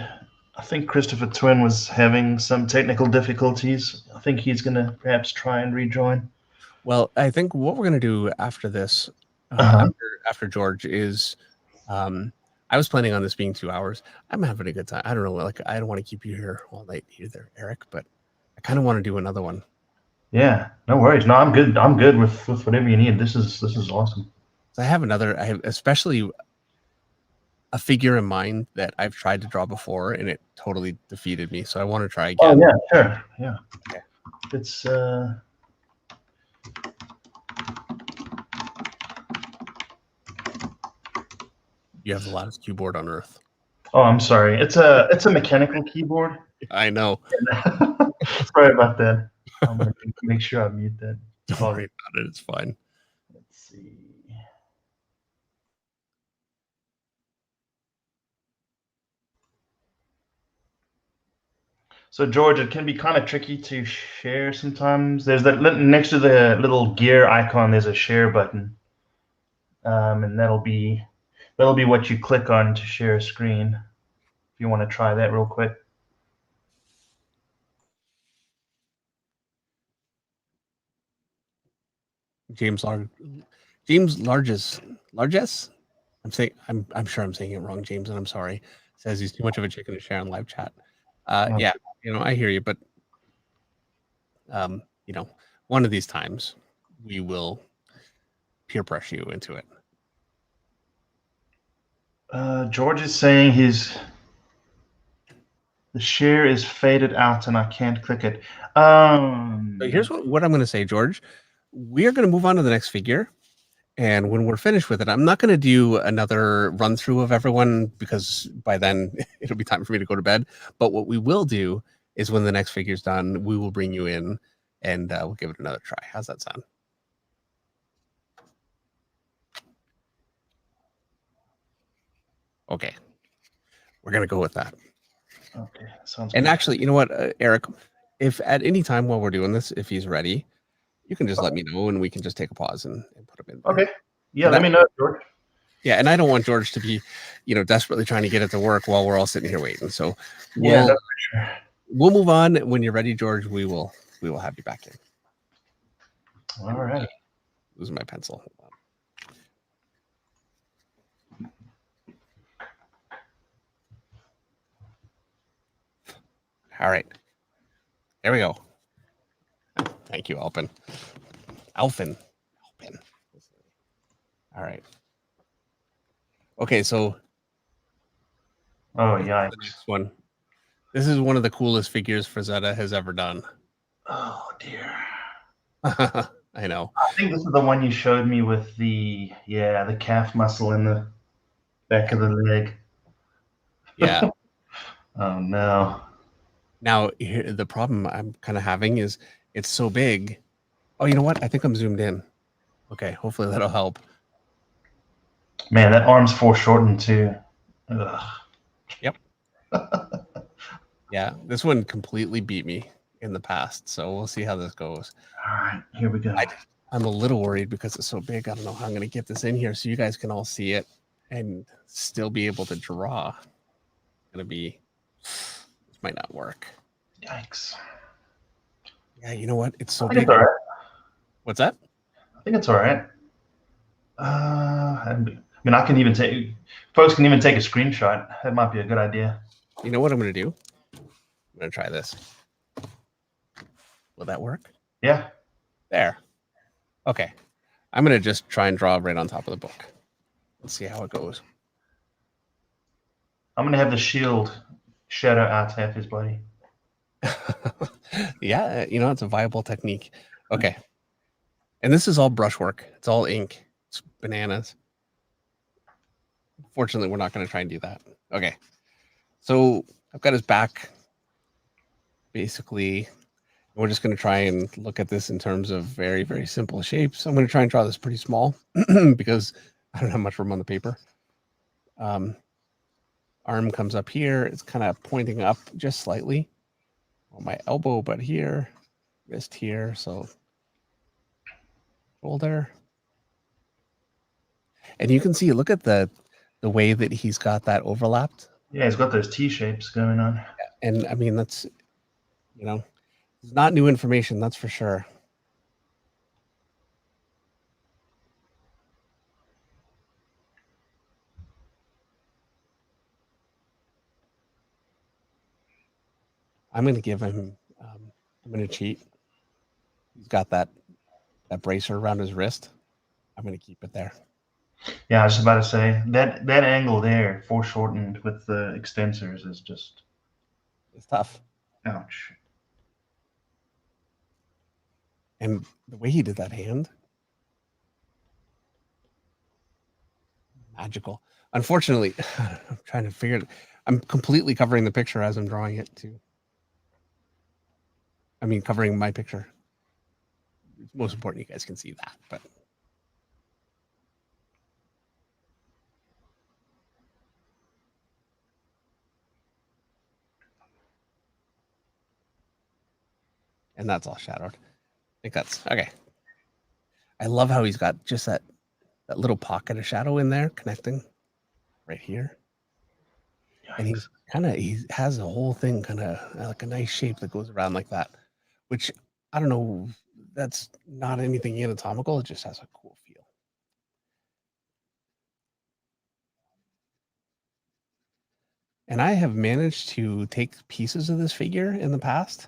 I think Christopher Twin was having some technical difficulties. I think he's going to perhaps try and rejoin.
Well, I think what we're going to do after this, after George, is I was planning on this being 2 hours. I'm having a good time. I don't know, like I don't want to keep you here all night either, Eric, but I kind of want to do another one.
Yeah, no worries. No, I'm good. I'm good with whatever you need. This is awesome.
So I have especially a figure in mind that I've tried to draw before and it totally defeated me. So I want to try again.
Oh yeah, sure. Yeah.
Okay.
It's
You have the loudest keyboard on earth.
Oh, I'm sorry. It's a mechanical keyboard.
I know.
Sorry about that. I'm gonna make sure I mute that.
Don't worry about it. It's fine.
Let's see. So George, it can be kind of tricky to share sometimes. There's that next to the little gear icon. There's a share button, and that'll be what you click on to share a screen. If you want to try that real quick.
James Larges. I'm sure I'm saying it wrong, James, and I'm sorry. Says he's too much of a chicken to share on live chat. Yeah, I hear you, but one of these times we will peer pressure you into it.
George is saying the share is faded out and I can't click it.
So here's what I'm going to say, George. we're going to move on to the next figure. And when we're finished with it, I'm not going to do another run through of everyone because by then it'll be time for me to go to bed. But what we will do is when the next figure's done, we will bring you in and we'll give it another try. How's that sound? Okay. We're going to go with that.
Okay, sounds
And
good.
actually, you know what, Eric, if at any time while we're doing this, if he's ready, you can just let me know and we can just take a pause and put him in there.
Okay. Yeah, let me know, George.
Yeah, and I don't want George to be, desperately trying to get it to work while we're all sitting here waiting. So
Yeah, that's for sure.
we'll move on. When you're ready, George, we will have you back in.
All right.
Losing my pencil. Hold on. All right. There we go. Thank you, Alpin. Alpin. All right. Okay, so
Oh,
the
yikes.
next one. This is one of the coolest figures Frazetta has ever done.
Oh, dear.
I know.
I think this is the one you showed me with the calf muscle in the back of the leg.
Yeah.
Oh, no.
Now, here, the problem I'm kind of having is it's so big. Oh, you know what? I think I'm zoomed in. Okay, hopefully that'll help.
Man, that arm's foreshortened too. Ugh.
Yep. Yeah, this one completely beat me in the past, so we'll see how this goes.
All right, here we go.
I'm a little worried because it's so big. I don't know how I'm going to get this in here so you guys can all see it and still be able to draw. It's going to be, this might not work.
Yikes.
Yeah, you know what? It's so
I think
big.
it's all right.
What's that?
I think it's all right. I mean, I can even take, folks can even take a screenshot. That might be a good idea.
You know what I'm going to do? I'm going to try this. Will that work?
Yeah.
There. Okay. I'm going to just try and draw right on top of the book. Let's see how it goes.
I'm going to have the shield shadow out half his body.
Yeah, it's a viable technique. Okay. And this is all brushwork. It's all ink. It's bananas. Fortunately, we're not going to try and do that. Okay. So I've got his back. Basically, we're just going to try and look at this in terms of very, very simple shapes. I'm going to try and draw this pretty small because I don't have much room on the paper. Arm comes up here. It's kind of pointing up just slightly on my elbow, but here, wrist here. So shoulder. And you can see, look at the way that he's got that overlapped.
Yeah, he's got those T shapes going on.
And I mean, that's, it's not new information, that's for sure. I'm going to give him, I'm going to cheat. He's got that bracer around his wrist. I'm going to keep it there.
Yeah, I was just about to say that angle there, foreshortened with the extensors, is just,
It's tough.
ouch.
And the way he did that hand, magical. Unfortunately, I'm trying to figure it. I'm completely covering the picture as I'm drawing it too. I mean, covering my picture. It's most important you guys can see that, but and that's all shadowed. I think that's okay. I love how he's got just that little pocket of shadow in there connecting right here. And he has a whole thing kind of like a nice shape that goes around like that, which I don't know, that's not anything anatomical. It just has a cool feel. And I have managed to take pieces of this figure in the past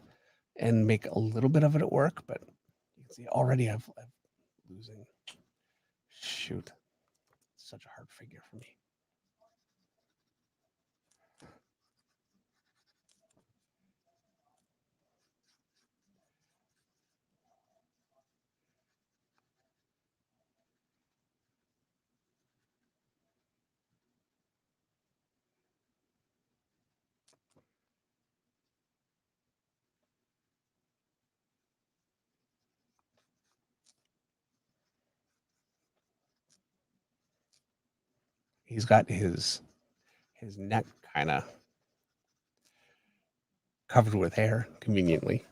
and make a little bit of it at work, but you can see already I'm losing. Shoot, it's such a hard figure for me. he's got his neck kind of covered with hair conveniently.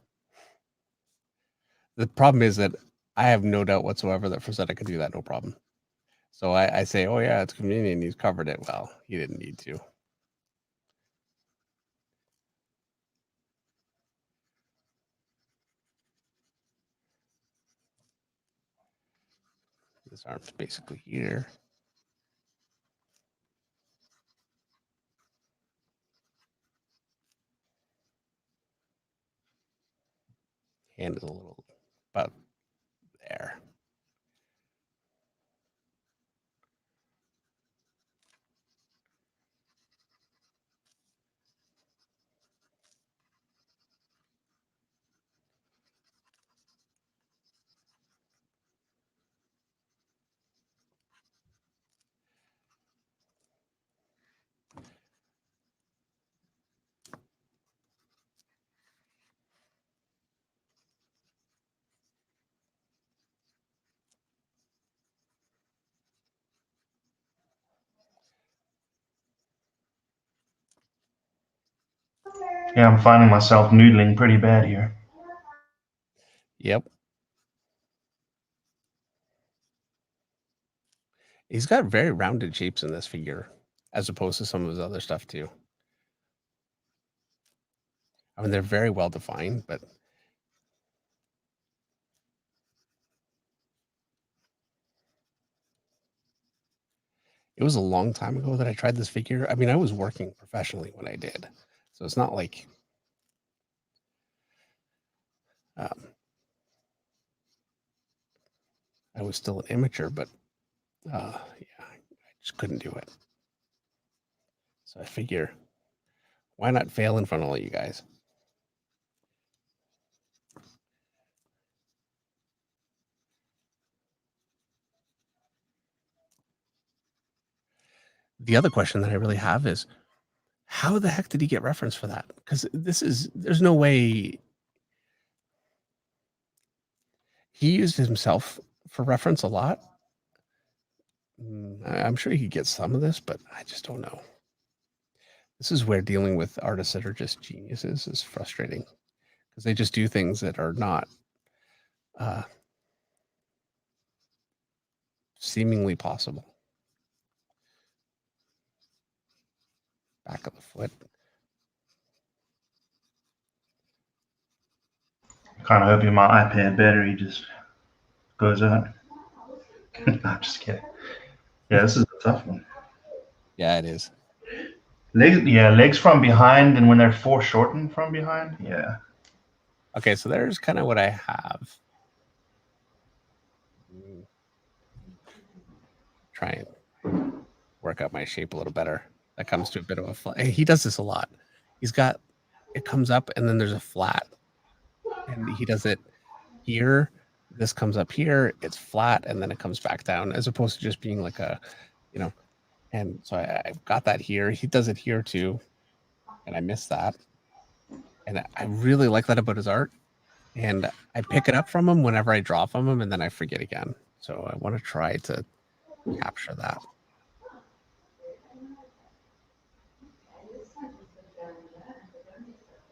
The problem is that I have no doubt whatsoever that Frazetta could do that, no problem. So I say, oh yeah, it's convenient. He's covered it. Well, he didn't need to. This arm's basically here. Hand is a little about there.
Yeah, I'm finding myself noodling pretty bad here.
Yep. He's got very rounded shapes in this figure, as opposed to some of his other stuff too. I mean, they're very well defined, but it was a long time ago that I tried this figure. I mean, I was working professionally when I did, so it's not like I was still an amateur, but yeah, I just couldn't do it. So I figure, why not fail in front of all you guys? The other question that I really have is, how the heck did he get reference for that? Because there's no way he used himself for reference a lot. I'm sure he could get some of this, but I just don't know. This is where dealing with artists that are just geniuses is frustrating, because they just do things that are not seemingly possible. Back of the foot.
I kind of hoping my iPad battery just goes out. No, I'm just kidding. Yeah, this is a tough one.
Yeah, it is.
Legs from behind, and when they're foreshortened from behind. Yeah.
Okay, so there's kind of what I have. Try and work out my shape a little better. That comes to a bit of a flat. He does this a lot. He's got, it comes up and then there's a flat, and he does it here. This comes up here, it's flat, and then it comes back down, as opposed to just being like a, you know. And so I've got that here. He does it here too, and I miss that. And I really like that about his art. And I pick it up from him whenever I draw from him, and then I forget again. So I want to try to capture that.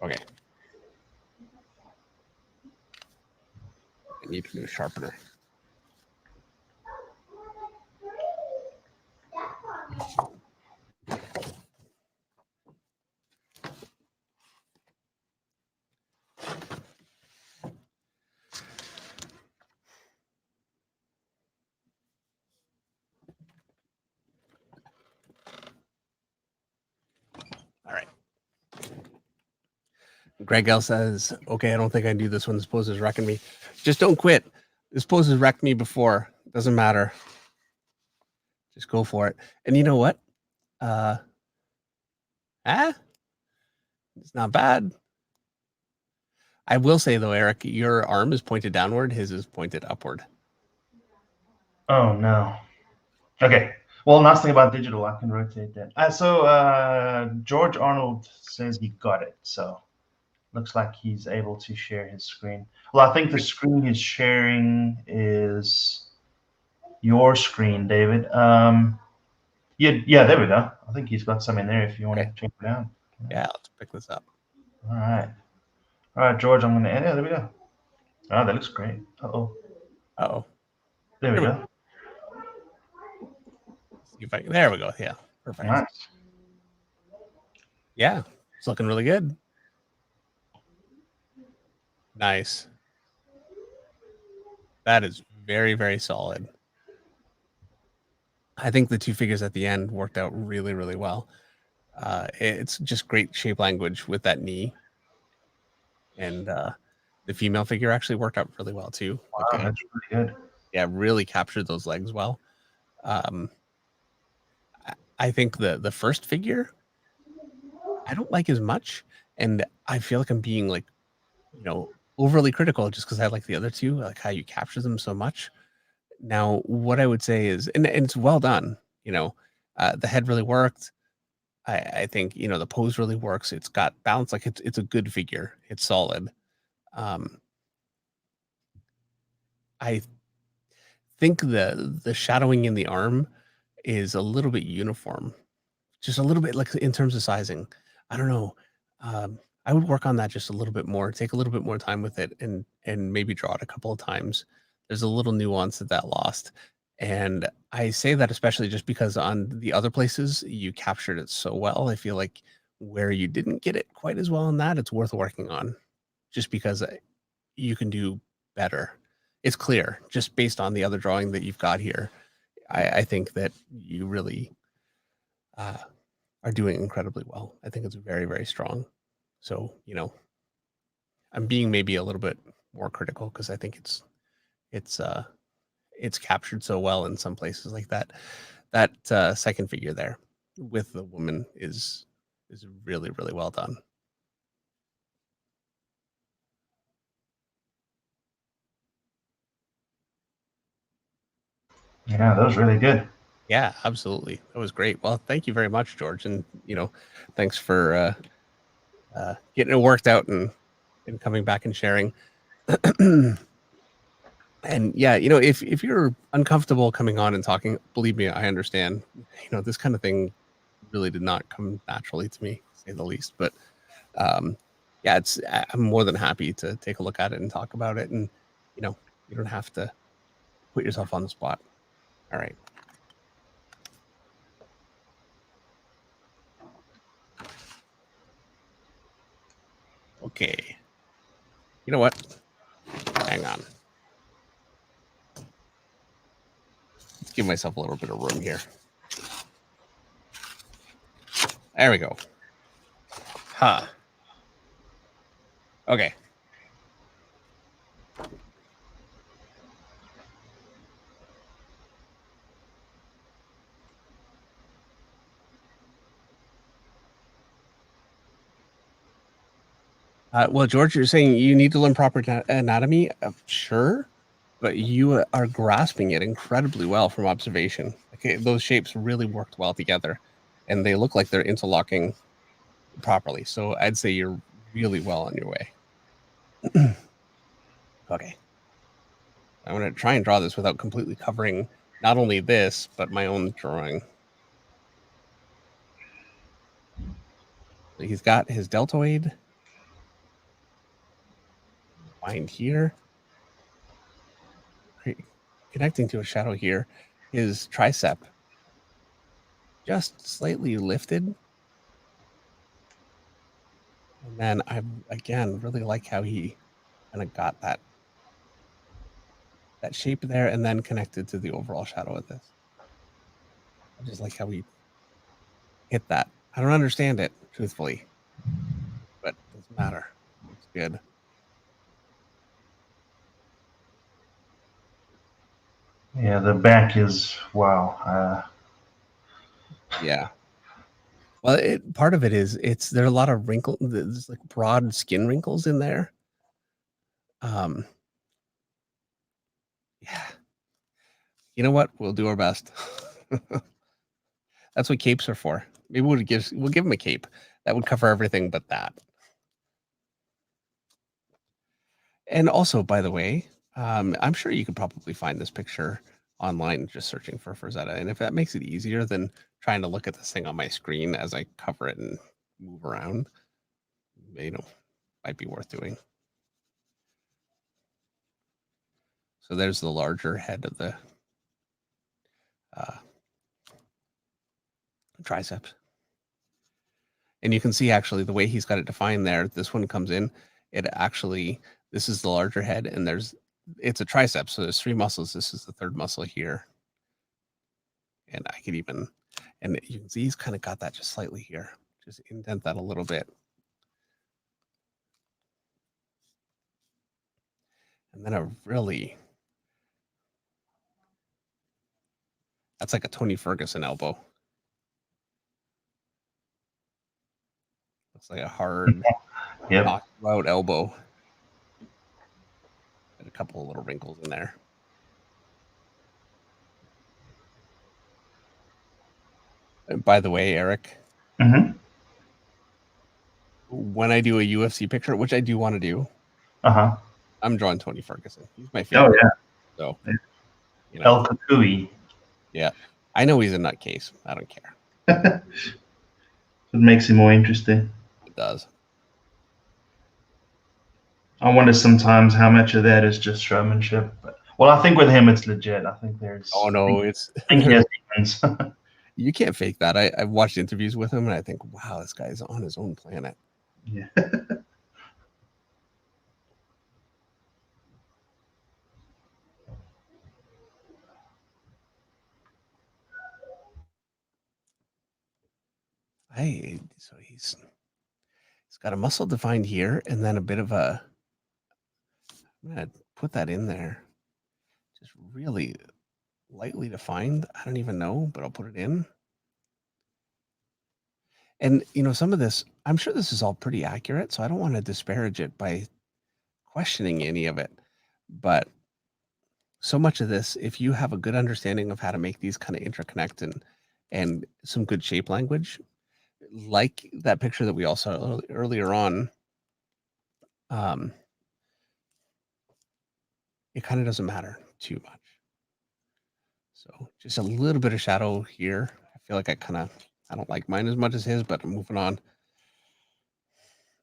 Okay. I need a new sharpener. All right. Greg L says, okay, I don't think I can do this one. This pose is wrecking me. Just don't quit. This pose has wrecked me before. Doesn't matter. Just go for it. And you know what? It's not bad. I will say though, Eric, your arm is pointed downward. His is pointed upward.
Oh no. Okay. Well, nice thing about digital, I can rotate that. So George Arnold says he got it. So looks like he's able to share his screen. Well, I think the screen he's sharing is your screen, David. Yeah, there we go. I think he's got some in there if you want
Okay.
to check it out.
Yeah, let's pick this up.
All right. All right, George, I'm going to end. Yeah, there we go. Oh, that looks great. Uh-oh.
Uh-oh.
There we
Here we
go.
See if there we go. Yeah, perfect.
Nice.
Yeah, it's looking really good. Nice. That is very, very solid. I think the two figures at the end worked out really, really well. It's just great shape language with that knee. And the female figure actually worked out really well too.
Wow, that's really good.
Yeah, really captured those legs well. I think the first figure I don't like as much, and I feel like I'm being like, overly critical just because I like the other two, like how you capture them so much. Now, what I would say is, and it's well done. The head really worked. I think the pose really works. It's got balance. Like it's a good figure. It's solid. I think the shadowing in the arm is a little bit uniform, just a little bit like in terms of sizing. I don't know. I would work on that just a little bit more. Take a little bit more time with it, and maybe draw it a couple of times. There's a little nuance that lost, and I say that especially just because on the other places you captured it so well. I feel like where you didn't get it quite as well on that, it's worth working on, just because you can do better. It's clear just based on the other drawing that you've got here. I think that you really are doing incredibly well. I think it's very, very strong. So, I'm being maybe a little bit more critical because I think it's captured so well in some places like that. That second figure there with the woman is really, really well done.
Yeah, that was really good.
Yeah, absolutely. That was great. Well, thank you very much, George. And, thanks for getting it worked out and coming back and sharing. And yeah, if you're uncomfortable coming on and talking, believe me, I understand. This kind of thing really did not come naturally to me, to say the least. But yeah, I'm more than happy to take a look at it and talk about it. And you don't have to put yourself on the spot. All right. Okay. You know what? Hang on. Let's give myself a little bit of room here. There we go. Okay. Well, George, you're saying you need to learn proper anatomy? Sure, but you are grasping it incredibly well from observation. Okay, those shapes really worked well together, and they look like they're interlocking properly. So I'd say you're really well on your way. Okay. I'm going to try and draw this without completely covering not only this, but my own drawing. So he's got his deltoid line here, connecting to a shadow here. His tricep just slightly lifted. And then I, again, really like how he kind of got that shape there and then connected to the overall shadow of this. I just like how he hit that. I don't understand it, truthfully, but it doesn't matter. It's good.
Yeah, the back is wow.
Yeah. Well, part of it is there are a lot of wrinkles. There's like broad skin wrinkles in there. Yeah. You know what? We'll do our best. That's what capes are for. Maybe we'll give him a cape that would cover everything but that. And also, by the way, I'm sure you could probably find this picture online just searching for Frazetta. And if that makes it easier, then trying to look at this thing on my screen as I cover it and move around, might be worth doing. So there's the larger head of the triceps. And you can see actually the way he's got it defined there, this one comes in, this is the larger head, and it's a triceps. So there's 3 muscles. This is the 3rd muscle here. And I could even, and you can see he's kind of got that just slightly here. Just indent that a little bit. And then that's like a Tony Ferguson elbow. Looks like a hard, knock you out elbow. And a couple of little wrinkles in there. And by the way, Eric, when I do a UFC picture, which I do want to do, I'm drawing Tony Ferguson. He's my favorite. Oh yeah. So,
El Kakui.
Yeah, I know he's a nutcase. I don't care.
It makes him more interesting.
It does.
I wonder sometimes how much of that is just showmanship. Well, I think with him it's legit. I think there's.
Oh no,
I think he has demons.
You can't fake that. I've watched interviews with him, and I think, wow, this guy's on his own planet.
Yeah.
So he's got a muscle defined here, and then a bit of a. I'm gonna put that in there, just really lightly defined. I don't even know, but I'll put it in. And some of this, I'm sure this is all pretty accurate, so I don't want to disparage it by questioning any of it. But so much of this, if you have a good understanding of how to make these kind of interconnect and some good shape language, like that picture that we all saw earlier on, it kind of doesn't matter too much. So just a little bit of shadow here. I feel like I don't like mine as much as his, but I'm moving on.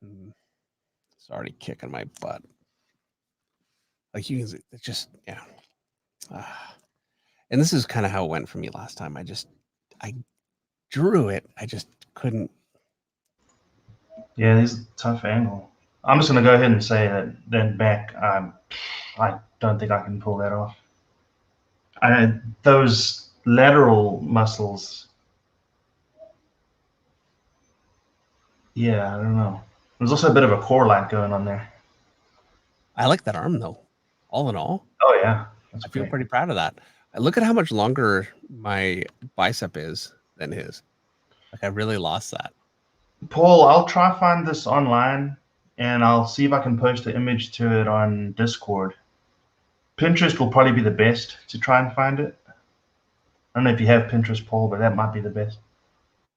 It's already kicking my butt. Like you can see, it's just, yeah. And this is kind of how it went for me last time. I drew it. I just couldn't.
Yeah, this is a tough angle. I'm just going to go ahead and say that then back, I don't think I can pull that off. Those lateral muscles, yeah, I don't know. There's also a bit of a core light going on there.
I like that arm though, all in all.
Oh yeah,
I feel pretty proud of that. Look at how much longer my bicep is than his. Like I really lost that.
Paul, I'll try find this online, and I'll see if I can post an image to it on Discord. Pinterest will probably be the best to try and find it. I don't know if you have Pinterest, Paul, but that might be the best.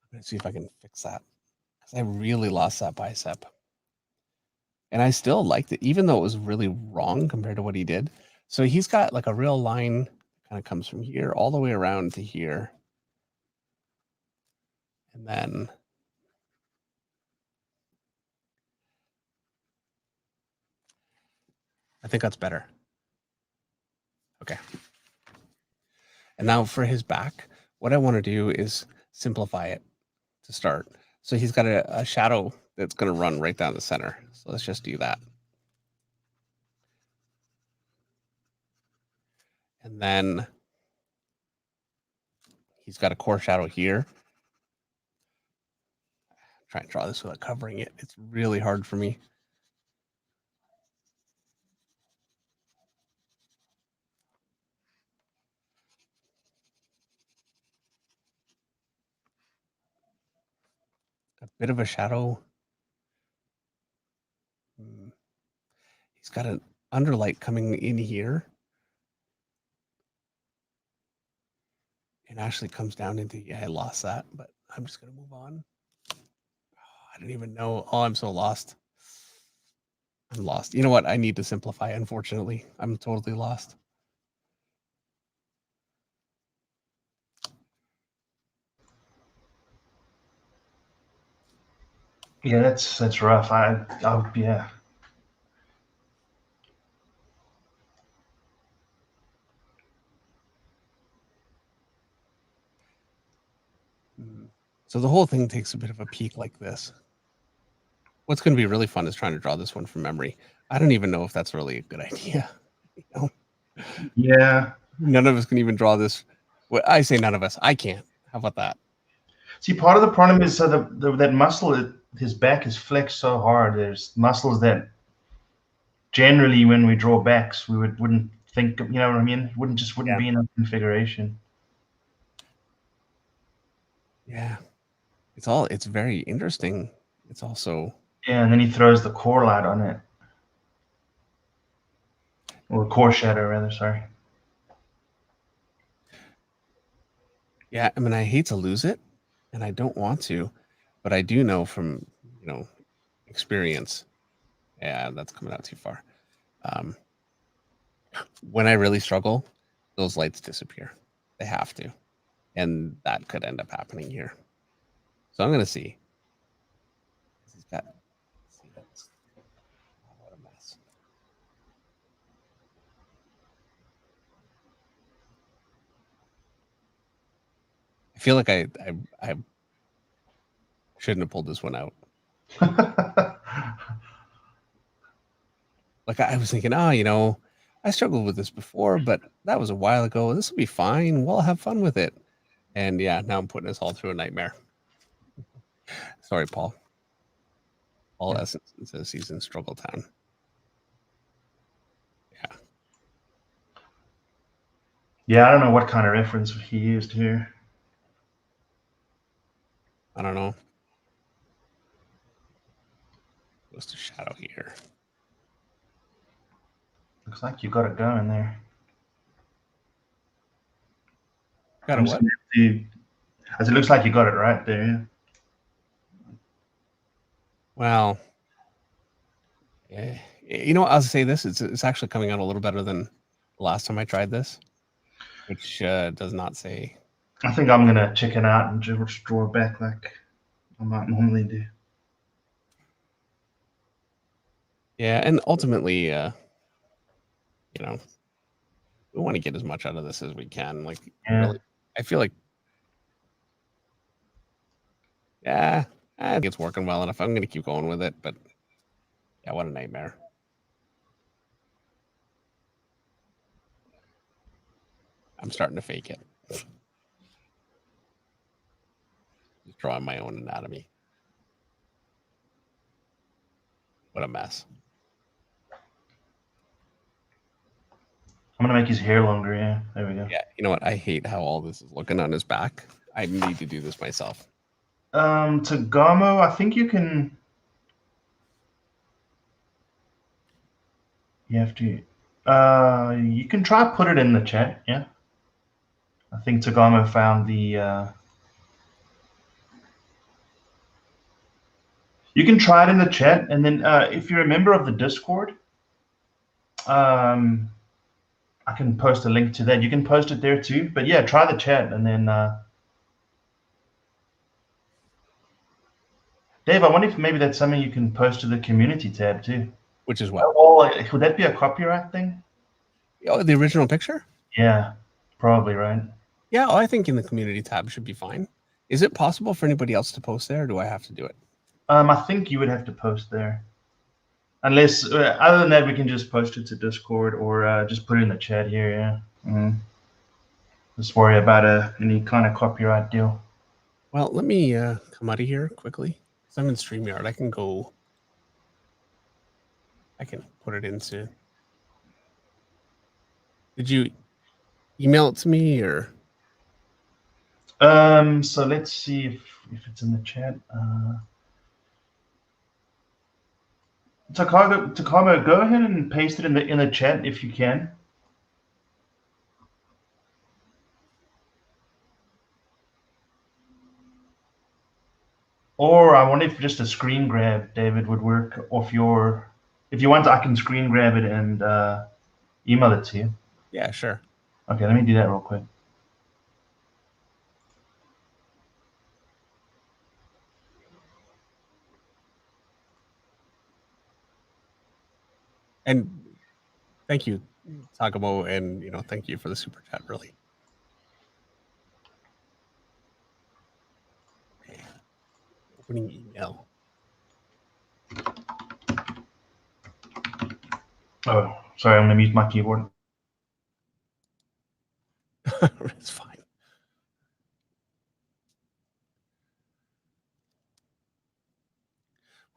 I'm gonna see if I can fix that because I really lost that bicep, and I still liked it, even though it was really wrong compared to what he did. So he's got like a real line that kind of comes from here all the way around to here, and then I think that's better. Okay. And now for his back, what I want to do is simplify it to start. So he's got a shadow that's going to run right down the center. So let's just do that. And then he's got a core shadow here. Try and draw this without covering it. It's really hard for me. A bit of a shadow. He's got an underlight coming in here. It actually comes down into, yeah, I lost that, but I'm just going to move on. Oh, I don't even know. Oh, I'm so lost. I'm lost. You know what? I need to simplify, unfortunately. I'm totally lost.
Yeah, that's rough. Yeah.
So the whole thing takes a bit of a peek like this. What's going to be really fun is trying to draw this one from memory. I don't even know if that's really a good idea. You know?
Yeah.
None of us can even draw this. Well, I say none of us. I can't. How about that?
See, part of the problem is so that muscle, his back is flexed so hard. There's muscles that generally, when we draw backs, we wouldn't think. You know what I mean? Wouldn't be in that configuration.
Yeah. It's very interesting. It's also
Yeah, and then he throws the core light on it, or core shadow rather. Sorry.
yeah, I mean I hate to lose it and I don't want to, but I do know from, experience. Yeah, that's coming out too far. When I really struggle, those lights disappear. They have to. And that could end up happening here. So I'm going to see. He's got. See, that's what a mess. I feel like I shouldn't have pulled this one out. Like I was thinking, I struggled with this before, but that was a while ago. This will be fine. We'll have fun with it. And yeah, now I'm putting us all through a nightmare. Sorry, Paul. Paul Essence says he's in Struggle Town. Yeah.
Yeah, I don't know what kind of reference he used here.
I don't know. Goes to shadow here.
Looks like you got it going there.
Got a what?
As it looks like you got it right there. Yeah.
Well, I'll say this: it's actually coming out a little better than the last time I tried this, which does not say.
I think I'm gonna chicken out and just draw back like I might normally do.
Yeah, and ultimately, we want to get as much out of this as we can. Like, really, I feel like, I think it's working well enough. I'm going to keep going with it, but yeah, what a nightmare. I'm starting to fake it. Just drawing my own anatomy. What a mess.
I'm gonna make his hair longer. Yeah, there we go.
Yeah, you know what? I hate how all this is looking on his back. I need to do this myself.
Tagamo, I think you can. You have to. You can try put it in the chat. Yeah. I think Tagamo found the. You can try it in the chat, and then if you're a member of the Discord, I can post a link to that. You can post it there too. But yeah, try the chat, and then. Dave, I wonder if maybe that's something you can post to the community tab too.
Which is what?
Oh, would that be a copyright thing?
Oh, the original picture?
Yeah, probably, right?
Yeah, I think in the community tab should be fine. Is it possible for anybody else to post there, or do I have to do it?
I think you would have to post there. Unless, other than that, we can just post it to Discord or just put it in the chat here, yeah. Mm-hmm. Just worry about any kind of copyright deal.
Well, let me come out of here quickly. So I'm in StreamYard. I can put it into... Did you email it to me, or...
So let's see if it's in the chat. Takamo, go ahead and paste it in the chat if you can. Or I wonder if just a screen grab, David, would work off your. If you want, I can screen grab it and email it to you.
Yeah, sure.
Okay, let me do that real quick.
And thank you, Takamo, and thank you for the super chat. Really. Okay. Opening email.
Oh, sorry, I'm gonna mute my keyboard.
It's fine.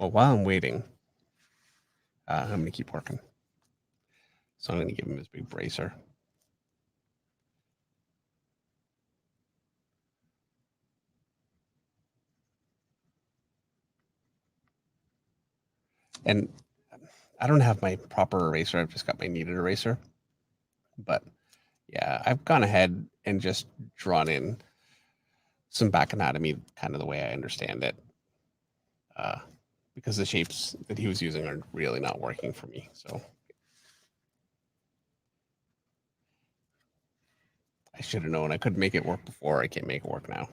Well, while I'm waiting, I'm going to keep working. So I'm going to give him his big bracer. And I don't have my proper eraser. I've just got my kneaded eraser. But yeah, I've gone ahead and just drawn in some back anatomy, kind of the way I understand it. Because the shapes that he was using are really not working for me. So I should have known. I couldn't make it work before. I can't make it work now.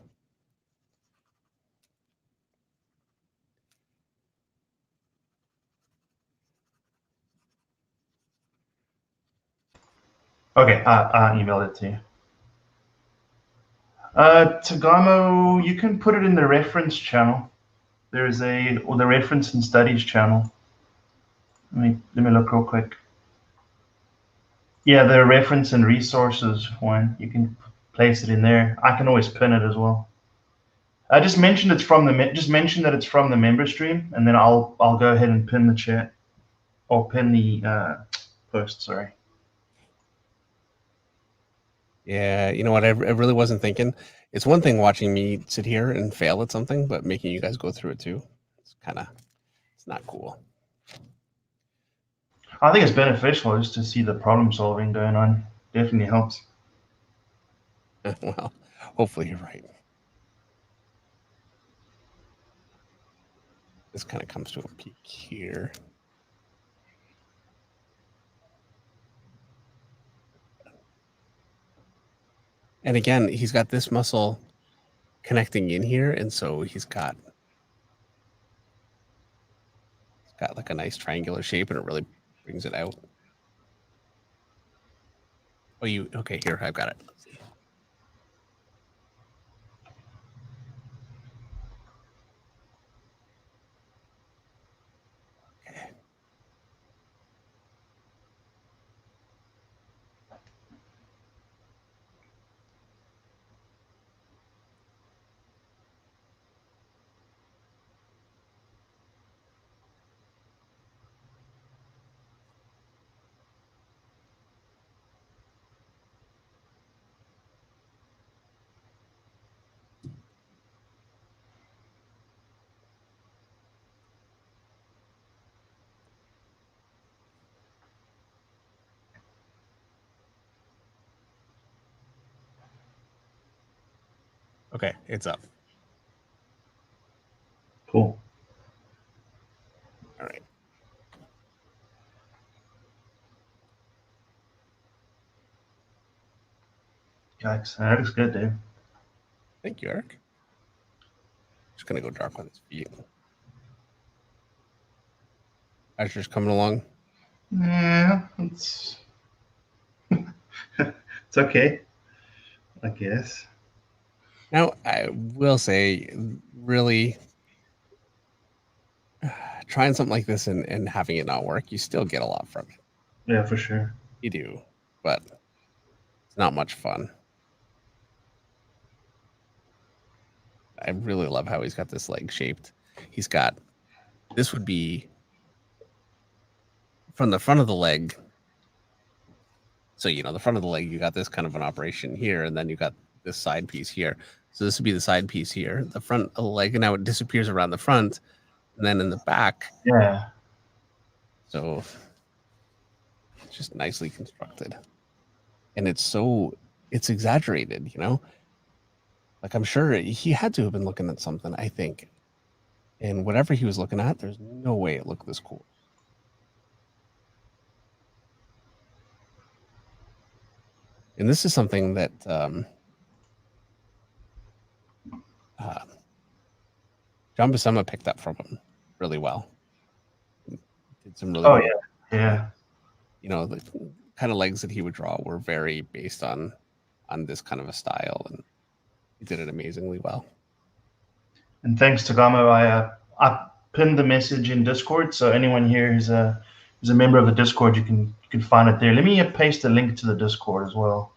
Okay, I emailed it to you. Tagamo, you can put it in the reference channel. There's the reference and studies channel. Let me look real quick. Yeah, the reference and resources one. You can place it in there. I can always pin it as well. I just mentioned it's from the just mention that it's from the member stream, and then I'll go ahead and pin the chat or pin the post. Sorry.
Yeah, you know what? I really wasn't thinking. It's one thing watching me sit here and fail at something, but making you guys go through it too. It's not cool.
I think it's beneficial just to see the problem solving going on. Definitely helps.
Well, hopefully you're right. This kind of comes to a peak here. And again, he's got this muscle connecting in here, and so he's got like a nice triangular shape, and it really brings it out. Oh, okay? Here, I've got it. Let's see. Okay. Okay, it's up.
Cool.
All right.
Yikes, that looks good, dude.
Thank you, Eric. Just gonna go dark on his feet. Asher's coming along.
Yeah, it's it's okay, I guess.
Now, I will say, really, trying something like this and having it not work, you still get a lot from it.
Yeah, for sure.
You do, but it's not much fun. I really love how he's got this leg shaped. He's got, this would be from the front of the leg. So, the front of the leg, you got this kind of an operation here, and then you got this side piece here. So this would be the side piece here. The front of the leg, and now it disappears around the front, and then in the back.
Yeah.
So it's just nicely constructed. And it's exaggerated, Like, I'm sure he had to have been looking at something, I think. And whatever he was looking at, there's no way it looked this cool. And this is something that John Buscema picked up from him really well. Did some really
yeah.
the kind of legs that he would draw were very based on this kind of a style, and he did it amazingly well.
And thanks to Gamo, I pinned the message in Discord, so anyone here who's a member of the Discord, you can find it there. Let me paste a link to the Discord as well.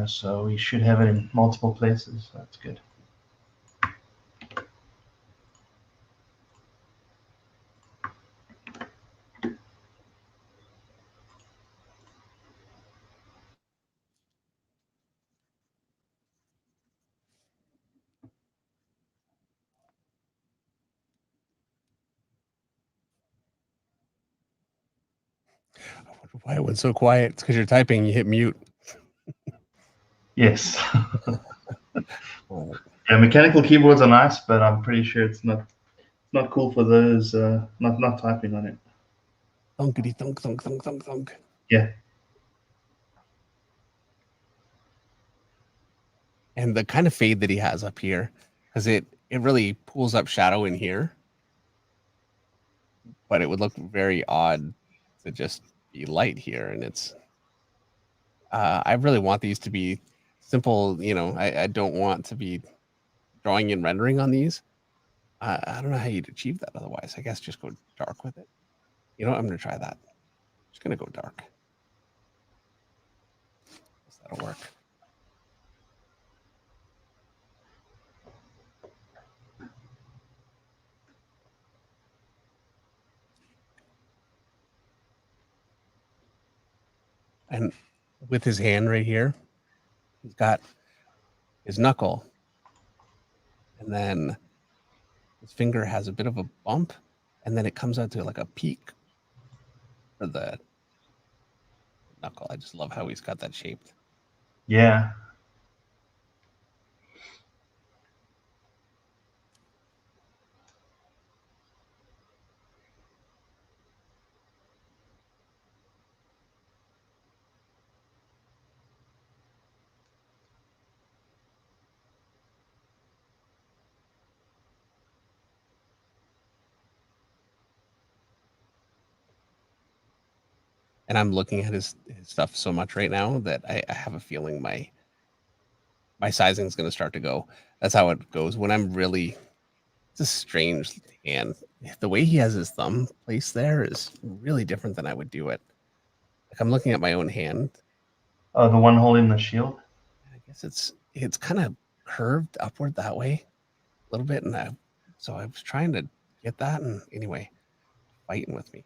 So we should have it in multiple places. That's good.
I wonder why it went so quiet. It's because you're typing. You hit mute.
Yes. Yeah, mechanical keyboards are nice, but I'm pretty sure it's not cool for those not typing on it.
Thunkity thunk thunk thunk thunk thunk.
Yeah.
And the kind of fade that he has up here, because it really pulls up shadow in here, but it would look very odd to just be light here. And it's I really want these to be simple. I don't want to be drawing and rendering on these. I don't know how you'd achieve that otherwise. I guess just go dark with it. I'm going to try that. Just going to go dark. That'll work. And with his hand right here, he's got his knuckle, and then his finger has a bit of a bump, and then it comes out to like a peak for the knuckle. I just love how he's got that shaped.
Yeah.
And I'm looking at his stuff so much right now that I have a feeling my sizing is going to start to go. That's how it goes when I'm really. It's a strange hand. The way he has his thumb placed there is really different than I would do it. Like I'm looking at my own hand.
Oh, the one holding the shield.
I guess it's kind of curved upward that way a little bit, and so I was trying to get that, and anyway, fighting with me.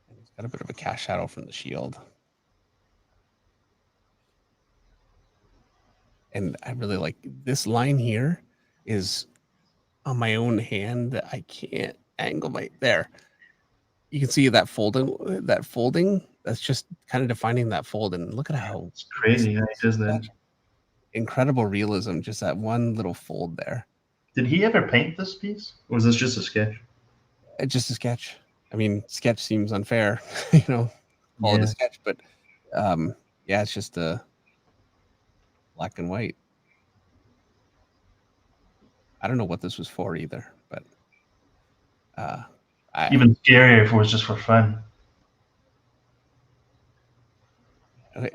And he's got a bit of a cast shadow from the shield. And I really like this line here is on my own hand that I can't angle there. You can see that folding. That's just kind of defining that fold. And look at how
it's crazy how he does that.
Incredible realism, just that one little fold there.
Did he ever paint this piece, or was this just a sketch?
Just a sketch. I mean, sketch seems unfair, call it a sketch, but yeah, it's just a black and white. I don't know what this was for either, but
even scarier if it was just for fun.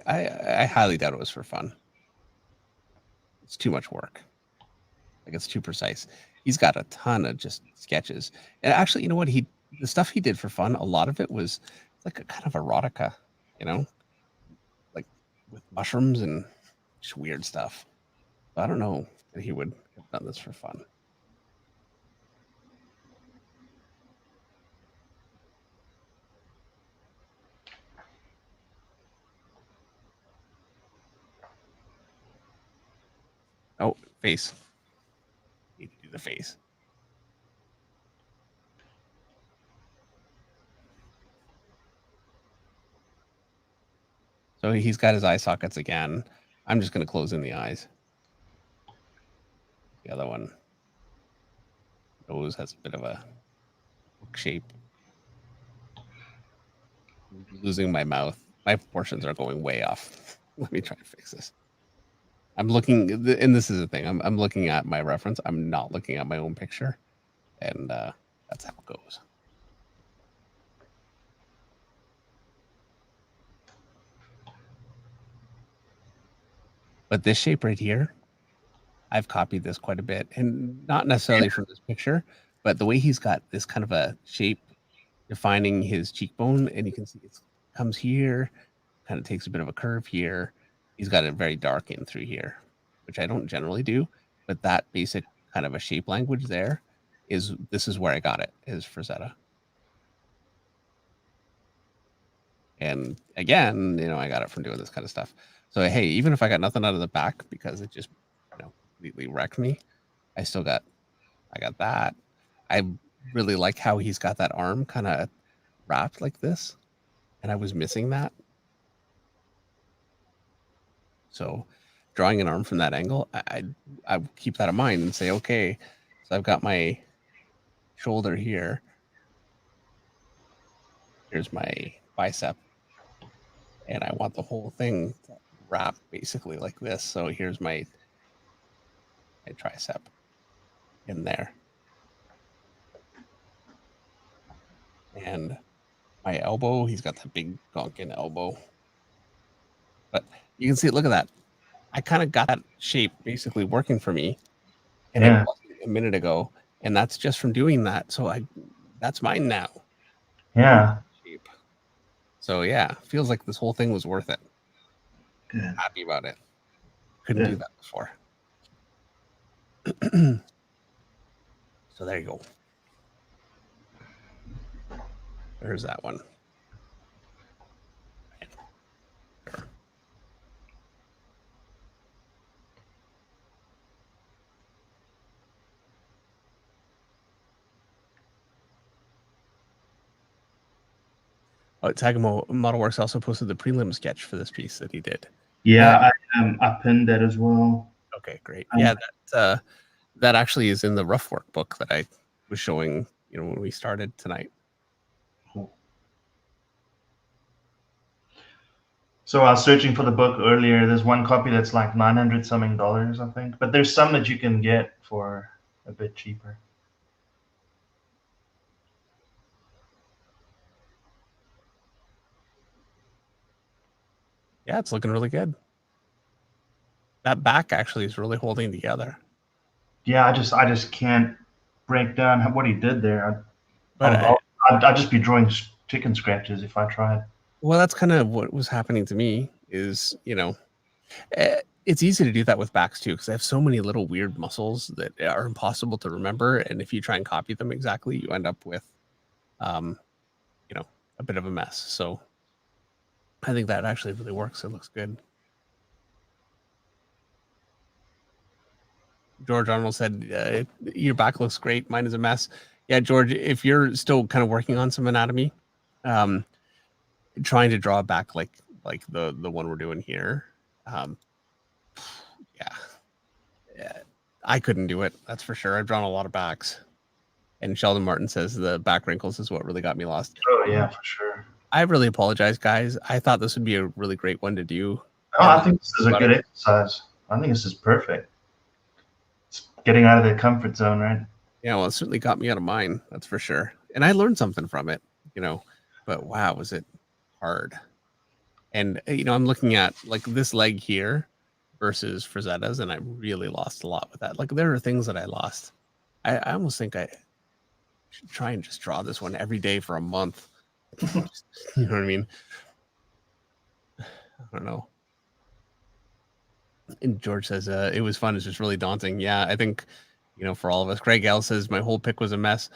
I highly doubt it was for fun. It's too much work. Like it's too precise. He's got a ton of just sketches, and actually, you know what? The stuff he did for fun, a lot of it was like a kind of erotica, like with mushrooms and just weird stuff. But I don't know that he would have done this for fun. Oh, face. Need to do the face. So he's got his eye sockets again. I'm just going to close in the eyes. The other one, nose has a bit of a hook shape. I'm losing my mouth. My proportions are going way off. Let me try to fix this. I'm looking, and this is the thing. I'm looking at my reference. I'm not looking at my own picture, and that's how it goes. But this shape right here, I've copied this quite a bit, and not necessarily from this picture, but the way he's got this kind of a shape defining his cheekbone, and you can see it comes here, kind of takes a bit of a curve here. He's got it very dark in through here, which I don't generally do, but that basic kind of a shape language there this is where I got it, is Frazetta. And again, I got it from doing this kind of stuff. So hey, even if I got nothing out of the back because it just completely wrecked me, I got that. I really like how he's got that arm kind of wrapped like this, and I was missing that. So drawing an arm from that angle, I keep that in mind and say, okay, so I've got my shoulder here. Here's my bicep, and I want the whole thing to wrap basically like this. So here's my tricep in there, and my elbow. He's got that big gonkin elbow, but you can see. Look at that. I kind of got that shape basically working for me, and it wasn't a minute ago, and that's just from doing that. So that's mine now.
Yeah.
So yeah, feels like this whole thing was worth it.
Good.
Happy about it. Couldn't do that before. So there you go. There's that one. Sure. Oh, Tagamo Model Works also posted the prelim sketch for this piece that he did.
Yeah, I pinned that as well.
Okay, great. Yeah, that actually is in the rough work book that I was showing, when we started tonight.
Cool. So I was searching for the book earlier. There's one copy that's like $900 something, I think. But there's some that you can get for a bit cheaper.
Yeah, it's looking really good. That back actually is really holding together.
Yeah, I just can't break down what he did there.
But
I'd just be drawing chicken scratches if I tried.
Well, that's kind of what was happening to me is, it's easy to do that with backs too, because I have so many little weird muscles that are impossible to remember. And if you try and copy them exactly, you end up with, a bit of a mess. So I think that actually really works. It looks good. George Arnold said, your back looks great. Mine is a mess. Yeah, George, if you're still kind of working on some anatomy, trying to draw back like the one we're doing here, yeah, I couldn't do it. That's for sure. I've drawn a lot of backs. And Sheldon Martin says the back wrinkles is what really got me lost.
Oh yeah, for sure.
I really apologize, guys. I thought this would be a really great one to do.
Oh, I think this is a good exercise. I think this is perfect. It's getting out of the comfort zone, right?
Yeah, well, it certainly got me out of mine. That's for sure. And I learned something from it, but wow, was it hard. And, I'm looking at like this leg here versus Frazetta's, and I really lost a lot with that. Like there are things that I lost. I almost think I should try and just draw this one every day for a month. You know what I mean? I don't know. And George says it was fun. It's just really daunting. Yeah, I think for all of us. Greg L says my whole pick was a mess.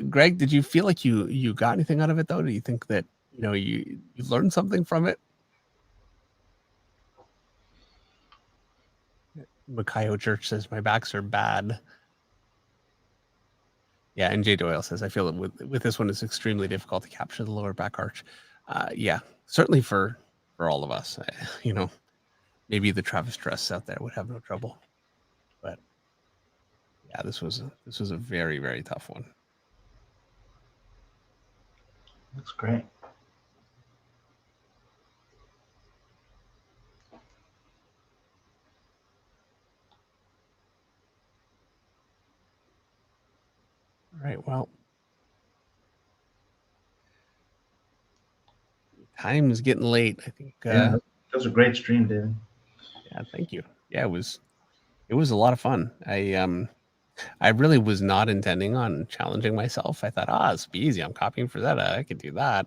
Greg, did you feel like you got anything out of it though? Do you think that you learned something from it? Makayo Church says my backs are bad. Yeah, and Jay Doyle says I feel that with this one it's extremely difficult to capture the lower back arch. Yeah, certainly for all of us. Maybe the Travis Dress out there would have no trouble, but yeah, this was a very, very tough one.
That's great.
right. Well, time is getting late. I think.
Yeah, that was a great stream, David.
Yeah, thank you. Yeah, it was a lot of fun. I really was not intending on challenging myself. I thought, it's be easy. I'm copying Frazetta. I could do that,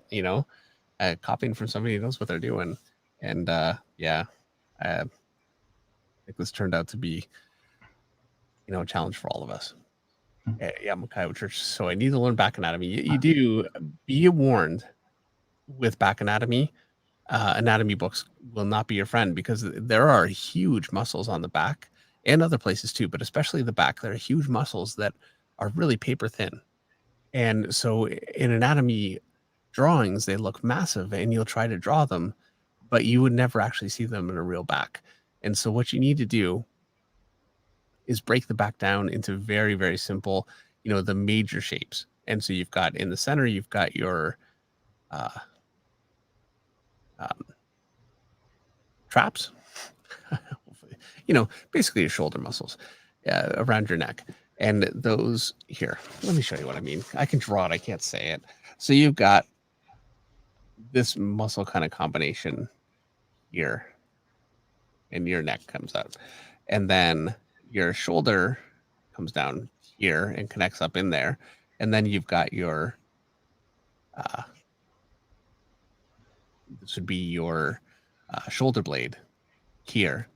copying from somebody who knows what they're doing. And yeah, I think this turned out to be, a challenge for all of us. Yeah, I'm a Kyle Church, so I need to learn back anatomy. You do be warned with back anatomy. Anatomy books will not be your friend because there are huge muscles on the back and other places too, but especially the back. There are huge muscles that are really paper thin. And so in anatomy drawings, they look massive and you'll try to draw them, but you would never actually see them in a real back. And so what you need to do is break the back down into very, very simple, the major shapes. And so you've got in the center, you've got your traps, basically your shoulder muscles around your neck. And those here, let me show you what I mean. I can draw it, I can't say it. So you've got this muscle kind of combination here, and your neck comes out. And then your shoulder comes down here and connects up in there. And then you've got your, this would be your shoulder blade here.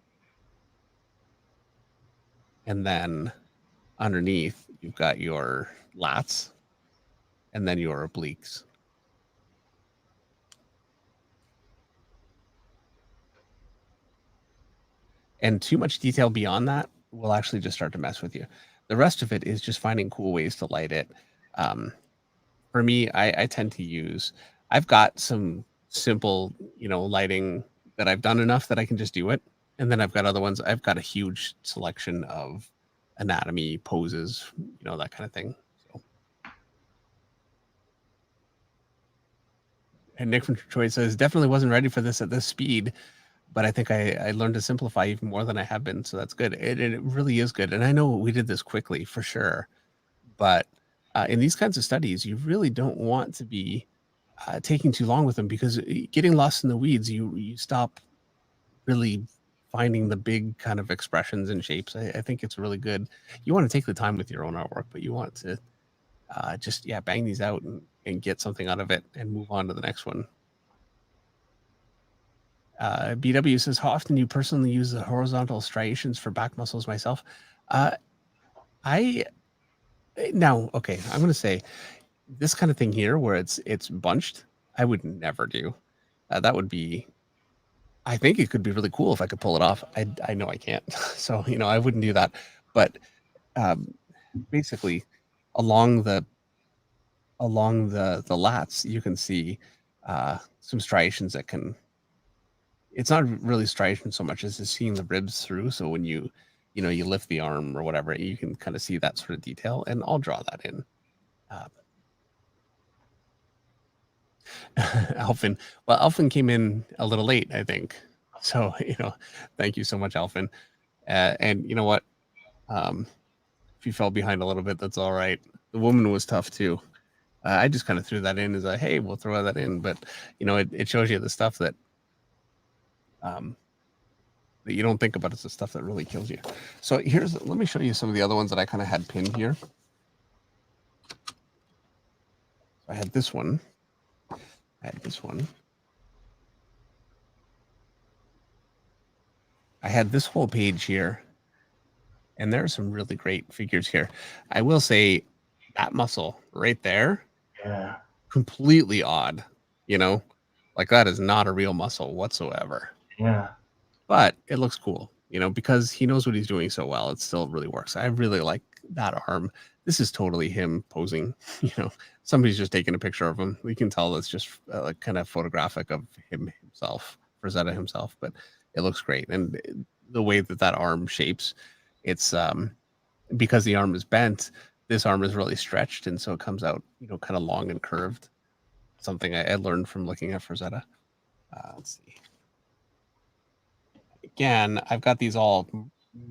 And then underneath, you've got your lats and then your obliques. And too much detail beyond that will actually just start to mess with you. The rest of it is just finding cool ways to light it. For me, I tend to use, I've got some simple, lighting that I've done enough that I can just do it. And then I've got other ones. I've got a huge selection of anatomy poses, that kind of thing. So. And Nick from Troy says, definitely wasn't ready for this at this speed, but I think I learned to simplify even more than I have been. So that's good. It really is good. And I know we did this quickly for sure, but in these kinds of studies, you really don't want to be taking too long with them because getting lost in the weeds, you stop really finding the big kind of expressions and shapes. I think it's really good. You want to take the time with your own artwork, but you want to just bang these out and get something out of it and move on to the next one. BW says, how often do you personally use the horizontal striations for back muscles myself? Okay, I'm going to say this kind of thing here where it's bunched, I would never do. That would be, I think it could be really cool if I could pull it off. I know I can't. So, I wouldn't do that. But basically along the lats, you can see some striations that can, it's not really striation so much as just seeing the ribs through. So when you lift the arm or whatever, you can kind of see that sort of detail, and I'll draw that in. Alfin. Well, Alfin came in a little late, I think. So, thank you so much, Alfin. And you know what? If you fell behind a little bit, that's all right. The woman was tough too. I just kind of threw that in as a, hey, we'll throw that in. But, it shows you the stuff that that you don't think about. It's the stuff that really kills you. So let me show you some of the other ones that I kind of had pinned here. I had this one. I had this whole page here. And there are some really great figures here. I will say that muscle right there, completely odd, like that is not a real muscle whatsoever.
Yeah.
But it looks cool, because he knows what he's doing so well. It still really works. I really like that arm. This is totally him posing, somebody's just taking a picture of him. We can tell it's just like kind of photographic of himself, Frazetta himself, but it looks great. And the way that arm shapes, it's because the arm is bent, this arm is really stretched, and so it comes out, kind of long and curved. Something I learned from looking at Frazetta. Let's see. Again, I've got these all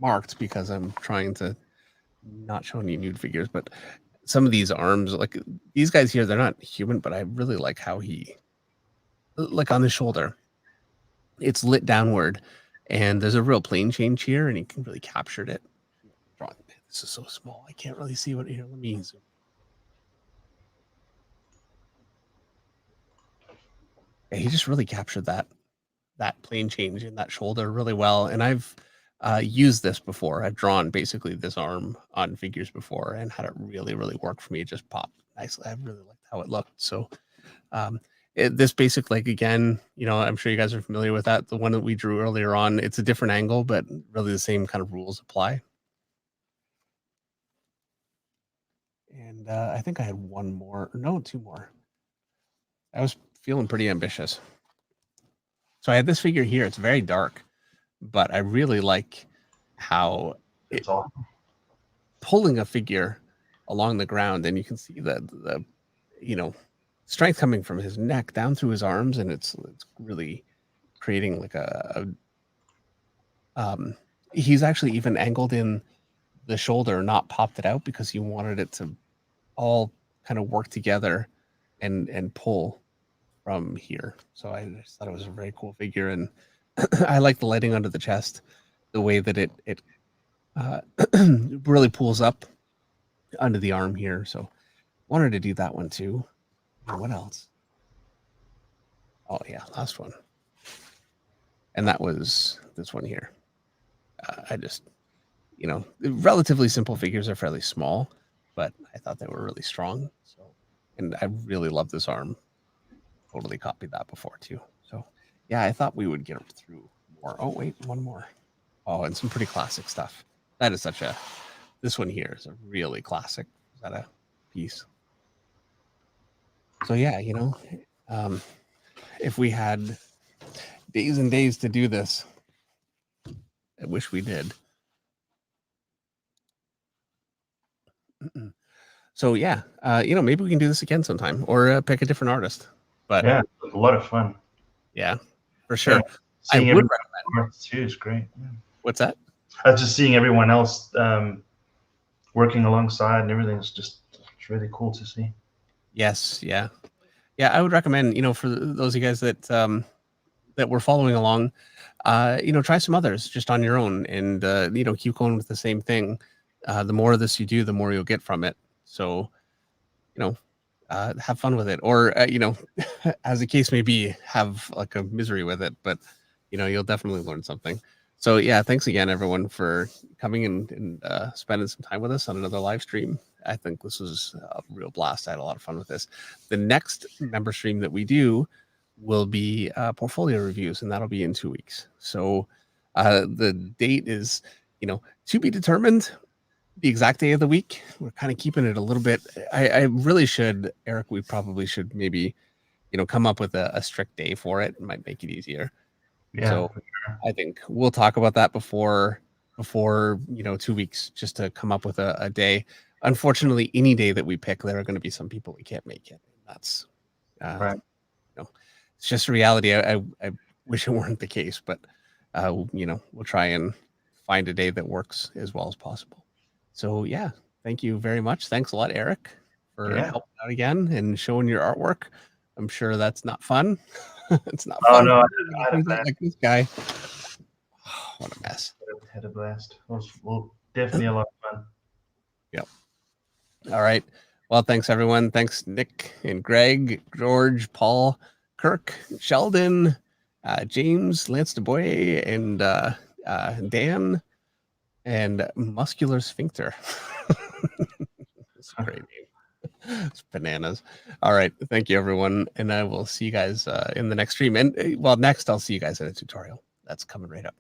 marked because I'm trying to not show any nude figures, but some of these arms, like these guys here, they're not human, but I really like how he, like on the shoulder, it's lit downward, and there's a real plane change here, and he can really captured it. This is so small, I can't really see what here. Let me zoom. Yeah, he just really captured that plane change in that shoulder really well. And I've used this before. I've drawn basically this arm on figures before and had it really, really work for me. It just popped nicely. I really liked how it looked. So this basic leg, again, you know, I'm sure you guys are familiar with that. The one that we drew earlier on, it's a different angle, but really the same kind of rules apply. And I think I had one more, no, two more. I was feeling pretty ambitious. So I had this figure here. It's very dark, but I really like how it's pulling a figure along the ground, and you can see the you know, strength coming from his neck down through his arms, and it's really creating like he's actually even angled in the shoulder, not popped it out, because he wanted it to all kind of work together and pull from here. So I just thought it was a very cool figure, and I like the lighting under the chest, the way that it really pulls up under the arm here. So wanted to do that one too. And what else? Oh yeah, last one. And that was this one here. I just, you know, relatively simple figures are fairly small, but I thought they were really strong. So, and I really love this arm. Totally copied that before too. So yeah, I thought we would get through more. Oh wait, one more. Oh, and some pretty classic stuff. That is such a, this one here is a really classic Frazetta piece. So yeah, you know, if we had days and days to do this, I wish we did. So yeah, you know, maybe we can do this again sometime, or pick a different artist. But
yeah, a lot of fun.
Yeah, for sure.
Yeah,
I would recommend
art too is great. Yeah.
What's that?
I was just seeing everyone else working alongside and everything. It's really cool to see.
Yes, yeah. I would recommend, you know, for those of you guys that that were following along, you know, try some others just on your own, and you know, keep going with the same thing. The more of this you do, the more you'll get from it. So, you know, have fun with it, or you know, as the case may be, have like a misery with it. But you know, you'll definitely learn something. So yeah, thanks again, everyone, for coming and spending some time with us on another live stream. I think this was a real blast. I had a lot of fun with this. The next member stream that we do will be portfolio reviews, and that'll be in 2 weeks. So the date is, you know, to be determined. The exact day of the week, we're kind of keeping it a little bit. I really should, Eric, we probably should maybe, you know, come up with a strict day for it. It might make it easier.
Yeah,
so sure. I think we'll talk about that before, you know, 2 weeks, just to come up with a day. Unfortunately, any day that we pick, there are going to be some people we can't make it. That's
right.
You know, it's just a reality. I wish it weren't the case, but you know, we'll try and find a day that works as well as possible. So yeah, thank you very much. Thanks a lot, Eric, for helping out again and showing your artwork. I'm sure that's not fun. It's not fun.
No,
I had like this guy. Oh, what a mess.
Had a blast. It was definitely a lot of fun.
Yep. All right. Well, thanks everyone. Thanks Nick and Greg, George, Paul, Kirk, Sheldon, James, Lance DeBoy, and Dan, and Muscular Sphincter. It's a great name. It's bananas. All right. Thank you, everyone. And I will see you guys in the next stream. And well, next I'll see you guys in a tutorial. That's coming right up.